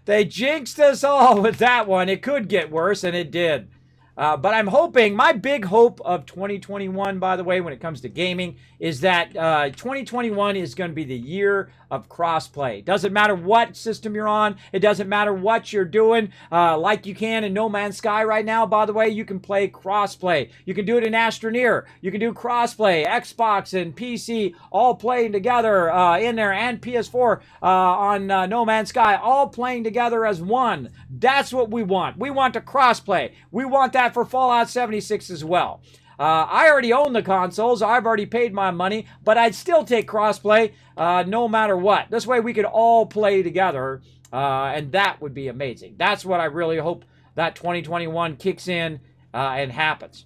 They jinxed us all with that one. It could get worse, and it did. But I'm hoping, my big hope of 2021, by the way, when it comes to gaming, is that 2021 is going to be the year of crossplay. Doesn't matter what system you're on. It doesn't matter what you're doing. Like you can in No Man's Sky right now, by the way, you can play crossplay. You can do it in Astroneer. You can do crossplay. Xbox and PC all playing together in there, and PS4 on No Man's Sky, all playing together as one. That's what we want. We want to crossplay. We want that for Fallout 76 as well. I already own the consoles. I've already paid my money, but I'd still take crossplay no matter what. This way we could all play together, and that would be amazing. That's what I really hope that 2021 kicks in and happens.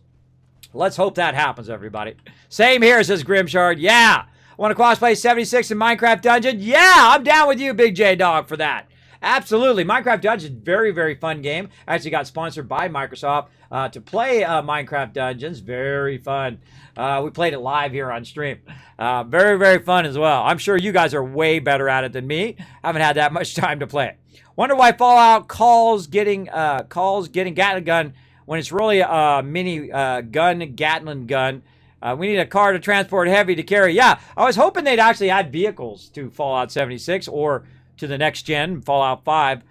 Let's hope that happens, everybody. Same here, says Grimshard. Yeah. Want to crossplay 76 in Minecraft Dungeon? Yeah, I'm down with you, Big J Dog, for that. Absolutely. Minecraft Dungeons, very, very fun game. Actually got sponsored by Microsoft to play Minecraft Dungeons. Very fun. We played it live here on stream. Very, very fun as well. I'm sure you guys are way better at it than me. Haven't had that much time to play it. Wonder why Fallout calls getting Gatling gun when it's really a mini Gatling gun. We need a car to transport heavy to carry. Yeah, I was hoping they'd actually add vehicles to Fallout 76 or to the next gen, Fallout 5.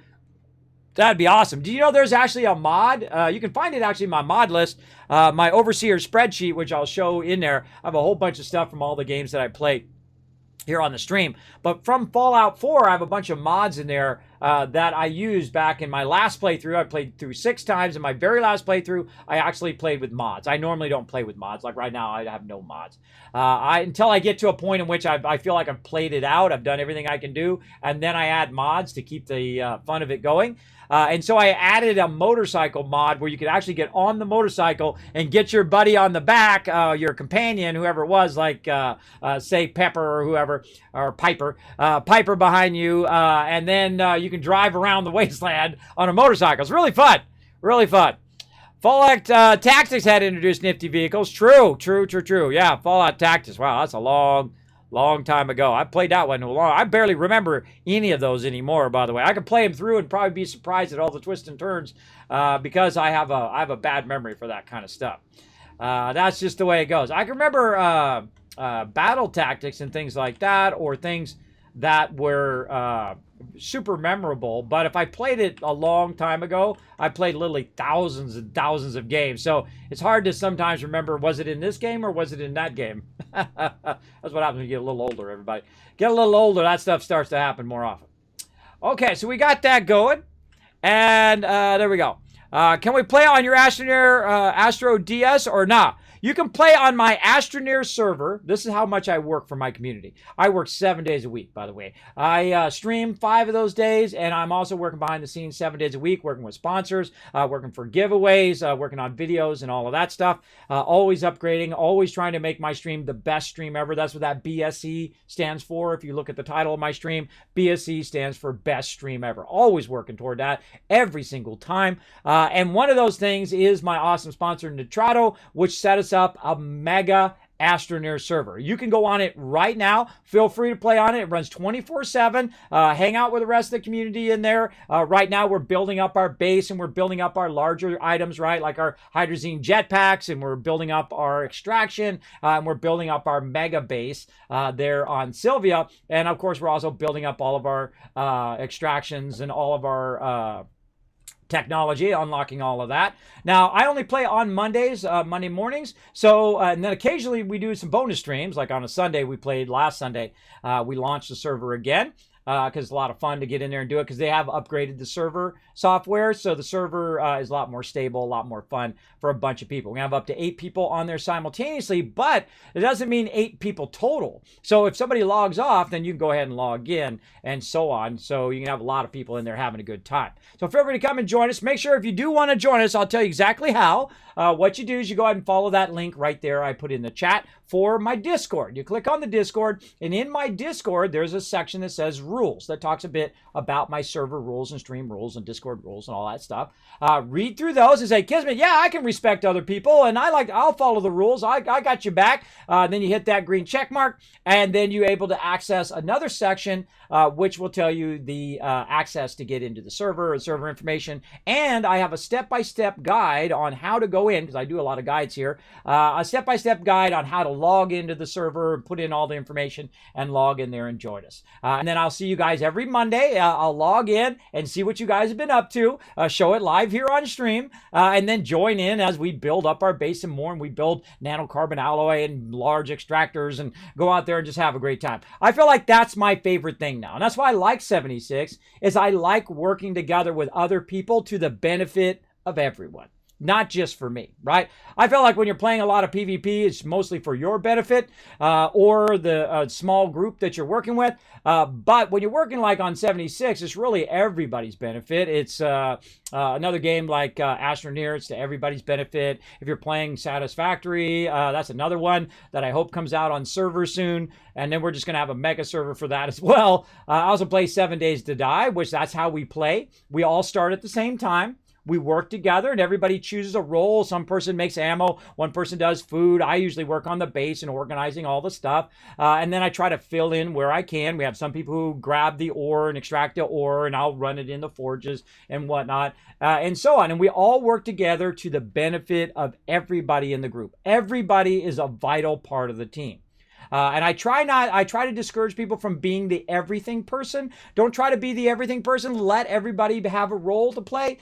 That'd be awesome. Do you know there's actually a mod? You can find it actually in my mod list, my Overseer spreadsheet, which I'll show in there. I have a whole bunch of stuff from all the games that I played here on the stream. But from Fallout 4, I have a bunch of mods in there that I used back in my last playthrough. I played through 6 times. In my very last playthrough, I actually played with mods. I normally don't play with mods. Like right now, I have no mods. Until I get to a point in which I feel like I've played it out, I've done everything I can do, and then I add mods to keep the fun of it going. And so I added a motorcycle mod where you could actually get on the motorcycle and get your buddy on the back, your companion, whoever it was, like say Pepper or whoever, or Piper behind you, and then you can drive around the wasteland on a motorcycle. It's really fun, really fun. Fallout Tactics had introduced nifty vehicles. True. Yeah, Fallout Tactics. Wow, that's a long time ago. I played that one long. I barely remember any of those anymore, by the way. I could play them through and probably be surprised at all the twists and turns because I have a bad memory for that kind of stuff. That's just the way it goes. I can remember battle tactics and things like that, or things that were super memorable. But if I played it a long time ago, I played literally thousands and thousands of games. So it's hard to sometimes remember, was it in this game or was it in that game? That's what happens when you get a little older, everybody. Get a little older, that stuff starts to happen more often. Okay, so we got that going. And there we go. Can we play on your Astro DS or not? You can play on my Astroneer server. This is how much I work for my community. I work 7 days a week, by the way. I stream 5 of those days, and I'm also working behind the scenes 7 days a week, working with sponsors, working for giveaways, working on videos and all of that stuff. Always upgrading, always trying to make my stream the best stream ever. That's what that BSE stands for. If you look at the title of my stream, BSE stands for best stream ever. Always working toward that every single time. And one of those things is my awesome sponsor, Nitrado, which set us up a mega Astroneer server. You can go on it right now. Feel free to play on it. It runs 24/7. Hang out with the rest of the community in there. Right now, we're building up our base and we're building up our larger items, right? Like our hydrazine jetpacks, and we're building up our extraction, and we're building up our mega base there on Sylvia. And of course, we're also building up all of our extractions and all of our technology, unlocking all of that. Now, I only play on Mondays, Monday mornings. So, and then occasionally we do some bonus streams. Like on a Sunday, we played last Sunday. We launched the server again because it's a lot of fun to get in there and do it because they have upgraded the server software. So the server is a lot more stable, a lot more fun for a bunch of people. We have up to 8 people on there simultaneously, but it doesn't mean 8 people total. So if somebody logs off, then you can go ahead and log in and so on. So you can have a lot of people in there having a good time. So feel free to come and join us. Make sure if you do want to join us, I'll tell you exactly how. What you do is you go ahead and follow that link right there I put in the chat for my Discord. You click on the Discord, and in my Discord, there's a section that says rules that talks a bit about my server rules and stream rules and Discord rules and all that stuff. Read through those and say, Kismet, yeah, I can respect other people, and I'll follow the rules. I got you back. Then you hit that green check mark, and then you're able to access another section, which will tell you the access to get into the server and server information. And I have a step-by-step guide on how to go in, because I do a lot of guides here, a step-by-step guide on how to log into the server and put in all the information and log in there and join us. And then I'll see you guys every Monday. I'll log in and see what you guys have been up to, show it live here on stream, and then join in as we build up our base and more, and we build nanocarbon alloy and large extractors and go out there and just have a great time. I feel like that's my favorite thing now, and that's why I like 76, is I like working together with other people to the benefit of everyone. Not just for me, right? I feel like when you're playing a lot of PvP, it's mostly for your benefit or the small group that you're working with. But when you're working like on 76, it's really everybody's benefit. It's another game like Astroneer, it's to everybody's benefit. If you're playing Satisfactory, that's another one that I hope comes out on server soon. And then we're just going to have a mega server for that as well. I also play 7 Days to Die, which that's how we play. We all start at the same time. We work together and everybody chooses a role. Some person makes ammo, one person does food. I usually work on the base and organizing all the stuff. And then I try to fill in where I can. We have some people who grab the ore and extract the ore, and I'll run it in the forges and whatnot, and so on. And we all work together to the benefit of everybody in the group. Everybody is a vital part of the team. And I try to discourage people from being the everything person. Don't try to be the everything person. Let everybody have a role to play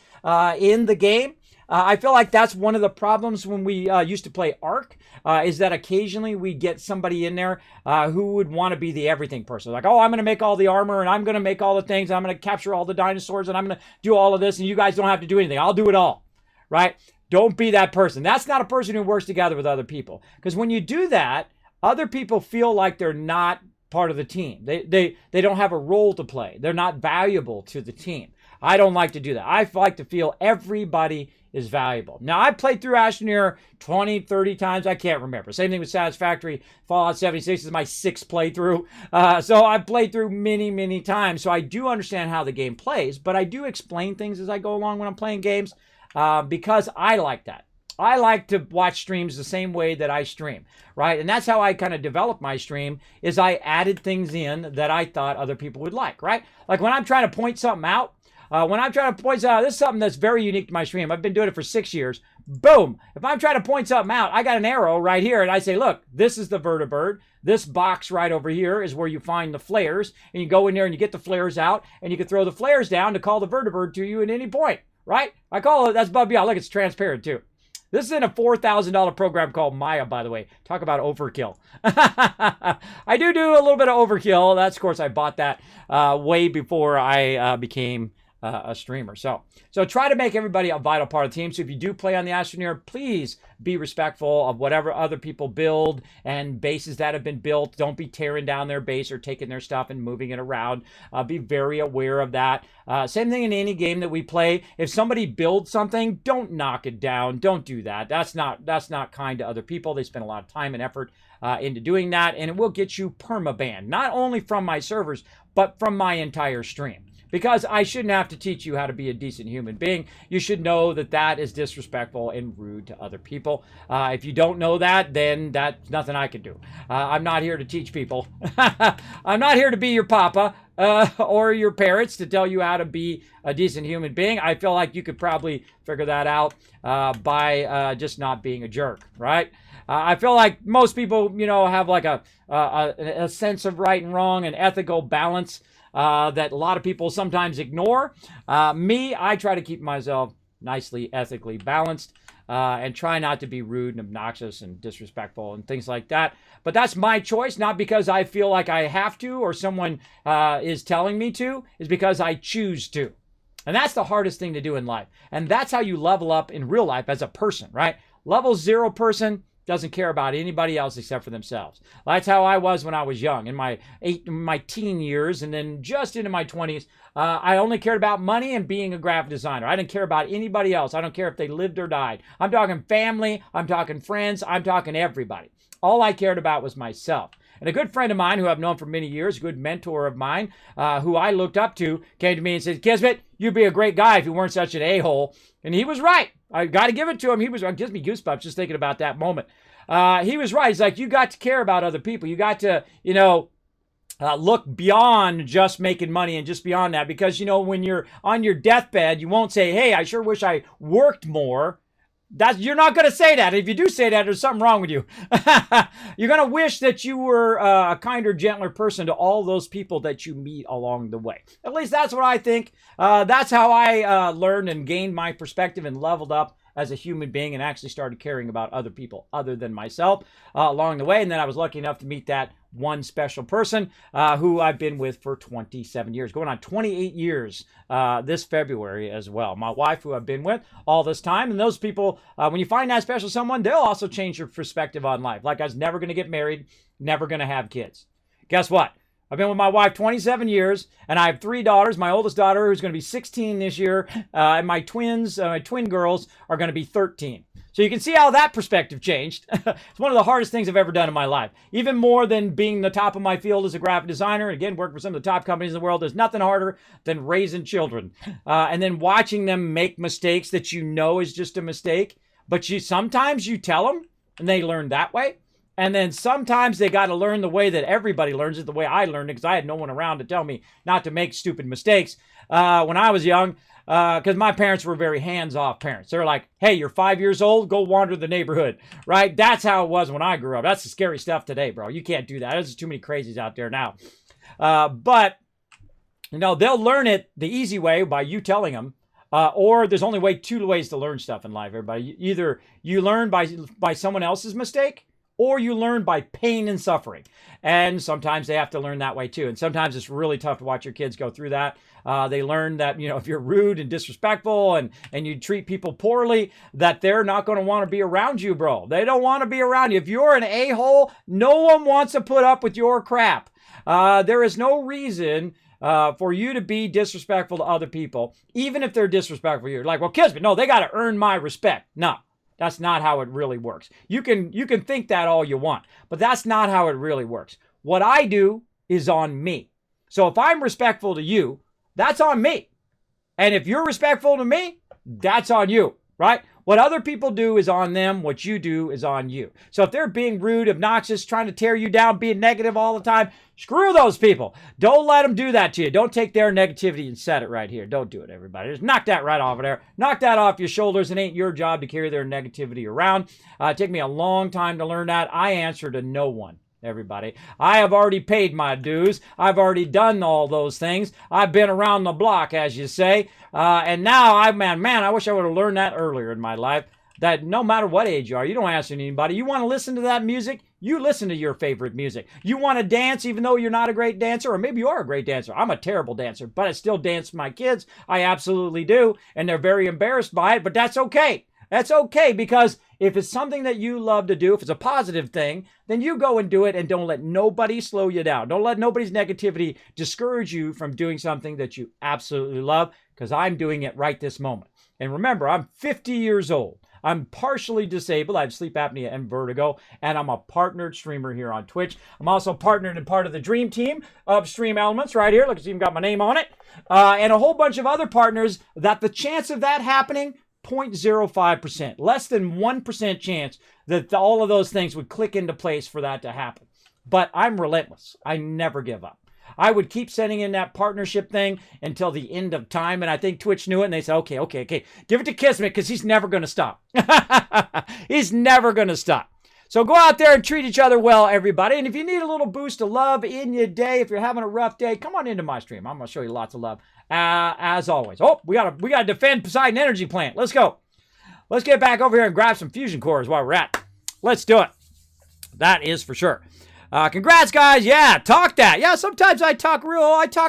in the game. I feel like that's one of the problems when we used to play Ark, is that occasionally we get somebody in there who would want to be the everything person. Like, oh, I'm going to make all the armor, and I'm going to make all the things, and I'm going to capture all the dinosaurs, and I'm going to do all of this, and you guys don't have to do anything. I'll do it all, right? Don't be that person. That's not a person who works together with other people. Because when you do that, other people feel like they're not part of the team. They don't have a role to play. They're not valuable to the team. I don't like to do that. I like to feel everybody is valuable. Now, I've played through Astroneer 20, 30 times. I can't remember. Same thing with Satisfactory. Fallout 76 is my 6th playthrough. So I've played through many, many times. So I do understand how the game plays, but I do explain things as I go along when I'm playing games because I like that. I like to watch streams the same way that I stream, right? And that's how I kind of developed my stream, is I added things in that I thought other people would like, right? Like when I'm trying to point something out, when I'm trying to point out, this is something that's very unique to my stream. I've been doing it for 6 years. Boom. If I'm trying to point something out, I got an arrow right here, and I say, look, this is the vertibird. This box right over here is where you find the flares, and you go in there and you get the flares out, and you can throw the flares down to call the vertibird to you at any point, right? I call it, that's above beyond. Look, it's transparent too. This is in a $4,000 program called Maya, by the way. Talk about overkill. I do a little bit of overkill. That's, of course, I bought that way before I became a streamer. So try to make everybody a vital part of the team. So if you do play on the Astroneer, please be respectful of whatever other people build and bases that have been built. Don't be tearing down their base or taking their stuff and moving it around. Be very aware of that. Same thing in any game that we play. If somebody builds something, don't knock it down. Don't do that. That's not kind to other people. They spend a lot of time and effort into doing that, and it will get you permabanned, not only from my servers, but from my entire stream. Because I shouldn't have to teach you how to be a decent human being. You should know that that is disrespectful and rude to other people. If you don't know that, then that's nothing I can do. I'm not here to teach people. I'm not here to be your papa or your parents to tell you how to be a decent human being. I feel like you could probably figure that out by just not being a jerk, right? I feel like most people, have like a sense of right and wrong and ethical balance that a lot of people sometimes ignore. I try to keep myself nicely ethically balanced and try not to be rude and obnoxious and disrespectful and things like that. But that's my choice, not because I feel like I have to or someone is telling me to. It's because I choose to. And that's the hardest thing to do in life. And that's how you level up in real life as a person, right? Level 0 person doesn't care about anybody else except for themselves. That's how I was when I was young, in my teen years, and then just into my 20s. I only cared about money and being a graphic designer. I didn't care about anybody else. I don't care if they lived or died. I'm talking family. I'm talking friends. I'm talking everybody. All I cared about was myself. And a good friend of mine who I've known for many years, a good mentor of mine, who I looked up to, came to me and said, Kismet, you'd be a great guy if you weren't such an a-hole. And he was right. I got to give it to him. It gives me goosebumps just thinking about that moment. He was right. He's like, you got to care about other people. You got to, look beyond just making money and just beyond that. Because, when you're on your deathbed, you won't say, hey, I sure wish I worked more. You're not going to say that. If you do say that, there's something wrong with you. You're going to wish that you were a kinder, gentler person to all those people that you meet along the way. At least that's what I think. That's how I learned and gained my perspective and leveled up as a human being and actually started caring about other people other than myself along the way. And then I was lucky enough to meet that one special person who I've been with for 27 years, going on 28 years this February as well. My wife, who I've been with all this time. And those people, when you find that special someone, they'll also change your perspective on life. Like I was never going to get married, never going to have kids. Guess what? I've been with my wife 27 years, and I have 3 daughters. My oldest daughter, who's going to be 16 this year, and my twin girls, are going to be 13. So you can see how that perspective changed. It's one of the hardest things I've ever done in my life. Even more than being the top of my field as a graphic designer. Again, working for some of the top companies in the world. There's nothing harder than raising children. And then watching them make mistakes that you know is just a mistake. But sometimes you tell them, and they learn that way. And then sometimes they got to learn the way that everybody learns it, the way I learned it, because I had no one around to tell me not to make stupid mistakes when I was young, because my parents were very hands-off parents. They're like, hey, you're 5 years old, go wander the neighborhood, right? That's how it was when I grew up. That's the scary stuff today, bro. You can't do that. There's too many crazies out there now. But they'll learn it the easy way by you telling them. Or there's only two ways to learn stuff in life, everybody. Either you learn by someone else's mistake, or you learn by pain and suffering. And sometimes they have to learn that way too. And sometimes it's really tough to watch your kids go through that. They learn that, if you're rude and disrespectful and you treat people poorly, that they're not going to want to be around you, bro. They don't want to be around you. If you're an a-hole, no one wants to put up with your crap. There is no reason for you to be disrespectful to other people, even if they're disrespectful to you. You're like, well, Kismet, no, they got to earn my respect. No. That's not how it really works. You can think that all you want, but that's not how it really works. What I do is on me. So if I'm respectful to you, that's on me. And if you're respectful to me, that's on you, right? What other people do is on them. What you do is on you. So if they're being rude, obnoxious, trying to tear you down, being negative all the time, screw those people. Don't let them do that to you. Don't take their negativity and set it right here. Don't do it, everybody. Just knock that right off of there. Knock that off your shoulders. It ain't your job to carry their negativity around. It took me a long time to learn that. I answer to no one. Everybody, I have already paid my dues. I've already done all those things. I've been around the block, as you say. And now, I wish I would have learned that earlier in my life. That no matter what age you are, you don't answer to anybody. You want to listen to that music? You listen to your favorite music. You want to dance even though you're not a great dancer, or maybe you are a great dancer. I'm a terrible dancer, but I still dance with my kids. I absolutely do, and they're very embarrassed by it, but that's okay. That's okay, because if it's something that you love to do, if it's a positive thing, then you go and do it, and don't let nobody slow you down. Don't let nobody's negativity discourage you from doing something that you absolutely love, because I'm doing it right this moment. And remember, I'm 50 years old. I'm partially disabled. I have sleep apnea and vertigo, and I'm a partnered streamer here on Twitch. I'm also partnered and part of the dream team of Stream Elements right here. Look, it's even got my name on it. And a whole bunch of other partners that the chance of that happening, 0.05%, less than 1% chance that all of those things would click into place for that to happen. But I'm relentless. I never give up. I would keep sending in that partnership thing until the end of time, and I think Twitch knew it, and they said, okay, give it to Kismet, because he's never going to stop. He's never going to stop. So go out there and treat each other well, everybody. And if you need a little boost of love in your day, if you're having a rough day, come on into my stream. I'm going to show you lots of love, as always. Oh, we gotta defend Poseidon Energy Plant. Let's go. Let's get back over here and grab some fusion cores while we're at it. Let's do it. That is for sure. Congrats, guys. Yeah, talk that. Yeah, sometimes I talk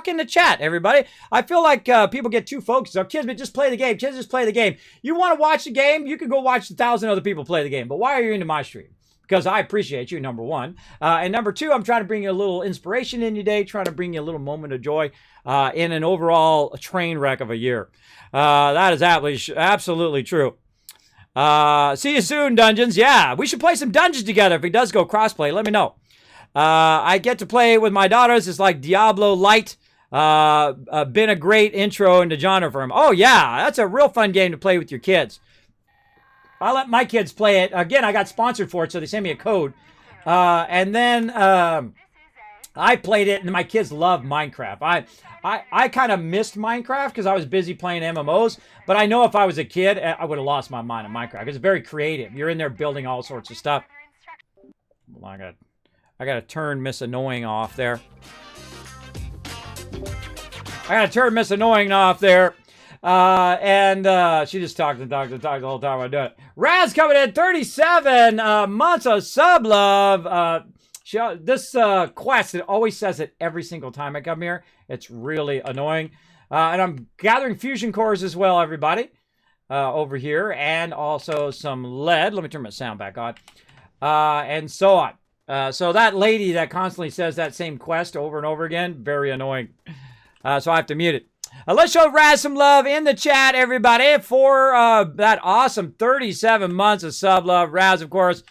in the chat, everybody. I feel like people get too focused on, Kismet, just play the game. Kids, just play the game. You want to watch the game? You can go watch 1,000 other people play the game. But why are you into my stream? Because I appreciate you, number one. And number two, I'm trying to bring you a little inspiration in your day, trying to bring you a little moment of joy in an overall train wreck of a year. That is absolutely true. See you soon, Dungeons. Yeah, we should play some Dungeons together. If it does go crossplay, let me know. I get to play with my daughters. It's like Diablo Light. Been a great intro into genre for them. Oh, yeah, that's a real fun game to play with your kids. I let my kids play it. Again, I got sponsored for it, so they sent me a code. And then I played it, and my kids love Minecraft. I kind of missed Minecraft because I was busy playing MMOs. But I know if I was a kid, I would have lost my mind on Minecraft. It's very creative. You're in there building all sorts of stuff. Well, I got to turn Miss Annoying off there. And she just talked the whole time I do it. Raz coming in, 37 months of sub love. This quest, it always says it every single time I come here. It's really annoying. And I'm gathering fusion cores as well, everybody, over here. And also some lead. Let me turn my sound back on. And so on. So that lady that constantly says that same quest over and over again, very annoying. So I have to mute it. Let's show Raz some love in the chat, everybody, for that awesome 37 months of sub love. Raz, of course,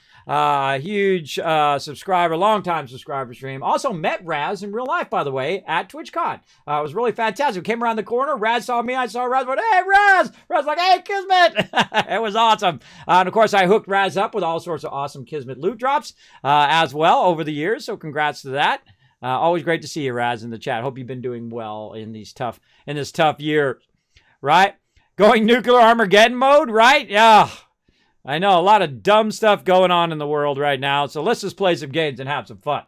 huge subscriber, long-time subscriber stream. Also met Raz in real life, by the way, at TwitchCon. It was really fantastic. We came around the corner. Raz saw me. I saw Raz. Went, hey, Raz! Raz like, hey, Kismet! It was awesome. And, of course, I hooked Raz up with all sorts of awesome Kismet loot drops as well over the years, so congrats to that. Always great to see you, Raz, in the chat. Hope you've been doing well in this tough year, right? Going nuclear Armageddon mode, right? Yeah, I know a lot of dumb stuff going on in the world right now. So let's just play some games and have some fun.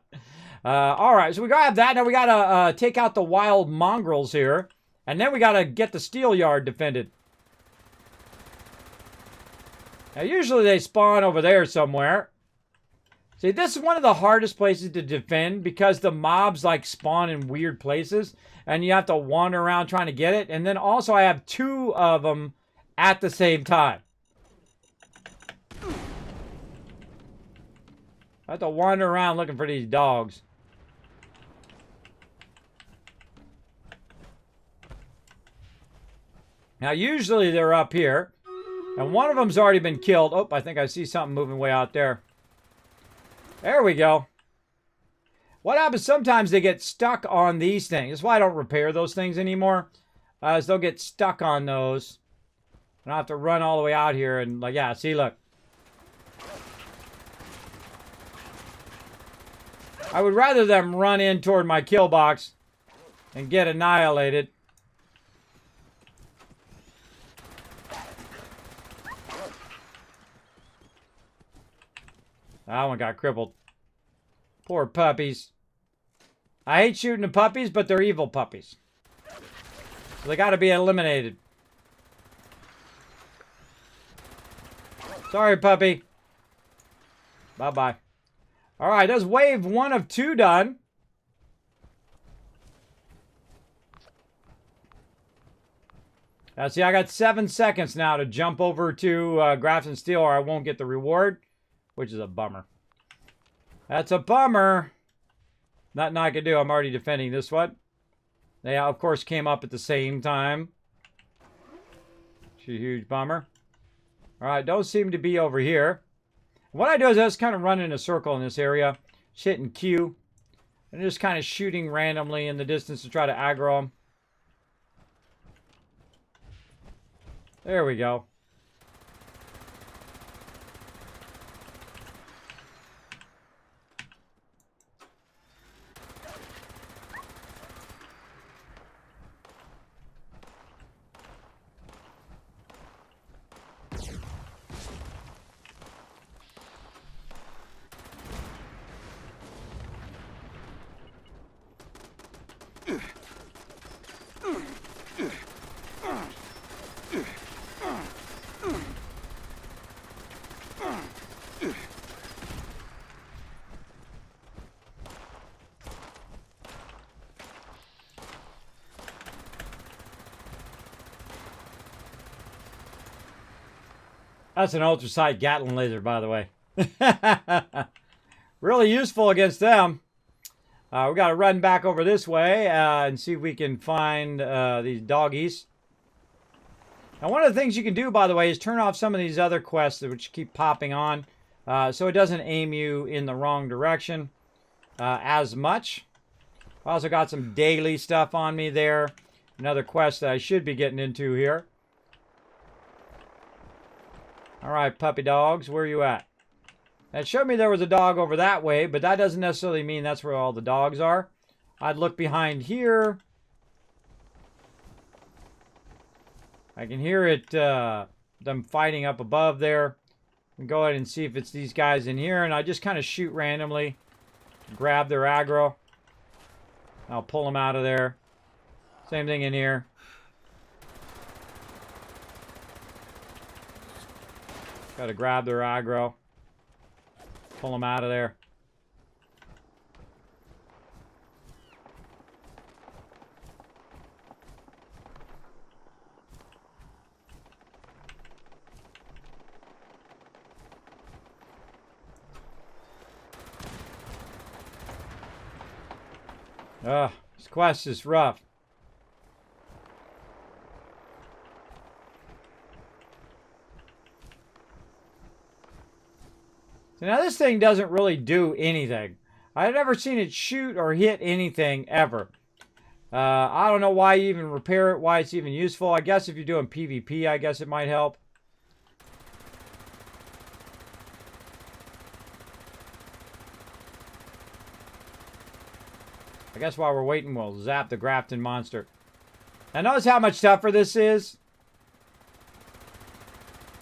All right, so we gotta have that. Now we gotta take out the wild mongrels here, and then we gotta get the steel yard defended. Now, usually they spawn over there somewhere. See, this is one of the hardest places to defend because the mobs like spawn in weird places and you have to wander around trying to get it. And then also I have 2 of them at the same time. I have to wander around looking for these dogs. Now, usually they're up here. And one of them's already been killed. Oh, I think I see something moving way out there. There we go. What happens sometimes they get stuck on these things. That's why I don't repair those things anymore. Is they'll get stuck on those. And I have to run all the way out here and like, yeah, see, look. I would rather them run in toward my kill box and get annihilated. That one got crippled. Poor puppies. I hate shooting the puppies, but they're evil puppies. So they got to be eliminated. Sorry, puppy. Bye-bye. All right, that's wave 1 of 2 done. Now, see, I got 7 seconds now to jump over to Grafton Steel or I won't get the reward, which is a bummer. That's a bummer. Nothing I can do. I'm already defending this one. They, of course, came up at the same time. It's a huge bummer. All right, don't seem to be over here. What I do is I just kind of run in a circle in this area, just hitting Q, and just kind of shooting randomly in the distance to try to aggro them. There we go. That's an ultrasight Gatling laser, by the way. Really useful against them. We got to run back over this way and see if we can find these doggies. Now, one of the things you can do, by the way, is turn off some of these other quests which keep popping on so it doesn't aim you in the wrong direction as much. I also got some daily stuff on me there. Another quest that I should be getting into here. All right, puppy dogs, where are you at? It showed me there was a dog over that way, but that doesn't necessarily mean that's where all the dogs are. I'd look behind here. I can hear it, them fighting up above there. And go ahead and see if it's these guys in here, and I just kind of shoot randomly. Grab their aggro. I'll pull them out of there. Same thing in here. Got to grab their aggro. Pull them out of there. This quest is rough. So now this thing doesn't really do anything. I've never seen it shoot or hit anything ever. I don't know why you even repair it, why it's even useful. I guess if you're doing PvP, I guess it might help. I guess while we're waiting, we'll zap the Grafton monster. Now notice how much tougher this is.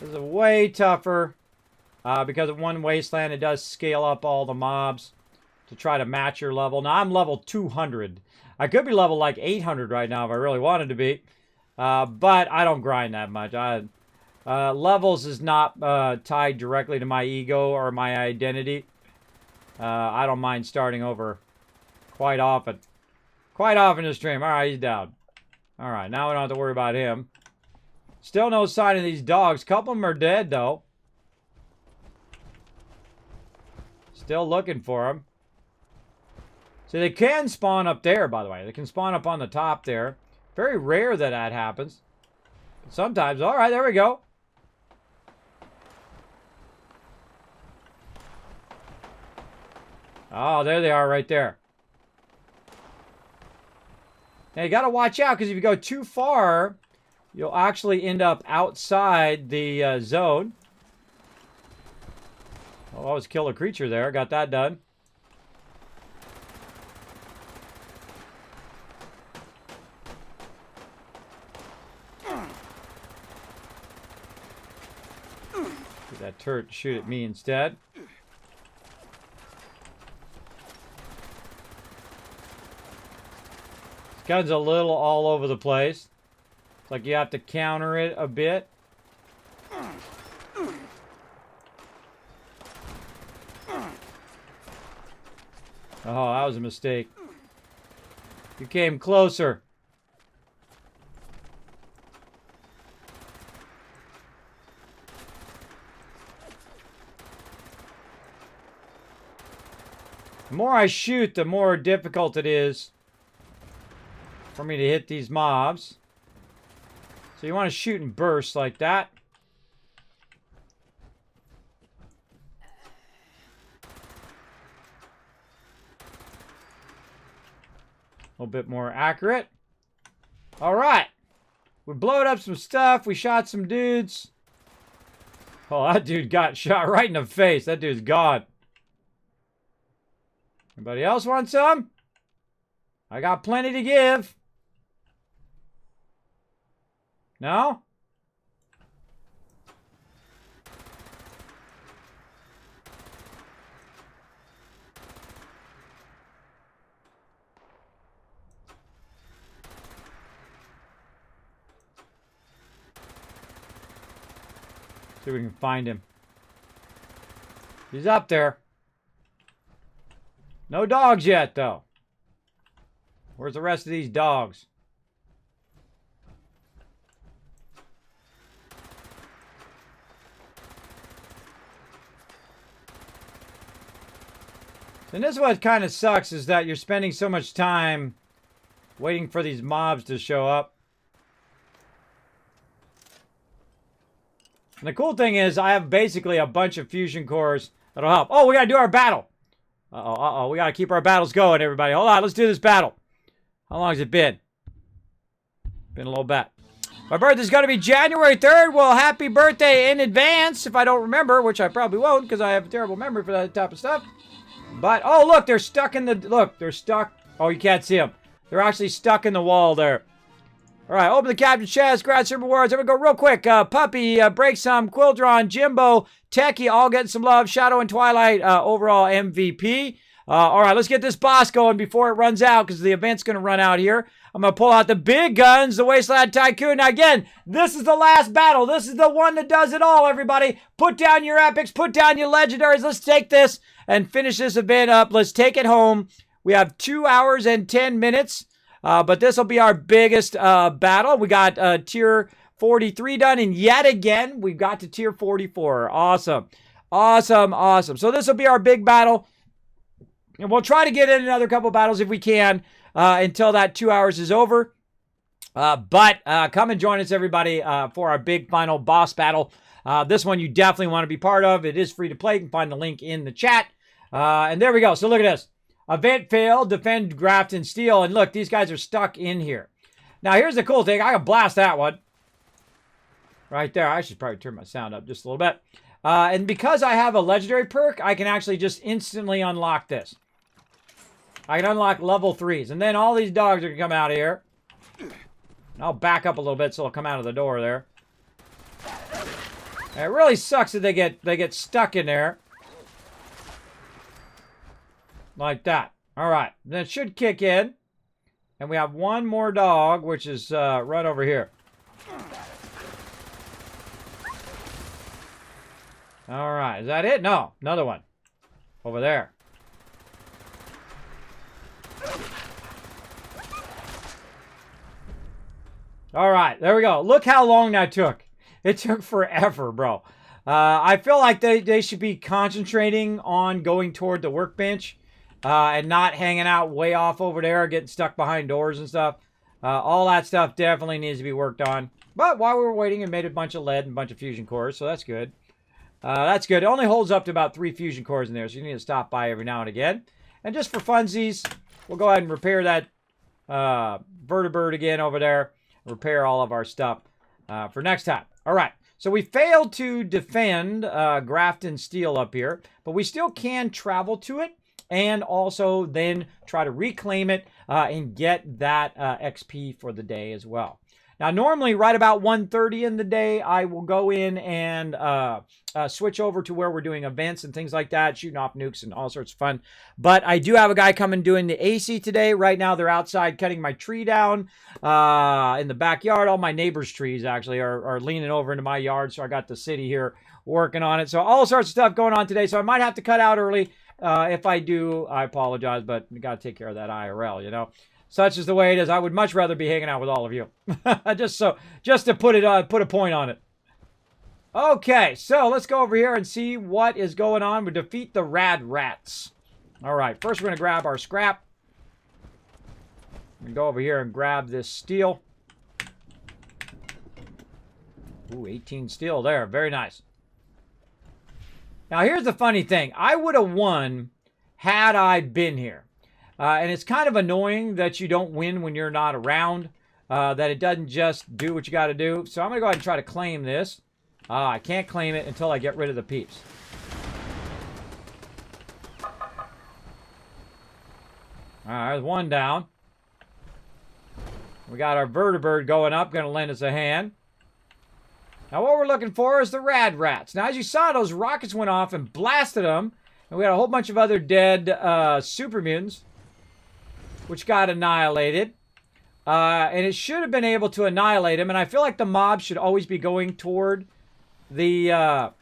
This is way tougher. Because of one wasteland, it does scale up all the mobs to try to match your level. Now, I'm level 200. I could be level like 800 right now if I really wanted to be. But I don't grind that much. Levels is not tied directly to my ego or my identity. I don't mind starting over quite often. Quite often to stream. Alright, he's down. Alright, now we don't have to worry about him. Still no sign of these dogs. Couple of them are dead, though. Still looking for them. So they can spawn up there, by the way. They can spawn up on the top there. Very rare that that happens. But sometimes. Alright, there we go. Oh, there they are right there. Now, you got to watch out, because if you go too far, you'll actually end up outside the zone. Oh, I was kill a creature there. Got that done. Get that turret to shoot at me instead. This gun's a little all over the place. It's like you have to counter it a bit. Oh, that was a mistake. You came closer. The more I shoot, the more difficult it is for me to hit these mobs. So you want to shoot in bursts like that. A little bit more accurate. All right. We blowed up some stuff. We shot some dudes. Oh, that dude got shot right in the face. That dude's gone. Anybody else want some? I got plenty to give. No? See if we can find him. He's up there. No dogs yet, though. Where's the rest of these dogs? And this is what kind of sucks, is that you're spending so much time waiting for these mobs to show up. And the cool thing is, I have basically a bunch of fusion cores that'll help. Oh, we gotta do our battle. Uh-oh. We gotta keep our battles going, everybody. Hold on, let's do this battle. How long has it been? Been a little bit. My birthday's gonna be January 3rd. Well, happy birthday in advance, if I don't remember, which I probably won't, because I have a terrible memory for that type of stuff. But, oh, look, they're stuck in the... Look, they're stuck. Oh, you can't see them. They're actually stuck in the wall there. All right, open the captain chest, grab some rewards. Everyone go real quick. Puppy, Break Some, Quildron, Jimbo, Techie, all getting some love. Shadow and Twilight, overall MVP. All right, let's get this boss going before it runs out, because the event's going to run out here. I'm going to pull out the big guns, the Wasteland Tycoon. Now, again, this is the last battle. This is the one that does it all, everybody. Put down your epics. Put down your legendaries. Let's take this and finish this event up. Let's take it home. We have 2 hours and 10 minutes. But this will be our biggest battle. We got tier 43 done, and yet again, we've got to tier 44. Awesome. Awesome, awesome. So this will be our big battle. And we'll try to get in another couple battles if we can until that 2 hours is over. But come and join us, everybody, for our big final boss battle. This one you definitely want to be part of. It is free to play. You can find the link in the chat. And there we go. So look at this. Event failed, defend Grafton Steel. And look, these guys are stuck in here. Now, here's the cool thing. I can blast that one. Right there. I should probably turn my sound up just a little bit. And because I have a legendary perk, I can actually just instantly unlock this. I can unlock level 3s. And then all these dogs are going to come out of here. And I'll back up a little bit so they'll come out of the door there. And it really sucks that they get stuck in there. Like that. All right. Then it should kick in. And we have one more dog, which is right over here. All right. Is that it? No. Another one. Over there. All right. There we go. Look how long that took. It took forever, bro. I feel like they should be concentrating on going toward the workbench and not hanging out way off over there, getting stuck behind doors and stuff. All that stuff definitely needs to be worked on. But while we were waiting, it made a bunch of lead and a bunch of fusion cores, so that's good. That's good. It only holds up to about 3 fusion cores in there, so you need to stop by every now and again. And just for funsies, we'll go ahead and repair that vertibird again over there. Repair all of our stuff for next time. All right. So we failed to defend Grafton Steel up here, but we still can travel to it and also then try to reclaim it and get that XP for the day as well. Now, normally right about 1:30 in the day, I will go in and switch over to where we're doing events and things like that, shooting off nukes and all sorts of fun. But I do have a guy coming doing the AC today. Right now, they're outside cutting my tree down in the backyard. All my neighbors' trees actually are leaning over into my yard, so I got the city here working on it. So all sorts of stuff going on today, so I might have to cut out early. If I do, I apologize, but you got to take care of that IRL, you know. Such is the way it is. I would much rather be hanging out with all of you. just to put a point on it. Okay, so let's go over here and see what is going on. We defeat the rad rats. All right, first we're going to grab our scrap. We go over here and grab this steel. Ooh, 18 steel there. Very nice. Now, here's the funny thing. I would have won had I been here. And it's kind of annoying that you don't win when you're not around, that it doesn't just do what you got to do. So I'm going to go ahead and try to claim this. I can't claim it until I get rid of the peeps. All right, there's one down. We got our vertibird going up, going to lend us a hand. Now what we're looking for is the rad rats. Now as you saw, those rockets went off and blasted them. And we had a whole bunch of other dead super mutants, which got annihilated. And it should have been able to annihilate him. And I feel like the mob should always be going toward the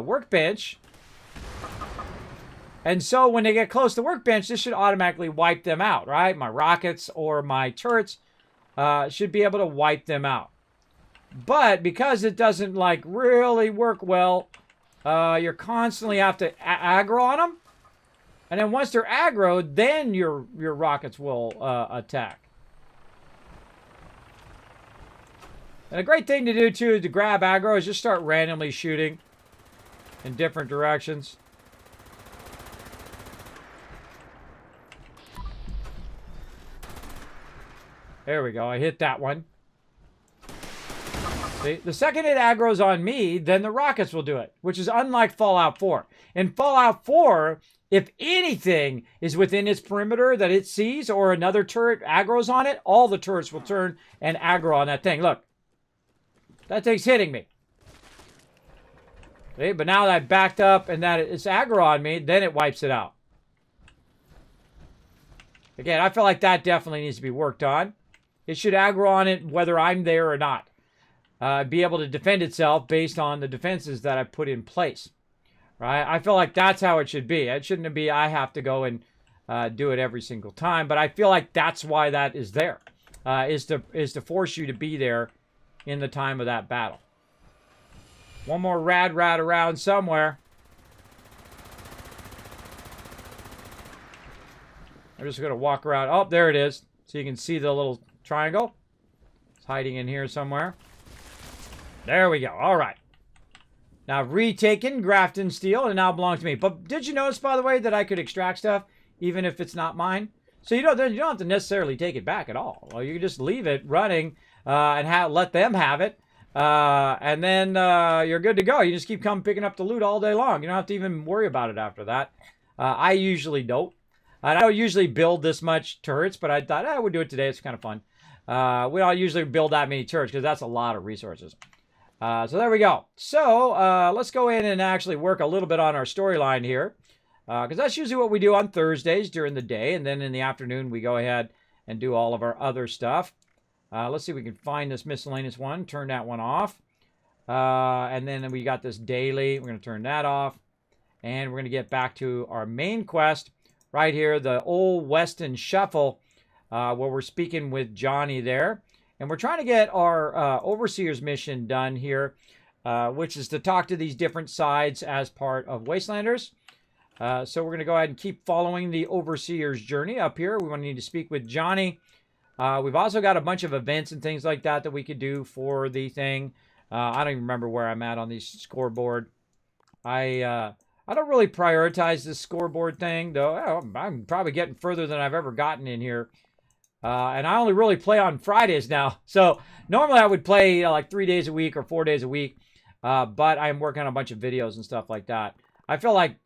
workbench. And so when they get close to the workbench, this should automatically wipe them out, right? My rockets or my turrets should be able to wipe them out. But because it doesn't like really work well, you constantly have to aggro on them. And then once they're aggroed, then your rockets will attack. And a great thing to do, too, to grab aggro is just start randomly shooting in different directions. There we go. I hit that one. See, the second it aggroes on me, then the rockets will do it, which is unlike Fallout 4. In Fallout 4, if anything is within its perimeter that it sees or another turret aggroes on it, all the turrets will turn and aggro on that thing. Look, that thing's hitting me. See, but now that I backed up and that it's aggro on me, then it wipes it out. Again, I feel like that definitely needs to be worked on. It should aggro on it whether I'm there or not. Be able to defend itself based on the defenses that I put in place. Right? I feel like that's how it should be. It shouldn't be I have to go and do it every single time. But I feel like that's why that is there. Is to force you to be there in the time of that battle. One more rad rat around somewhere. I'm just going to walk around. Oh, there it is. So you can see the little triangle. It's hiding in here somewhere. There we go. All right. Now, I've retaken Grafton Steel, and it now belongs to me. But did you notice, by the way, that I could extract stuff, even if it's not mine? So you don't have to necessarily take it back at all. Well, you can just leave it running and let them have it. And then you're good to go. You just keep picking up the loot all day long. You don't have to even worry about it after that. I usually don't. I don't usually build this much turrets, but I thought I would do it today. It's kind of fun. We don't usually build that many turrets because that's a lot of resources. So there we go. So let's go in and actually work a little bit on our storyline here. Because that's usually what we do on Thursdays during the day. And then in the afternoon, we go ahead and do all of our other stuff. Let's see if we can find this miscellaneous one. Turn that one off. And then we got this daily. We're going to turn that off. And we're going to get back to our main quest right here, the Old Weston Shuffle, where we're speaking with Johnny there. And we're trying to get our Overseer's mission done here, which is to talk to these different sides as part of Wastelanders. So we're going to go ahead and keep following the Overseer's journey up here. We want to need to speak with Johnny. We've also got a bunch of events and things like that that we could do for the thing. I don't even remember where I'm at on the scoreboard. I don't really prioritize this scoreboard thing, though. I'm probably getting further than I've ever gotten in here. And I only really play on Fridays now. So normally I would play like 3 days a week or 4 days a week. But I'm working on a bunch of videos and stuff like that. I feel like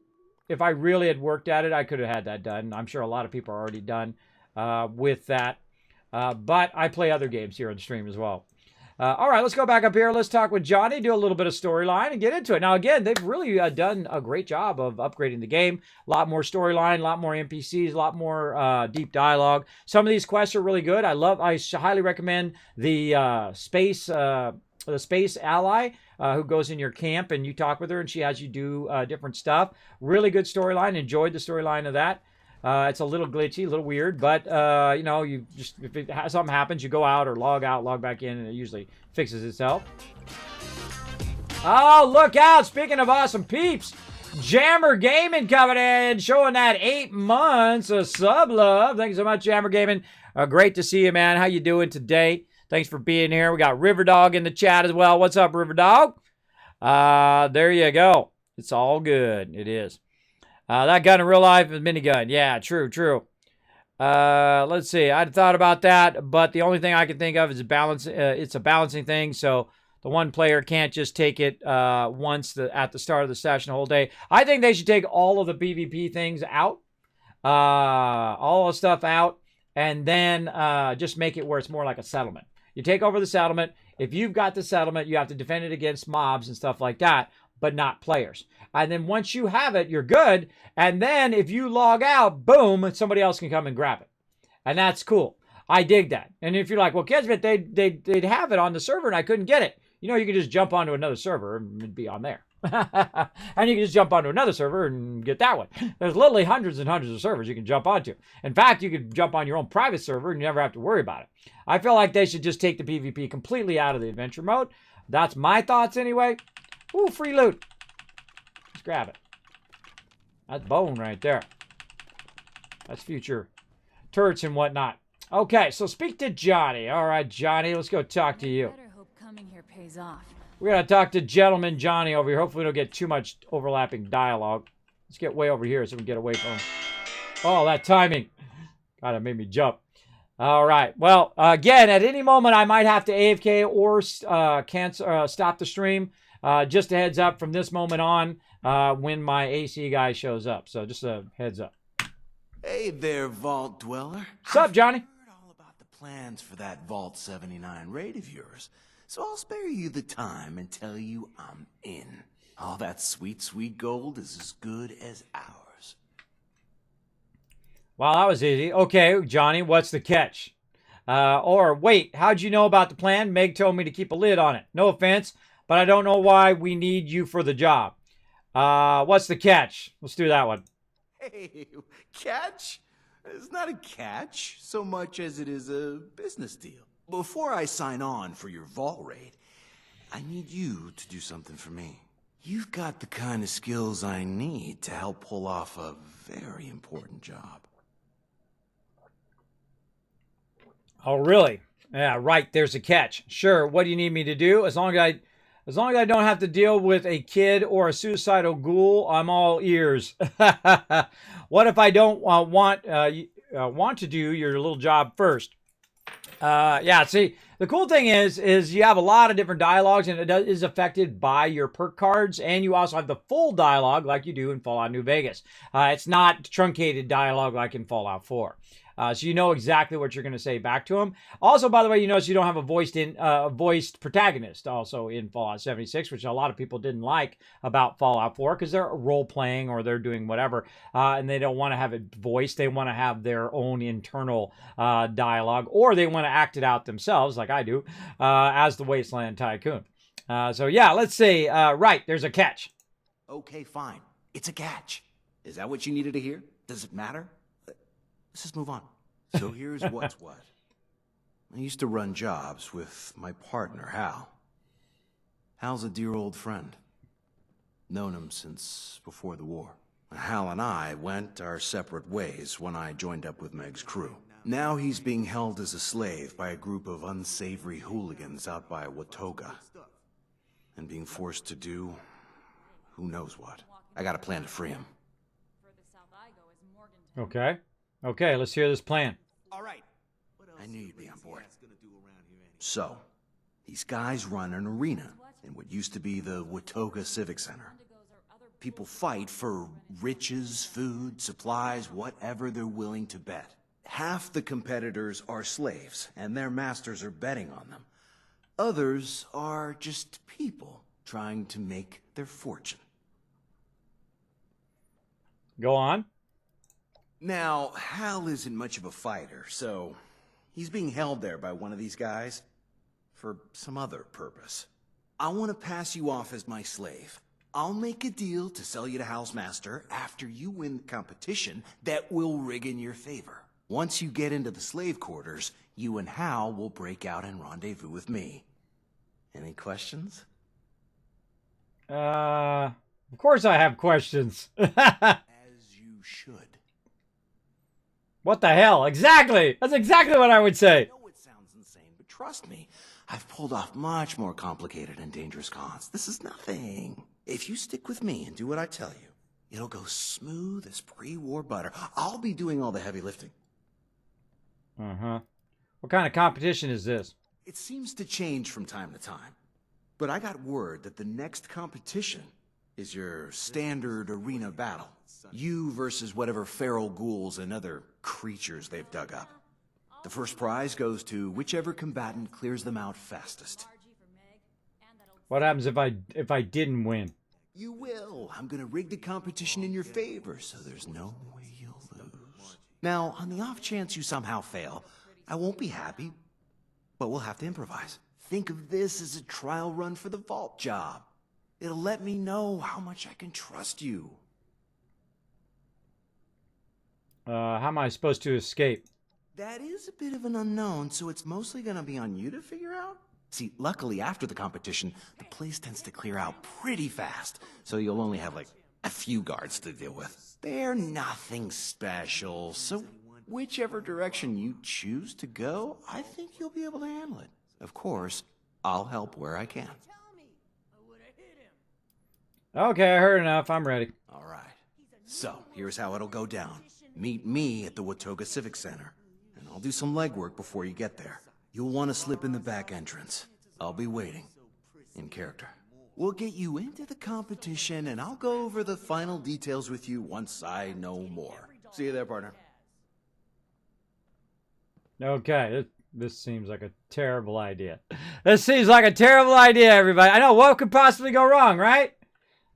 if I really had worked at it, I could have had that done. I'm sure a lot of people are already done with that. But I play other games here on the stream as well. All right, let's go back up here. Let's talk with Johnny, do a little bit of storyline, and get into it. Now, again, they've really done a great job of upgrading the game. A lot more storyline, a lot more NPCs, a lot more deep dialogue. Some of these quests are really good. I highly recommend the s.p.e.c.i.a.l, who goes in your camp, and you talk with her, and she has you do different stuff. Really good storyline. Enjoyed the storyline of that. It's a little glitchy, a little weird, but, you know, you just, if something happens, you go out or log out, log back in, and it usually fixes itself. Oh, look out! Speaking of awesome peeps, Jammer Gaming coming in, showing that 8 months of sub love. Thanks so much, Jammer Gaming. Great to see you, man. How you doing today? Thanks for being here. We got Riverdog in the chat as well. What's up, Riverdog? There you go. It's all good. It is. That gun in real life is a minigun. Yeah, true. Let's see. I'd thought about that, but the only thing I can think of is a balance. It's a balancing thing, so the one player can't just take it once at the start of the session the whole day. I think they should take all of the PvP things out, all the stuff out, and then just make it where it's more like a settlement. You take over the settlement. If you've got the settlement, you have to defend it against mobs and stuff like that, but not players. And then once you have it, you're good. And then if you log out, boom, somebody else can come and grab it. And that's cool. I dig that. And if you're like, well, Kismet, they'd have it on the server and I couldn't get it. You know, you can just jump onto another server and be on there. And you can just jump onto another server and get that one. There's literally hundreds and hundreds of servers you can jump onto. In fact, you could jump on your own private server and you never have to worry about it. I feel like they should just take the PvP completely out of the adventure mode. That's my thoughts anyway. Ooh, free loot. Let's grab it. That's bone right there. That's future turrets and whatnot. Okay, so speak to Johnny. All right, Johnny, let's go talk to you. Better hope coming here pays off. We're going to talk to Gentleman Johnny over here. Hopefully we don't get too much overlapping dialogue. Let's get way over here so we can get away from him. Oh, that timing. God, it made me jump. All right. Well, again, at any moment, I might have to AFK or stop the stream. Just a heads up from this moment on when my AC guy shows up. So just a heads up. Hey there, Vault Dweller. What's up, Johnny? I've heard all about the plans for that Vault 79 raid of yours, so I'll spare you the time and tell you I'm in. All that sweet, sweet gold is as good as ours. Well, that was easy. Okay, Johnny, what's the catch? Or, wait, how'd you know about the plan? Meg told me to keep a lid on it. No offense, but I don't know why we need you for the job. What's the catch? Let's do that one. Hey, catch? It's not a catch so much as it is a business deal. Before I sign on for your vault raid, I need you to do something for me. You've got the kind of skills I need to help pull off a very important job. Oh, really? Yeah, right. There's a catch. Sure. What do you need me to do? As long as I don't have to deal with a kid or a suicidal ghoul, I'm all ears. What if I don't want to do your little job first? Yeah, see, the cool thing is you have a lot of different dialogues, and it is affected by your perk cards, and you also have the full dialogue like you do in Fallout New Vegas. It's not truncated dialogue like in Fallout 4. So you know exactly what you're going to say back to him. Also, by the way, you notice you don't have a voiced protagonist also in Fallout 76, which a lot of people didn't like about Fallout 4 because they're role-playing or they're doing whatever, and they don't want to have it voiced. They want to have their own internal dialogue, or they want to act it out themselves, like I do, as the Wasteland Tycoon. So yeah, let's see. Right, there's a catch. Okay, fine. It's a catch. Is that what you needed to hear? Does it matter? Let's just move on. So here's what's what. I used to run jobs with my partner, Hal. Hal's a dear old friend. Known him since before the war. Hal and I went our separate ways when I joined up with Meg's crew. Now he's being held as a slave by a group of unsavory hooligans out by Watoga. And being forced to do who knows what. I got a plan to free him. Okay. Okay, let's hear this plan. All right. I knew you'd be on board. So, these guys run an arena in what used to be the Watoga Civic Center. People fight for riches, food, supplies, whatever they're willing to bet. Half the competitors are slaves, and their masters are betting on them. Others are just people trying to make their fortune. Go on. Now, Hal isn't much of a fighter, so he's being held there by one of these guys for some other purpose. I want to pass you off as my slave. I'll make a deal to sell you to Hal's master after you win the competition that will rig in your favor. Once you get into the slave quarters, you and Hal will break out and rendezvous with me. Any questions? Of course I have questions. As you should. What the hell? Exactly. That's exactly what I would say. I know it sounds insane, but trust me, I've pulled off much more complicated and dangerous cons. This is nothing. If you stick with me and do what I tell you, it'll go smooth as pre-war butter. I'll be doing all the heavy lifting. Uh-huh. What kind of competition is this? It seems to change from time to time. But I got word that the next competition is your standard arena battle. You versus whatever feral ghouls and other creatures they've dug up. The first prize goes to whichever combatant clears them out fastest. What happens if I didn't win? You will. I'm gonna rig the competition in your favor, so there's no way you'll lose. Now, on the off chance you somehow fail, I won't be happy, but we'll have to improvise. Think of this as a trial run for the vault job. It'll let me know how much I can trust you. How am I supposed to escape? That is a bit of an unknown, so it's mostly gonna be on you to figure out. See, luckily after the competition, the place tends to clear out pretty fast, so you'll only have like a few guards to deal with. They're nothing special, so whichever direction you choose to go, I think you'll be able to handle it. Of course, I'll help where I can. Okay, I heard enough. I'm ready. All right. So, here's how it'll go down. Meet me at the Watoga Civic Center, and I'll do some legwork before you get there. You'll want to slip in the back entrance. I'll be waiting. In character. We'll get you into the competition, and I'll go over the final details with you once I know more. See you there, partner. Okay, this seems like a terrible idea. This seems like a terrible idea, everybody. I know, what could possibly go wrong, right?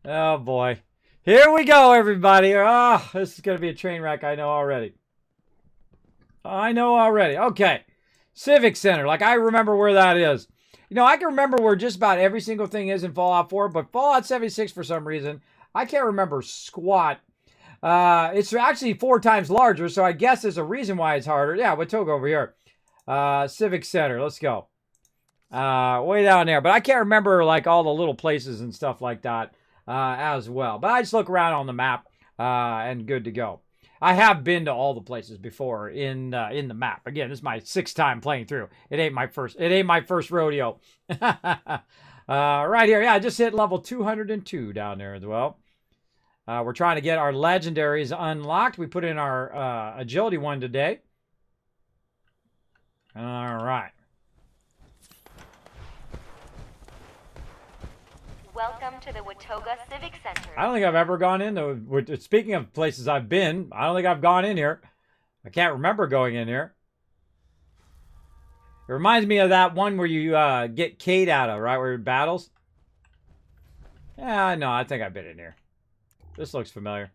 Oh, boy. Here we go, everybody. Oh, this is going to be a train wreck, I know already. I know already. Okay. Civic Center. Like, I remember where that is. You know, I can remember where just about every single thing is in Fallout 4, but Fallout 76, for some reason, I can't remember squat. It's actually 4 times larger, so I guess there's a reason why it's harder. Yeah, Watoga over here. Civic Center. Let's go. Way down there. But I can't remember, like, all the little places and stuff like that as well. But I just look around on the map and good to go. I have been to all the places before in the map. Again, this is my 6th time playing through. It ain't my first rodeo. Right here. Yeah, I just hit level 202 down there as well. We're trying to get our legendaries unlocked. We put in our agility one today. All right. Welcome to the Watoga Civic Center. I don't think I've ever gone in though. Speaking of places I've been, I don't think I've gone in here. I can't remember going in here. It reminds me of that one where you get Kate out of, right? Where it battles. Yeah, no, I think I've been in here. This looks familiar.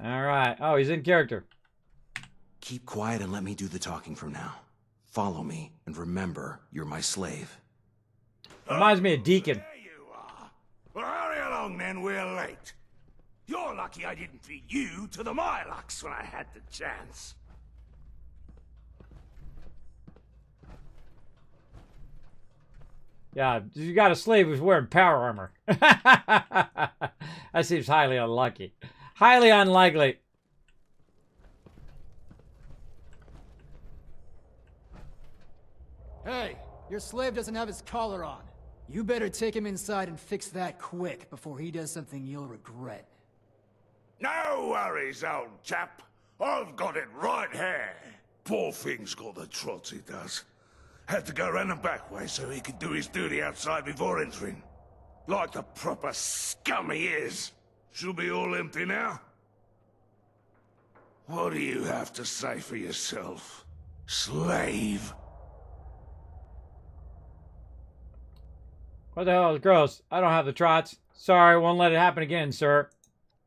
All right. Oh, he's in character. Keep quiet and let me do the talking from now. Follow me, and remember, you're my slave. Reminds me of Deacon. There you are. Well, hurry along then, we're late. You're lucky I didn't feed you to the Mylocks when I had the chance. Yeah, you got a slave who's wearing power armor. That seems highly unlucky. Highly unlikely. Hey, your slave doesn't have his collar on. You better take him inside and fix that quick before he does something you'll regret. No worries, old chap. I've got it right here. Poor thing's got the trots, he does. Had to go round the back way so he could do his duty outside before entering. Like the proper scum he is. She'll be all empty now. What do you have to say for yourself, slave? What the hell is gross? I don't have the trots. Sorry, won't let it happen again, sir.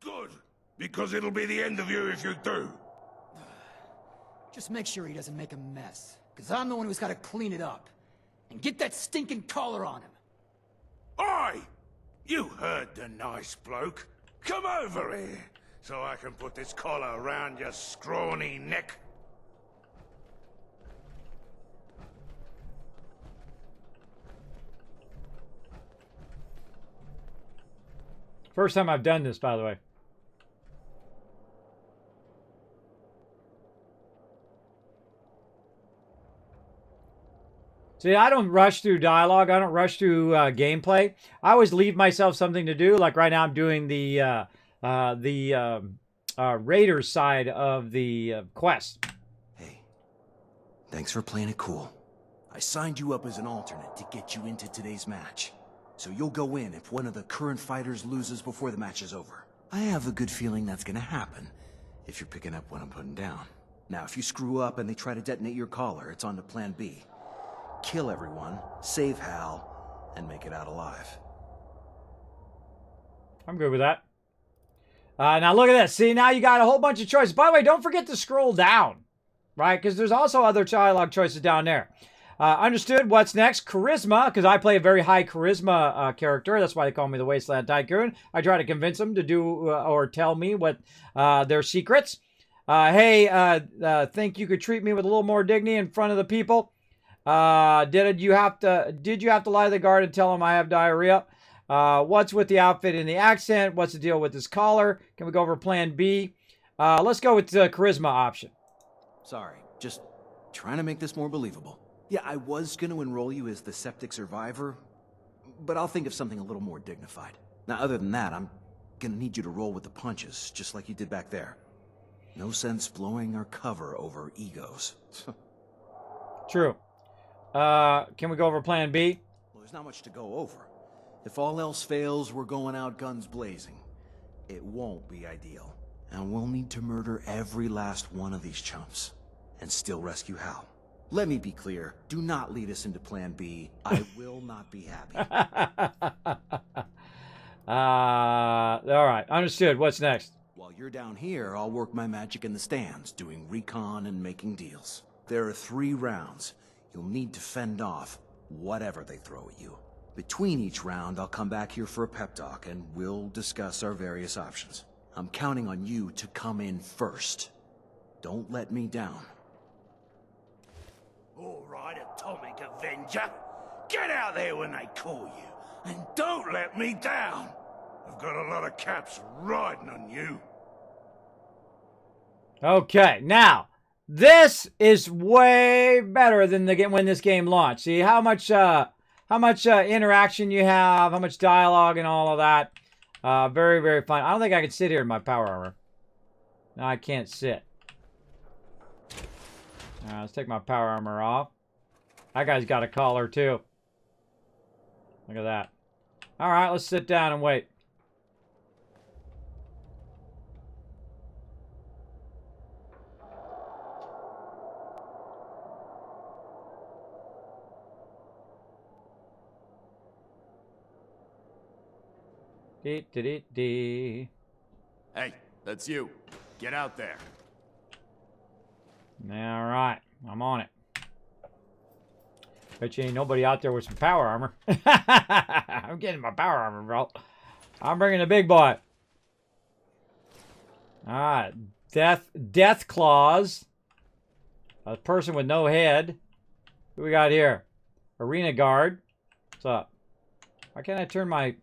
Good, because it'll be the end of you if you do. Just make sure he doesn't make a mess, because I'm the one who's got to clean it up. And get that stinking collar on him. Oi! You heard the nice bloke. Come over here, so I can put this collar around your scrawny neck. First time I've done this, by the way. See, I don't rush through dialogue. I don't rush through gameplay. I always leave myself something to do. Like right now, I'm doing the Raiders side of the quest. Hey, thanks for playing it cool. I signed you up as an alternate to get you into today's match. So you'll go in if one of the current fighters loses before the match is over. I have a good feeling that's gonna happen, if you're picking up what I'm putting down. Now, if you screw up and they try to detonate your collar, it's on to plan B. Kill everyone, save Hal, and make it out alive. I'm good with that. Now look at this. See, now you got a whole bunch of choices. By the way, don't forget to scroll down, right? Because there's also other dialogue choices down there. Understood. What's next? Charisma, because I play a very high charisma character. That's why they call me the Wasteland Tycoon. I try to convince them to do or tell me what their secrets. Hey, think you could treat me with a little more dignity in front of the people? Did you have to lie to the guard and tell them I have diarrhea? What's with the outfit and the accent? What's the deal with this collar? Can we go over plan B? Let's go with the charisma option. Sorry, just trying to make this more believable. Yeah, I was gonna enroll you as the septic survivor, but I'll think of something a little more dignified. Now, other than that, I'm gonna need you to roll with the punches, just like you did back there. No sense blowing our cover over egos. True. Can we go over plan B? Well, there's not much to go over. If all else fails, we're going out guns blazing. It won't be ideal. And we'll need to murder every last one of these chumps. And still rescue Hal. Let me be clear. Do not lead us into plan B. I will not be happy. All right. Understood. What's next? While you're down here, I'll work my magic in the stands, doing recon and making deals. There are 3 rounds. You'll need to fend off whatever they throw at you. Between each round, I'll come back here for a pep talk, and we'll discuss our various options. I'm counting on you to come in first. Don't let me down. All right, Atomic Avenger. Get out there when they call you. And don't let me down. I've got a lot of caps riding on you. Okay, now this is way better than when this game launched. See how much interaction you have, how much dialogue and all of that. Very, very fun. I don't think I can sit here in my power armor. No, I can't sit. Let's take my power armor off. That guy's got a collar too. Look at that. All right, let's sit down and wait. Dee. Hey, that's you. Get out there. All right, I'm on it. Bet you ain't nobody out there with some power armor. I'm getting my power armor, bro. I'm bringing the big boy. Alright. Death claws. A person with no head. Who we got here? Arena guard. What's up? Why can't I turn my... I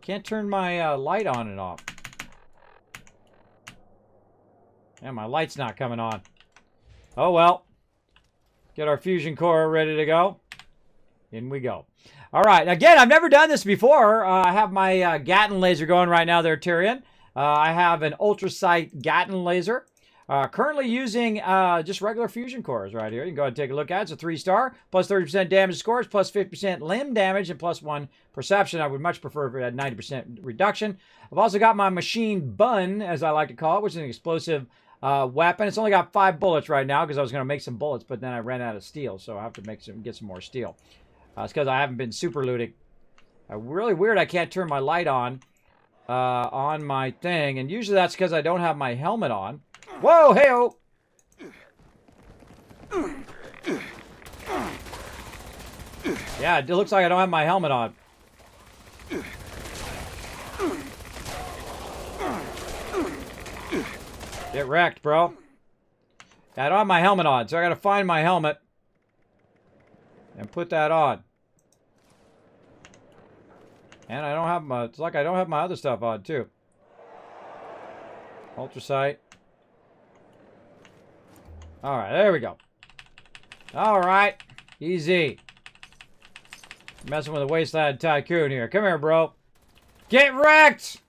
can't turn my light on and off. Yeah, my light's not coming on. Oh, well. Get our fusion core ready to go. In we go. All right. Again, I've never done this before. I have my Gatling laser going right now there, Tyrion. I have an ultrasight Gatling laser. Currently using just regular fusion cores right here. You can go ahead and take a look at it. It's a 3-star, plus 30% damage scores, plus 50% limb damage, and plus 1 perception. I would much prefer if it had 90% reduction. I've also got my machine bun, as I like to call it, which is an explosive weapon. It's only got 5 bullets right now because I was going to make some bullets, but then I ran out of steel, so I have to get some more steel. It's because I haven't been super looting. Really weird I can't turn my light on my thing, and usually that's because I don't have my helmet on. Whoa, hey-oh! Yeah, it looks like I don't have my helmet on. Get wrecked, bro. I don't have my helmet on, so I gotta find my helmet and put that on. And I don't have my... It's like I don't have my other stuff on, too. Ultrasight. Alright, there we go. Alright. Easy. Messing with a Wasteland Tycoon here. Come here, bro. Get wrecked!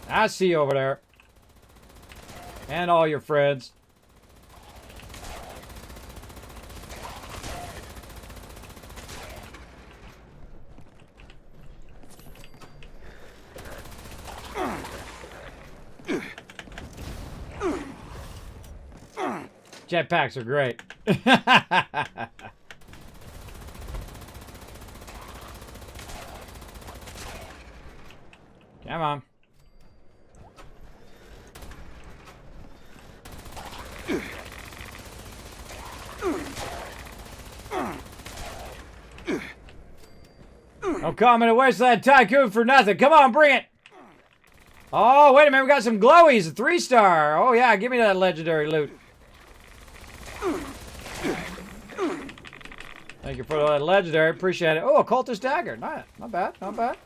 I see you over there. And all your friends. Jetpacks are great. Come on. Don't call me to Wasteland Tycoon for nothing. Come on, bring it. Oh, wait a minute. We got some glowies. A 3-star. Oh, yeah. Give me that legendary loot. Thank you for that legendary. Appreciate it. Oh, a cultist dagger. Not bad. Not bad.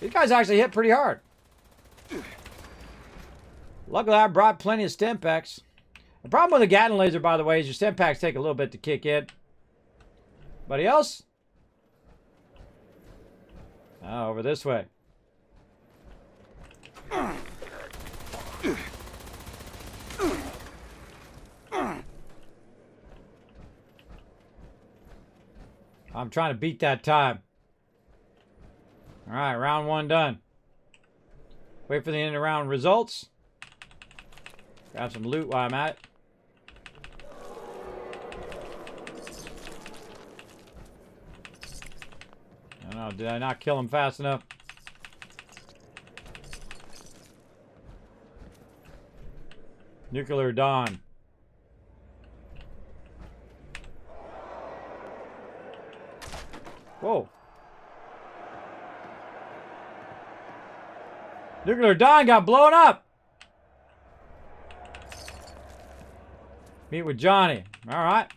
These guys actually hit pretty hard. Luckily, I brought plenty of stim packs. The problem with the Gatling laser, by the way, is your stim packs take a little bit to kick in. Anybody else? Oh, over this way. I'm trying to beat that time. All right, round 1 done. Wait for the end of round results. Grab some loot while I'm at it. I don't know, did I not kill him fast enough? Nuclear Dawn. Whoa. Nuclear Dawn got blown up. Meet with Johnny. All right.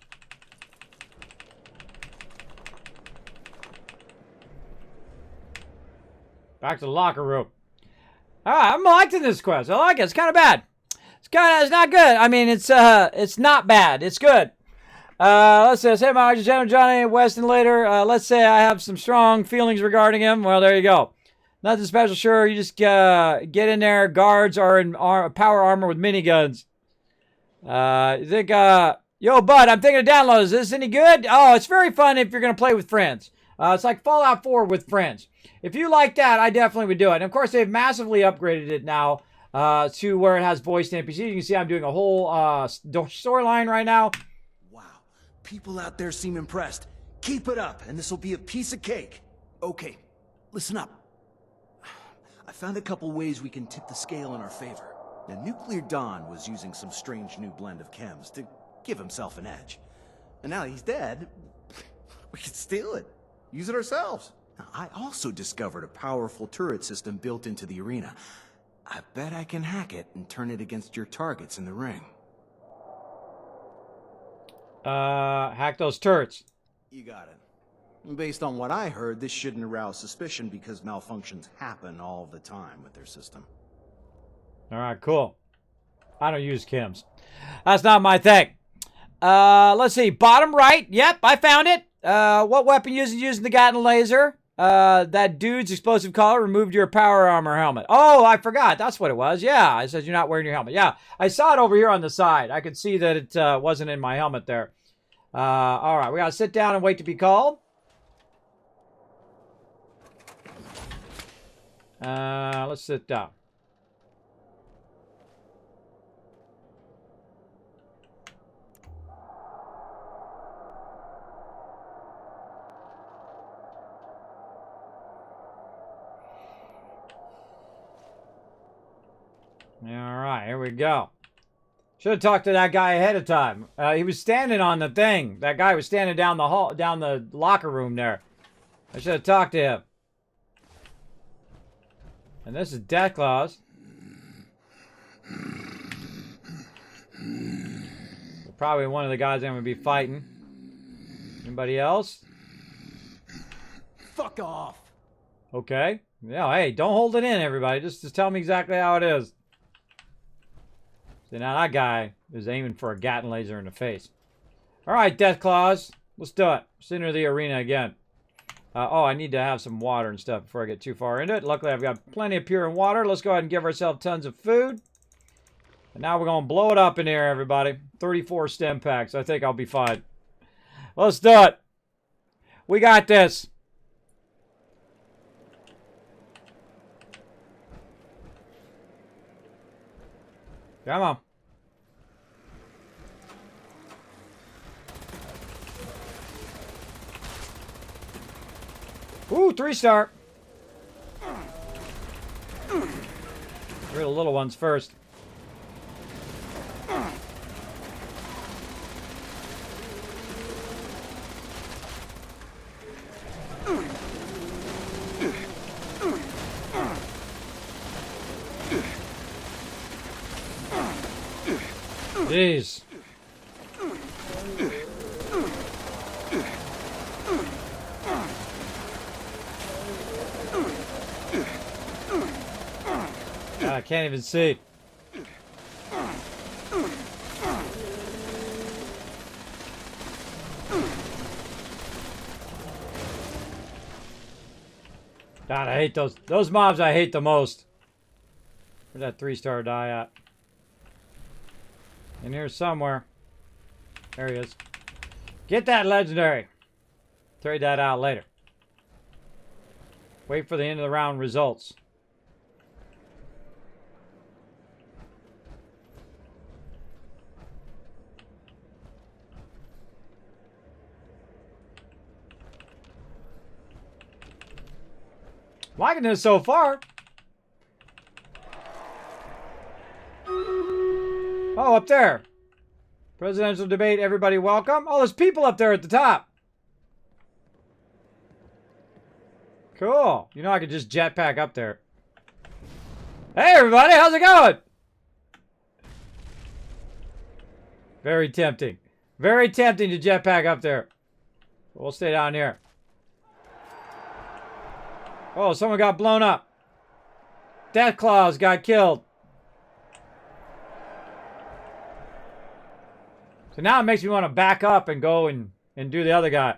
Back to the locker room. All right, I'm liking this quest. I like it. It's kind of bad. It's not good. I mean, it's not bad. It's good. Let's say, my General Johnny Weston later. Let's say I have some strong feelings regarding him. Well, there you go. Nothing special, sure. You just get in there. Guards are in power armor with miniguns. You think, yo, bud, I'm thinking of download. Is this any good? Oh, it's very fun if you're going to play with friends. It's like Fallout 4 with friends. If you like that, I definitely would do it. And, of course, they've massively upgraded it now to where it has voice to NPC. You can see I'm doing a whole storyline right now. Wow. People out there seem impressed. Keep it up, and this will be a piece of cake. Okay, listen up. I found a couple ways we can tip the scale in our favor. Now, Nuclear Dawn was using some strange new blend of chems to give himself an edge. And now he's dead, we could steal it. Use it ourselves. Now, I also discovered a powerful turret system built into the arena. I bet I can hack it and turn it against your targets in the ring. Hack those turrets. You got it. Based on what I heard, this shouldn't arouse suspicion because malfunctions happen all the time with their system. All right, cool. I don't use chems. That's not my thing. Let's see. Bottom right. Yep, I found it. What weapon using the Gatling laser? That dude's explosive collar removed your power armor helmet. Oh, I forgot. That's what it was. Yeah, it says you're not wearing your helmet. Yeah, I saw it over here on the side. I could see that it wasn't in my helmet there. All right, we got to sit down and wait to be called. Let's sit down. All right, here we go. Should have talked to that guy ahead of time. He was standing on the thing. That guy was standing down the hall, down the locker room there. I should have talked to him. And this is Deathclaws. Probably one of the guys I'm going to be fighting. Anybody else? Fuck off. Okay. Yeah, hey, don't hold it in, everybody. Just tell me exactly how it is. See, now that guy is aiming for a Gatling laser in the face. All right, Deathclaws. Let's do it. Center of the arena again. Oh, I need to have some water and stuff before I get too far into it. Luckily, I've got plenty of pure water. Let's go ahead and give ourselves tons of food. And now we're going to blow it up in here, everybody. 34 stem packs. I think I'll be fine. Let's do it. We got this. Come on. Ooh, 3-star. We're the little ones first. Jeez. I can't even see. God, I hate those mobs. I hate the most. Where'd that 3-star die at? In here somewhere. There he is. Get that legendary. Trade that out later. Wait for the end of the round results. Liking this so far. Oh, up there. Presidential debate, everybody welcome. Oh, there's people up there at the top. Cool. You know I could just jetpack up there. Hey, everybody, how's it going? Very tempting. Very tempting to jetpack up there. We'll stay down here. Oh, someone got blown up. Deathclaws got killed. So now it makes me want to back up and go and do the other guy.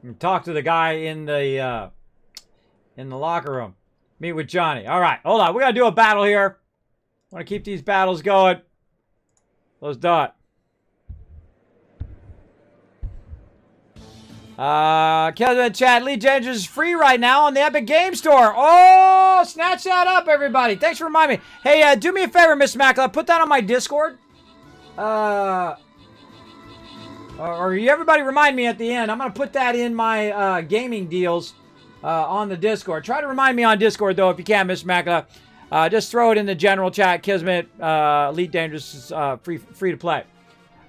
And talk to the guy in the locker room. Meet with Johnny. All right, hold on. We got to do a battle here. Want to keep these battles going. Let's do it. Kismet chat, League Legends is free right now on the Epic Game Store. Oh, snatch that up, everybody. Thanks for reminding me. Hey, do me a favor, Miss S.p.e.c.i.a.l. Put that on my Discord. Or everybody remind me at the end. I'm going to put that in my gaming deals on the Discord. Try to remind me on Discord, though, if you can, Miss S.p.e.c.i.a.l. just throw it in the general chat. Kismet, Elite Dangerous is free to play.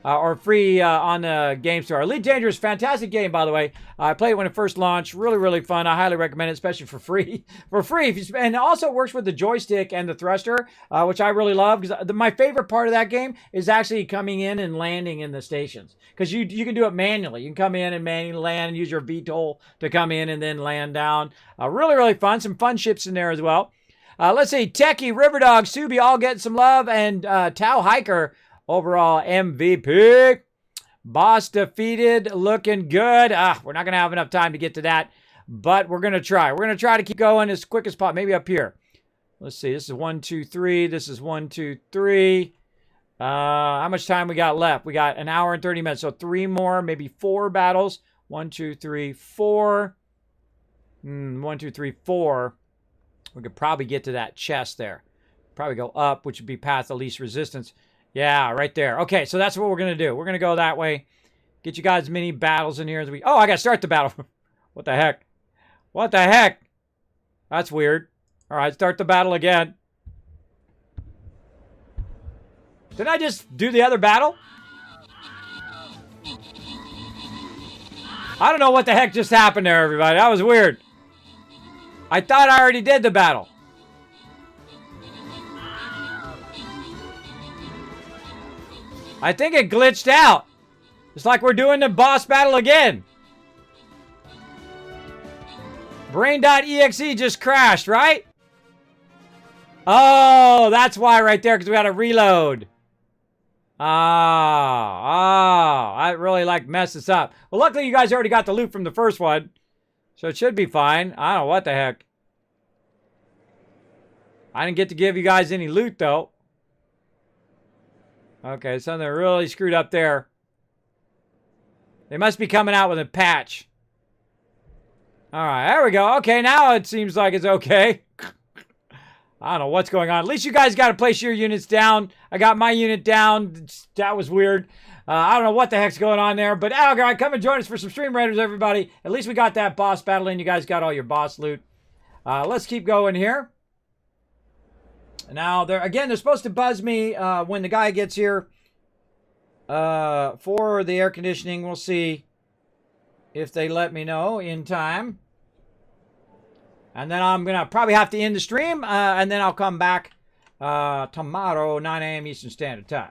Or free on the game store. Elite Dangerous, fantastic game, by the way. I played it when it first launched. Really, really fun. I highly recommend it, especially for free. For free. And it also works with the joystick and the thruster, which I really love. Because my favorite part of that game is actually coming in and landing in the stations. Because you can do it manually. You can come in and manually land and use your VTOL to come in and then land down. Really, really fun. Some fun ships in there as well. Let's see. Techie, Riverdog, Subi all getting some love. And Tao Hiker, overall MVP. Boss defeated, looking good. We're not going to have enough time to get to that, but we're going to try. We're going to try to keep going as quick as possible. Maybe up here. Let's see. This is 1, 2, 3. This is 1, 2, 3. How much time we got left? We got an hour and 30 minutes. So 3 more, maybe 4 battles. 1, 2, 3, 4. 1, 2, 3, 4. We could probably get to that chest there. Probably go up, which would be path of least resistance. Yeah, right there. Okay, so that's what we're going to do. We're going to go that way. Get you guys as many battles in here as we... Oh, I got to start the battle. What the heck? What the heck? That's weird. All right, start the battle again. Didn't I just do the other battle? I don't know what the heck just happened there, everybody. That was weird. I thought I already did the battle. I think it glitched out. It's like we're doing the boss battle again. Brain.exe just crashed, right? Oh, that's why right there, because we got to reload. I really like mess this up. Well, luckily you guys already got the loot from the first one. So it should be fine. I don't know what the heck. I didn't get to give you guys any loot, though. Okay, something really screwed up there. They must be coming out with a patch. Alright, there we go. Okay, now it seems like it's okay. I don't know what's going on. At least you guys got to place your units down. I got my unit down. That was weird. I don't know what the heck's going on there. But, alright, come and join us for some Stream Raiders, everybody. At least we got that boss battle in. You guys got all your boss loot. Let's keep going here. Now, they're supposed to buzz me when the guy gets here for the air conditioning. We'll see if they let me know in time. And then I'm going to probably have to end the stream, and then I'll come back tomorrow, 9 a.m. Eastern Standard Time.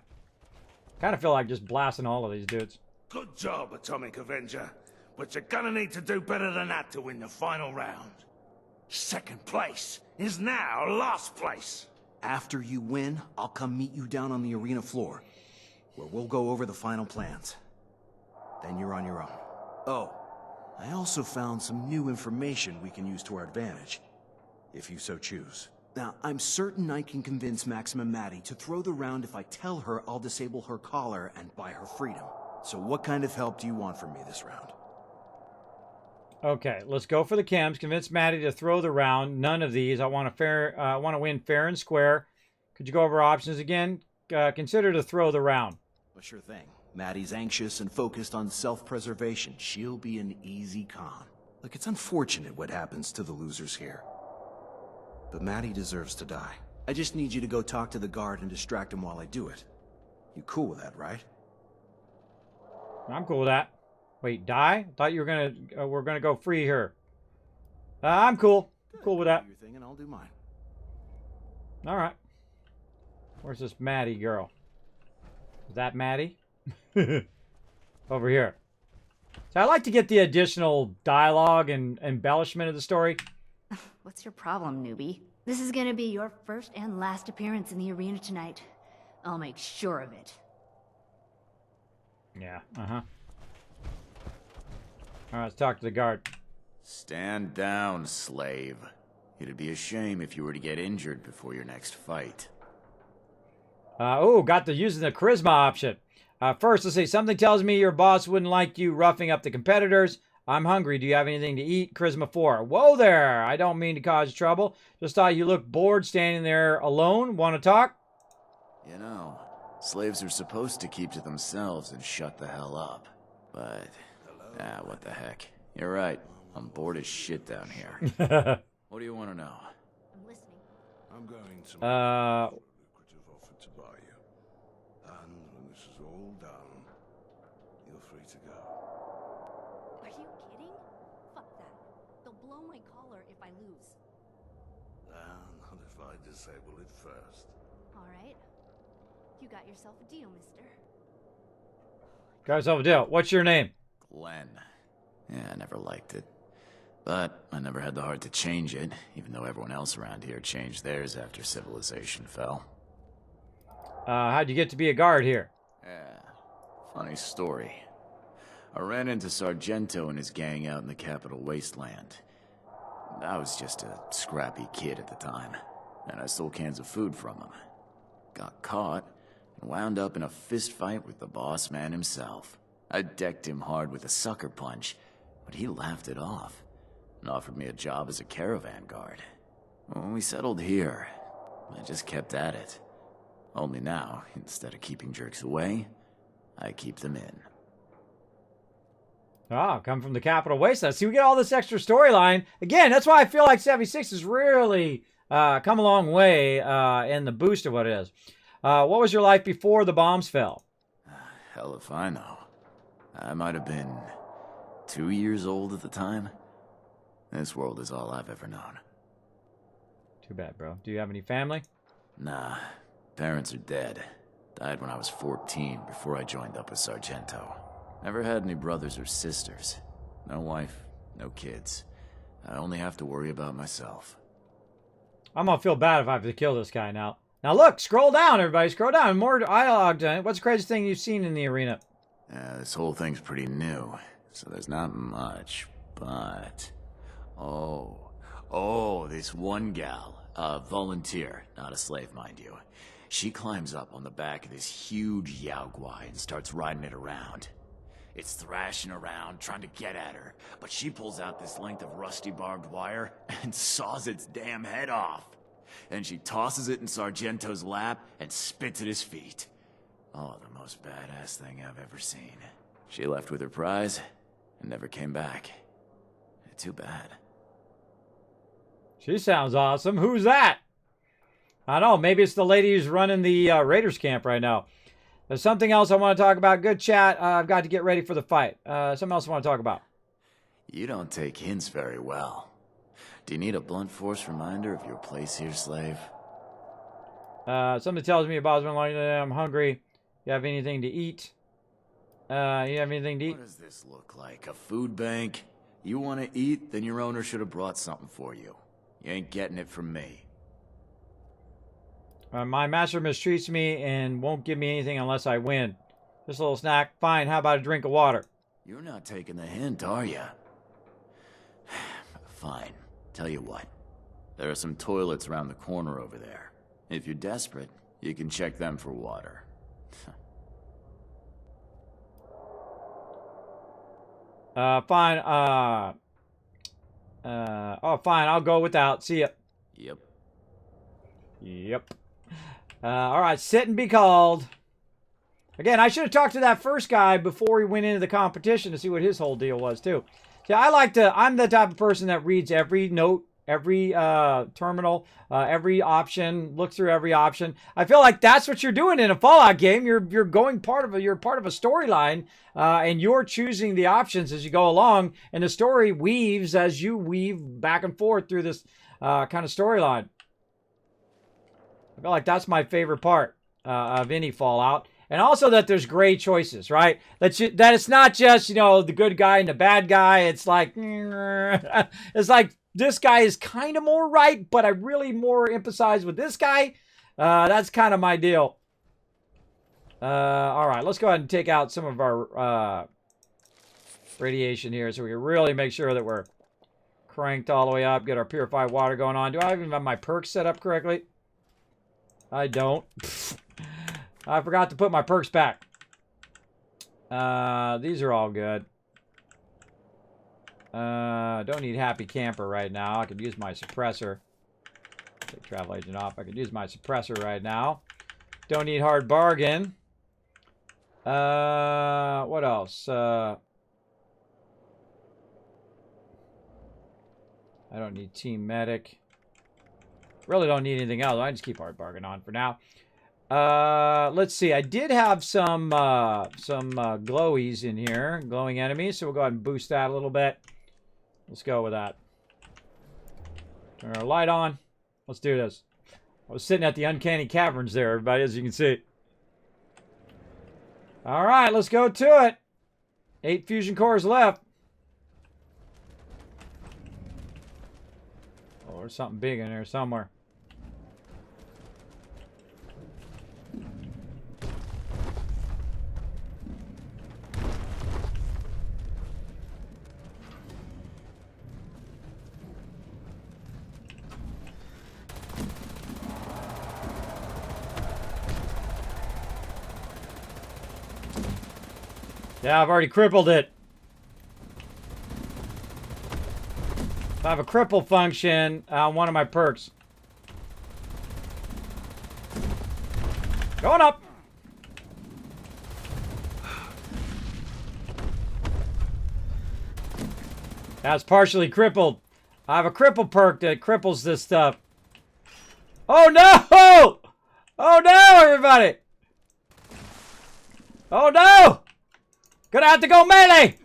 Kind of feel like just blasting all of these dudes. Good job, Atomic Avenger. But you're gonna need to do better than that to win the final round. Second place is now last place. After you win, I'll come meet you down on the arena floor, where we'll go over the final plans. Then you're on your own. Oh, I also found some new information we can use to our advantage, if you so choose. Now, I'm certain I can convince Maximum Maddie to throw the round if I tell her I'll disable her collar and buy her freedom. So what kind of help do you want from me this round? Okay, let's go for the chems. Convince Maddie to throw the round. None of these. I want to win fair and square. Could you go over options again? Consider to throw the round. Well, sure thing. Maddie's anxious and focused on self-preservation. She'll be an easy con. Look, it's unfortunate what happens to the losers here. But Maddie deserves to die. I just need you to go talk to the guard and distract him while I do it. You cool with that, right? I'm cool with that. Wait, die? I thought you were gonna we're gonna go free here. I'm cool. Cool with that. Do your thing and I'll do mine. All right. Where's this Maddie girl? Is that Maddie? Over here. So I like to get the additional dialogue and embellishment of the story. What's your problem, newbie? This is gonna be your first and last appearance in the arena tonight. I'll make sure of it. Yeah, uh-huh. All right, let's talk to the guard. Stand down, slave. It'd be a shame if you were to get injured before your next fight. Got to using the charisma option. First, let's see. Something tells me your boss wouldn't like you roughing up the competitors. I'm hungry. Do you have anything to eat? Charisma 4. Whoa there. I don't mean to cause trouble. Just thought you looked bored standing there alone. Want to talk? You know, slaves are supposed to keep to themselves and shut the hell up. But, what the heck. You're right. I'm bored as shit down here. What do you want to know? I'm listening. I'm going to make Uh, a lucrative offer to buy you. And when this is all done, you're free to go. Are you kidding? Fuck that. They'll blow my collar if I lose. Not if I disable it first. All right. You got yourself a deal, mister. got yourself a deal. What's your name? Glenn. Yeah, I never liked it. But I never had the heart to change it, even though everyone else around here changed theirs after civilization fell. How'd you get to be a guard here? Yeah, funny story. I ran into Sargento and his gang out in the Capital Wasteland. I was just a scrappy kid at the time, and I stole cans of food from him. Got caught, and wound up in a fist fight with the boss man himself. I decked him hard with a sucker punch, but he laughed it off and offered me a job as a caravan guard. When we settled here, I just kept at it. Only now, instead of keeping jerks away, I keep them in. Ah, come from the Capital Wasteland. See, we get all this extra storyline. Again, that's why I feel like 76 has really come a long way in the boost of what it is. What was your life before the bombs fell? Hell if I know. I might have been 2 years old at the time. This world is all I've ever known. Too bad, bro. Do you have any family? Nah, parents are dead. Died when I was 14, before I joined up with Sargento. Never had any brothers or sisters. No wife, no kids. I only have to worry about myself. I'm gonna feel bad if I have to kill this guy now. Now look, scroll down, everybody. Scroll down. More dialogue. What's the craziest thing you've seen in the arena? This whole thing's pretty new, so there's not much, but... Oh, this one gal, a volunteer, not a slave, mind you. She climbs up on the back of this huge Yaoguai and starts riding it around. It's thrashing around, trying to get at her, but she pulls out this length of rusty barbed wire and saws its damn head off. Then she tosses it in Sargento's lap and spits at his feet. Oh, the most badass thing I've ever seen. She left with her prize and never came back. Too bad. She sounds awesome. Who's that? I don't know. Maybe it's the lady who's running the Raiders camp right now. There's something else I want to talk about. Good chat. I've got to get ready for the fight. Something else I want to talk about. You don't take hints very well. Do you need a blunt force reminder of your place here, slave? Something tells me about I'm hungry. You have anything to eat? You have anything to eat? What does this look like? A food bank? You want to eat? Then your owner should have brought something for you. You ain't getting it from me. My master mistreats me and won't give me anything unless I win. Just a little snack. Fine. How about a drink of water? You're not taking the hint, are you? Fine. Tell you what. There are some toilets around the corner over there. If you're desperate, you can check them for water. Fine. Fine. I'll go without. See ya. Yep. Yep. All right. Sit and be called. Again, I should have talked to that first guy before he went into the competition to see what his whole deal was, too. See, I'm the type of person that reads every note, every terminal, every option, look through every option. I feel like that's what you're doing in a Fallout game. You're part of a storyline, and you're choosing the options as you go along, and the story weaves as you weave back and forth through this kind of storyline. I feel like that's my favorite part of any Fallout. And also that there's gray choices, right? That it's not just, the good guy and the bad guy. It's like, this guy is kind of more right, but I really more emphasize with this guy. That's kind of my deal. All right, let's go ahead and take out some of our radiation here so we can really make sure that we're cranked all the way up, get our purified water going on. Do I even have my perks set up correctly? I don't. I forgot to put my perks back. These are all good. Don't need Happy Camper right now. I could use my suppressor. Take Travel Agent off. I could use my suppressor right now. Don't need Hard Bargain. What else? I don't need Team Medic. Really don't need anything else. I just keep Hard Bargain on for now. Let's see. I did have some glowies in here. Glowing enemies. So we'll go ahead and boost that a little bit. Let's go with that. Turn our light on. Let's do this. I was sitting at the Uncanny Caverns there, everybody, as you can see. All right, let's go to it. 8 fusion cores left. Oh, there's something big in there somewhere. Yeah, I've already crippled it. I have a cripple function on one of my perks. Going up. That's partially crippled. I have a cripple perk that cripples this stuff. Oh no! Oh no, everybody! Oh no! Gonna have to go melee!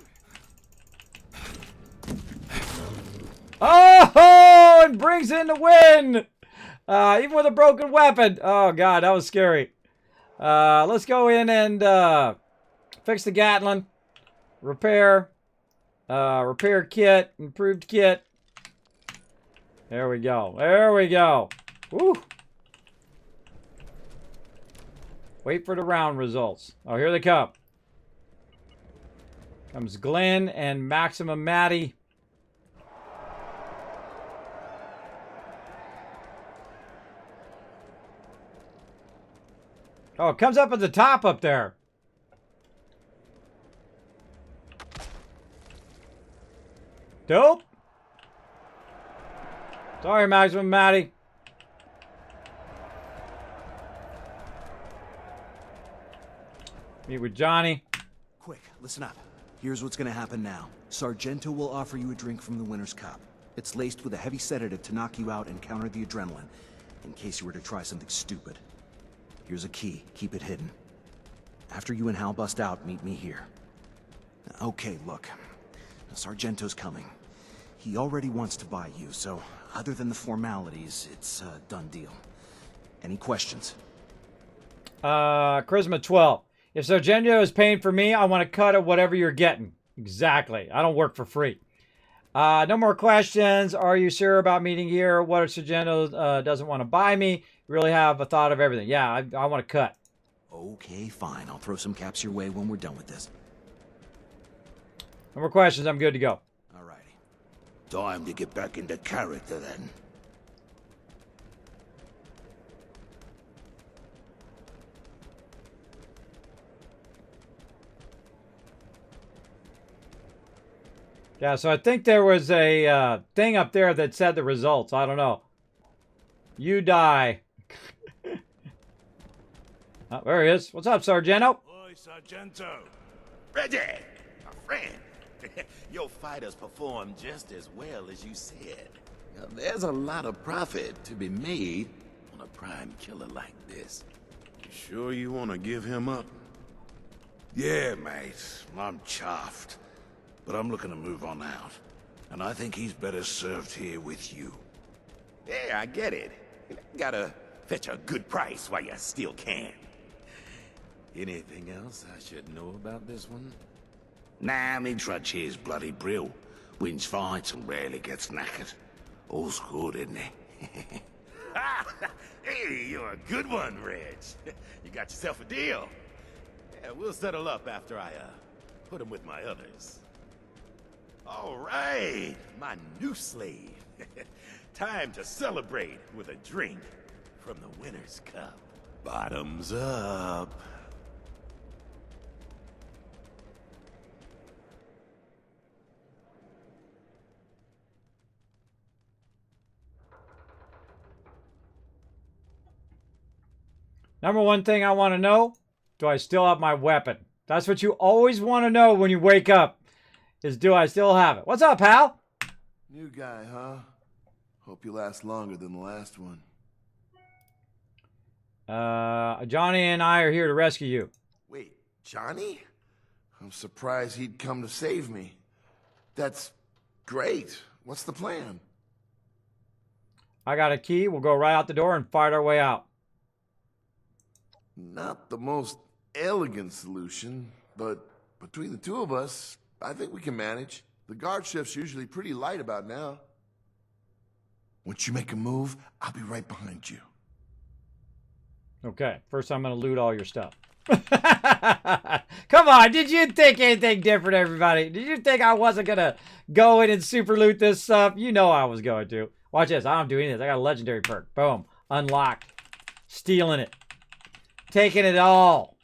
Oh, and brings in the win! Even with a broken weapon. Oh god, that was scary. Let's go in and fix the Gatling. Repair. Repair kit. Improved kit. There we go. There we go. Woo! Wait for the round results. Oh, here they come. Comes Glenn and Maximum Maddie. Oh, it comes up at the top up there. Dope. Sorry, Maximum Maddie. Meet with Johnny. Quick, listen up. Here's what's gonna happen now. Sargento will offer you a drink from the winner's cup. It's laced with a heavy sedative to knock you out and counter the adrenaline, in case you were to try something stupid. Here's a key. Keep it hidden. After you and Hal bust out, meet me here. Okay, look. Sargento's coming. He already wants to buy you, so other than the formalities, it's a done deal. Any questions? Charisma 12. If Sargento is paying for me, I want to cut of whatever you're getting. Exactly. I don't work for free. No more questions. Are you sure about meeting here? What if Sargento doesn't want to buy me? You really have a thought of everything. Yeah, I want to cut. Okay, fine. I'll throw some caps your way when we're done with this. No more questions. I'm good to go. Alrighty. Time to get back into character then. Yeah, so I think there was a thing up there that said the results. I don't know. You die. Oh, there he is. What's up, Sargento? Oi, Sargento. Reggie, my friend. Your fighters performed just as well as you said. Now, there's a lot of profit to be made on a prime killer like this. You sure you want to give him up? Yeah, mate. I'm chuffed. But I'm looking to move on out. And I think he's better served here with you. Yeah, I get it. You gotta fetch a good price while you still can. Anything else I should know about this one? Nah, me trudge here's bloody brill. Wins fights and rarely gets knackered. All scored, isn't he? Hey, you're a good one, Reg. You got yourself a deal. Yeah, we'll settle up after I, put him with my others. All right, my new slave. Time to celebrate with a drink from the winner's cup. Bottoms up. Number one thing I want to know, do I still have my weapon? That's what you always want to know when you wake up, is do I still have it? What's up, pal? New guy, huh? Hope you last longer than the last one. Johnny and I are here to rescue you. Wait, Johnny? I'm surprised he'd come to save me. That's great. What's the plan? I got a key. We'll go right out the door and fight our way out. Not the most elegant solution, but between the two of us, I think we can manage. The guard shift's usually pretty light about now. Once you make a move, I'll be right behind you. Okay, first I'm going to loot all your stuff. Come on, did you think anything different, everybody? Did you think I wasn't going to go in and super loot this stuff? You know I was going to. Watch this. I don't do any of this. I got a legendary perk. Boom. Unlocked. Stealing it. Taking it all.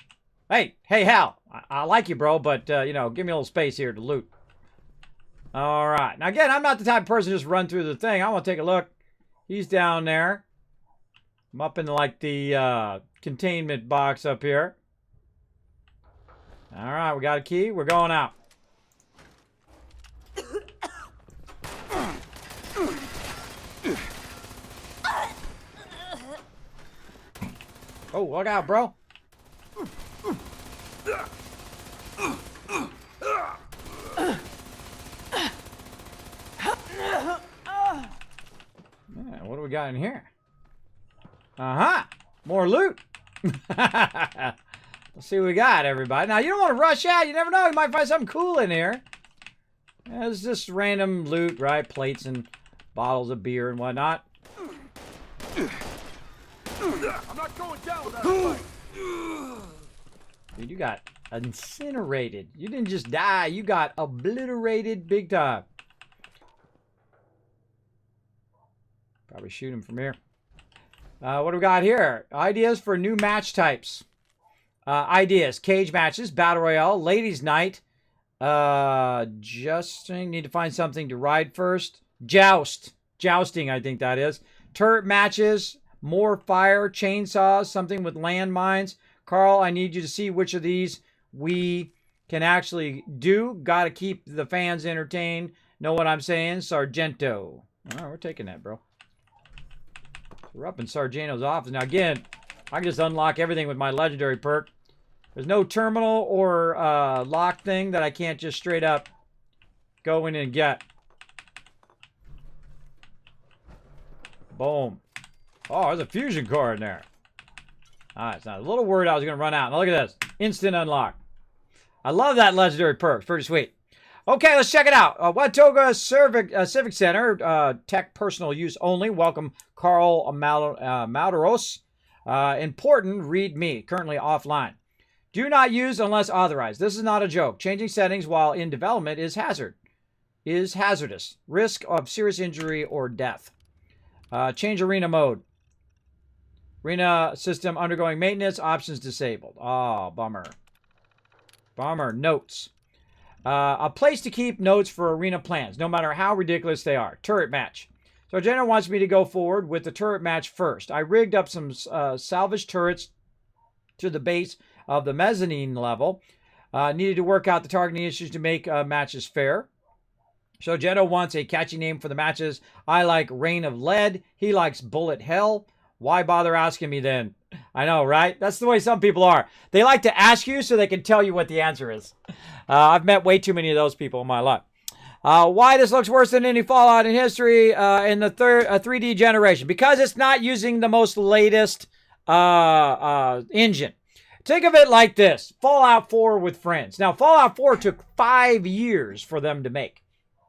Hey, Hal. I like you, bro, but, you know, give me a little space here to loot. All right. Now, again, I'm not the type of person to just run through the thing. I want to take a look. He's down there. I'm up in, like, the containment box up here. All right, we got a key. We're going out. Oh, look out, bro. Yeah, what do we got in here? Uh-huh. More loot. Let's see what we got, everybody. Now, you don't want to rush out. You never know. You might find something cool in here. Yeah, it's just random loot, right? Plates and bottles of beer and whatnot. I'm not going down without a fight. Dude, you got incinerated. You didn't just die. You got obliterated big time. Probably shoot him from here. What do we got here? Ideas for new match types. Ideas. Cage matches, Battle Royale, Ladies Night. Justing. Need to find something to ride first. Joust. Jousting, I think that is. Turret matches. More fire. Chainsaws. Something with landmines. Carl, I need you to see which of these we can actually do. Got to keep the fans entertained. Know what I'm saying? Sargento. All right, we're taking that, bro. We're up in Sargento's office. Now, again, I can just unlock everything with my legendary perk. There's no terminal or lock thing that I can't just straight up go in and get. Boom. Oh, there's a fusion core in there. All right, so I was a little worried I was going to run out. Now, look at this. Instant unlock. I love that legendary perk. It's pretty sweet. Okay, let's check it out. Watauga Civic Center, tech personal use only. Welcome, Carl Malderos. Important, read me. Currently offline. Do not use unless authorized. This is not a joke. Changing settings while in development is hazardous. Risk of serious injury or death. Change arena mode. Arena system undergoing maintenance. Options disabled. Oh, bummer. Bummer. Notes. A place to keep notes for arena plans, no matter how ridiculous they are. Turret match. So Jenna wants me to go forward with the turret match first. I rigged up some salvage turrets to the base of the mezzanine level. Needed to work out the targeting issues to make matches fair. So Jenna wants a catchy name for the matches. I like Rain of Lead. He likes Bullet Hell. Why bother asking me then? I know, right? That's the way some people are. They like to ask you so they can tell you what the answer is. I've met way too many of those people in my life. Why this looks worse than any Fallout in history in the 3D generation? Because it's not using the most latest engine. Think of it like this. Fallout 4 with friends. Now, Fallout 4 took 5 years for them to make.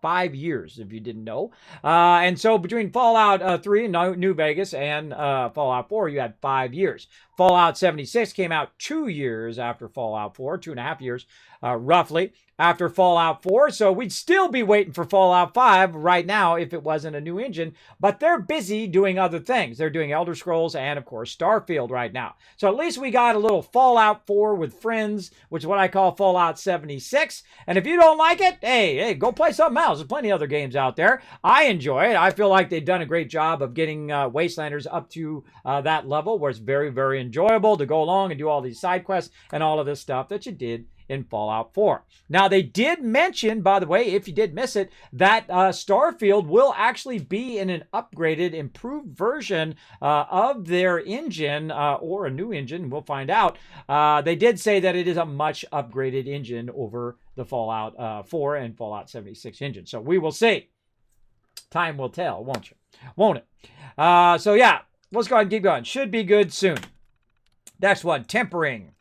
5 years, if you didn't know. And so between Fallout 3, New Vegas, and Fallout 4, you had 5 years. Fallout 76 came out 2 years after Fallout 4, 2.5 years, roughly, after Fallout 4. So we'd still be waiting for Fallout 5 right now if it wasn't a new engine. But they're busy doing other things. They're doing Elder Scrolls and, of course, Starfield right now. So at least we got a little Fallout 4 with friends, which is what I call Fallout 76. And if you don't like it, hey, go play something else. There's plenty of other games out there. I enjoy it. I feel like they've done a great job of getting Wastelanders up to that level where it's very, very enjoyable to go along and do all these side quests and all of this stuff that you did in Fallout 4. Now, they did mention, by the way, if you did miss it, that Starfield will actually be in an upgraded, improved version of their engine, or a new engine. We'll find out. They did say that it is a much upgraded engine over the Fallout 4 and Fallout 76 engine. So we will see. Time will tell, won't you? Won't it? So yeah, let's go ahead and keep going. Should be good soon. Next one, tempering.